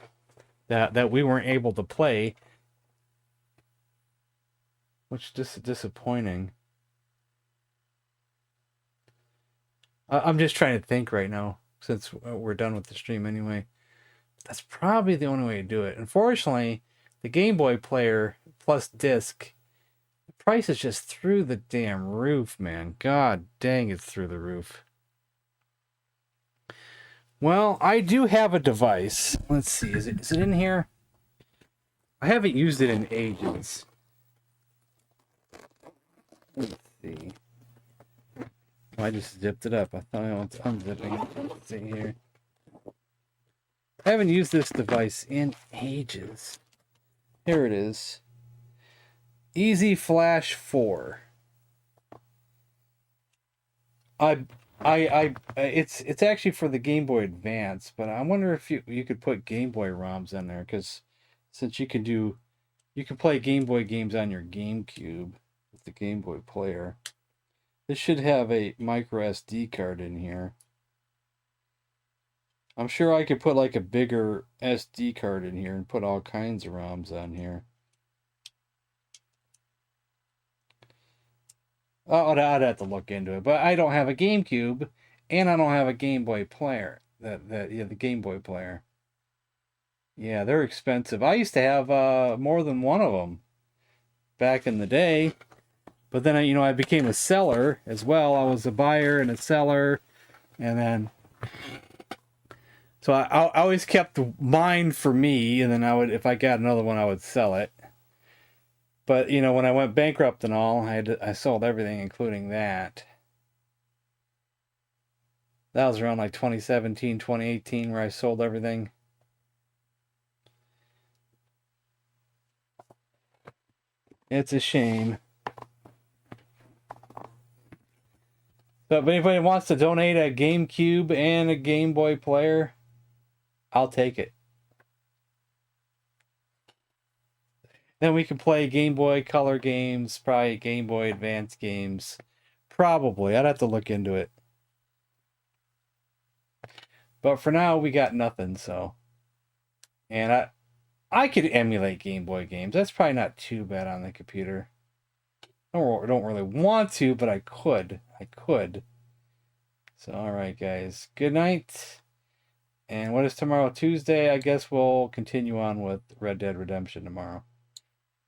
A: that we weren't able to play. Which is disappointing. I'm just trying to think right now, since we're done with the stream anyway. That's probably the only way to do it. Unfortunately, the Game Boy player plus disc, the price is just through the damn roof, man. God dang, it's through the roof. Well, I do have a device. Let's see, is it in here? I haven't used it in ages. Let's see. Oh, I just zipped it up. I thought I was unzipping it. Let's see here. I haven't used this device in ages. Here it is. Easy Flash 4. It's actually for the Game Boy Advance, but I wonder if you could put Game Boy ROMs in there, because since you can play Game Boy games on your GameCube with the Game Boy player. This should have a micro SD card in here. I'm sure I could put like a bigger SD card in here and put all kinds of ROMs on here. Oh, I'd have to look into it, but I don't have a GameCube, and I don't have a Game Boy player. The Game Boy player. Yeah, they're expensive. I used to have more than one of them back in the day, but then I became a seller as well. I was a buyer and a seller, and then so I always kept mine for me, and then if I got another one, I would sell it. But, when I went bankrupt and all, I sold everything, including that. That was around like 2017, 2018, where I sold everything. It's a shame. So if anybody wants to donate a GameCube and a Game Boy player, I'll take it. Then we can play Game Boy Color games, probably Game Boy Advance games. Probably. I'd have to look into it. But for now, we got nothing, so. And I could emulate Game Boy games. That's probably not too bad on the computer. I don't really want to, but I could. I could. So, alright, guys. Good night. And what is tomorrow? Tuesday? I guess we'll continue on with Red Dead Redemption tomorrow.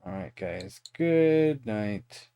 A: Alright, guys. Good night.